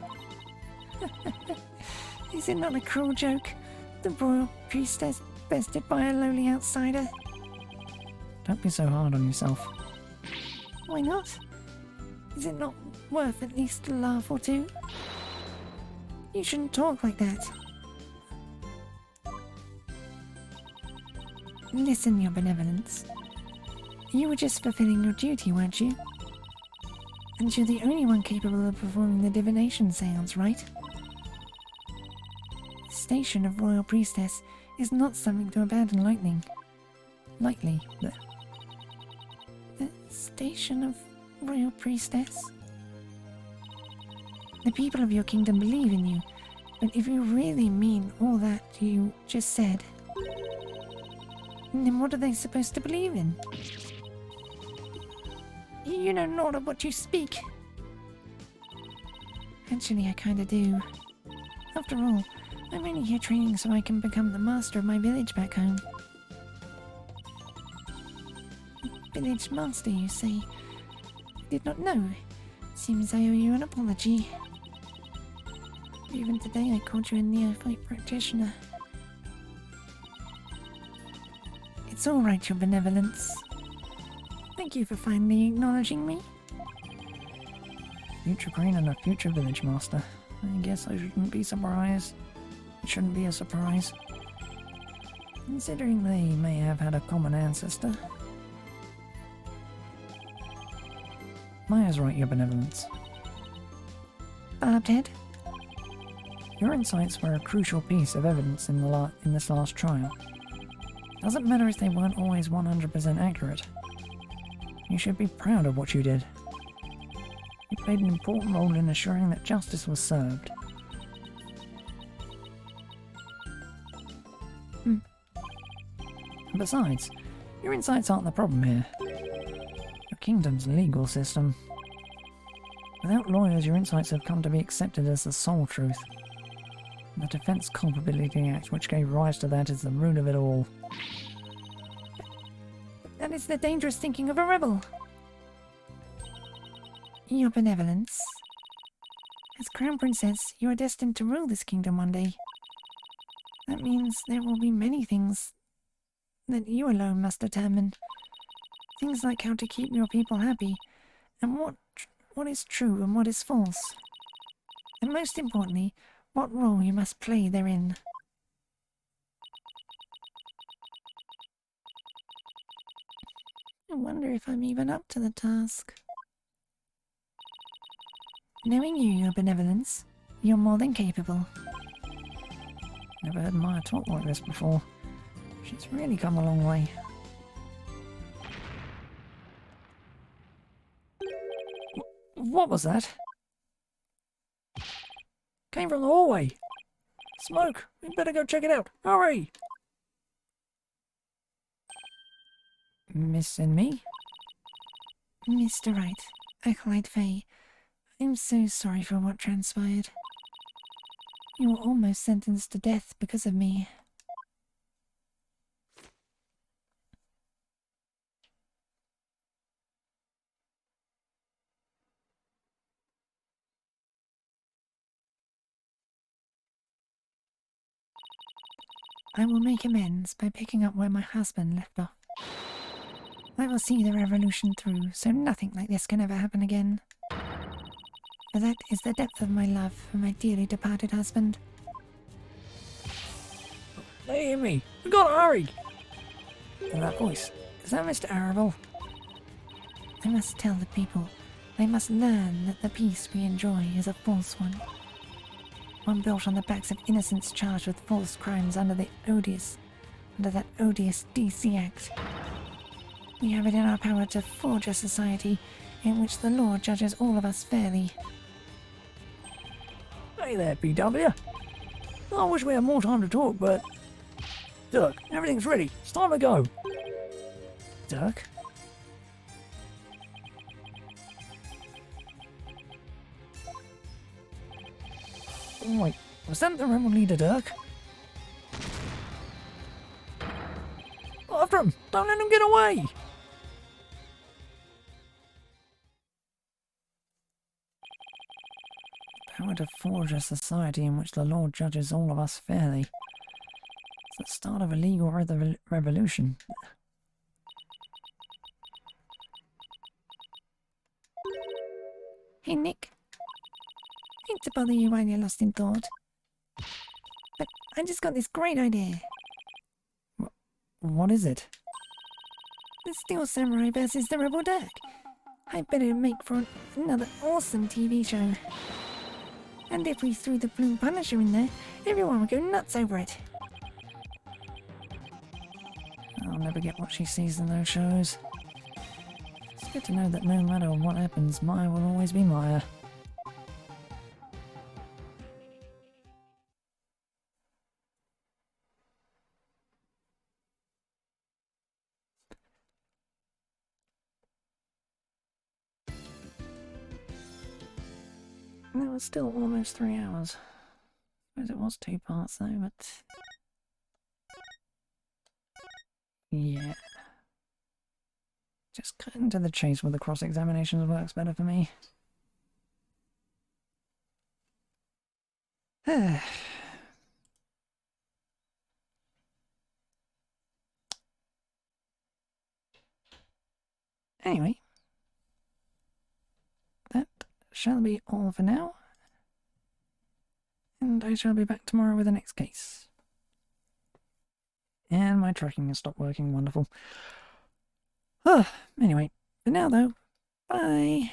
Is it not a cruel joke? The royal priestess bested by a lowly outsider? Don't be so hard on yourself. Why not? Is it not worth at least a laugh or two? You shouldn't talk like that. Listen, your benevolence. You were just fulfilling your duty, weren't you? And you're the only one capable of performing the divination seance, right? The station of Royal Priestess is not something to abandon lightly. The station of Royal Priestess? The people of your kingdom believe in you, but if you really mean all that you just said, then what are they supposed to believe in? You know not of what you speak. Actually, I kinda do. After all, I'm only here training so I can become the master of my village back home. Village master, you say? I did not know. Seems I owe you an apology. Even today I called you a neophyte practitioner. It's all right, your benevolence. Thank you for finally acknowledging me. Future queen and a future village master. I guess I shouldn't be surprised. It shouldn't be a surprise. Considering they may have had a common ancestor. Maya's right, your benevolence. Barbed head? Your insights were a crucial piece of evidence in this last trial. Doesn't matter if they weren't always 100% accurate. You should be proud of what you did. You played an important role in assuring that justice was served. Besides, your insights aren't the problem here. Your kingdom's legal system. Without lawyers, your insights have come to be accepted as the sole truth. The Defense Culpability Act, which gave rise to that, is the root of it all. That is the dangerous thinking of a rebel. Your benevolence. As Crown Princess, you are destined to rule this kingdom one day. That means there will be many things that you alone must determine. Things like how to keep your people happy, and what is true and what is false. And most importantly, what role you must play therein. I wonder if I'm even up to the task. Knowing you, your benevolence, you're more than capable. Never heard Maya talk like this before. She's really come a long way. What was that? Came from the hallway. Smoke! We better go check it out. Hurry! Miss and me? Mr. Wright, Acolyte Faye, I'm so sorry for what transpired. You were almost sentenced to death because of me. I will make amends by picking up where my husband left off. I will see the revolution through, so nothing like this can ever happen again. For that is the depth of my love for my dearly departed husband. They hear me. We gotta hurry. And that voice, is that Mr. Arable? I must tell the people. They must learn that the peace we enjoy is a false one. One built on the backs of innocents charged with false crimes under that odious DC Act. We have it in our power to forge a society in which the law judges all of us fairly. Hey there, PW. I wish we had more time to talk, but... Dirk, everything's ready. It's time to go. Dirk? Wait, was that the rebel leader, Dirk? After him! Don't let him get away! Power to forge a society in which the law judges all of us fairly. It's the start of a legal revolution. Hey, Nick. Hate to bother you while you're lost in thought. But I just got this great idea. What is it? The Steel Samurai versus the Rebel Dirk. I bet it'd make for another awesome TV show. And if we threw the Blue Punisher in there, everyone would go nuts over it. I'll never get what she sees in those shows. It's good to know that no matter what happens, Maya will always be Maya. It was still almost 3 hours. I suppose it was 2 parts though, but... yeah. Just cutting to the chase with the cross-examinations works better for me. Anyway. That shall be all for now. And I shall be back tomorrow with the next case. And my tracking has stopped working, wonderful. Anyway, for now though, bye!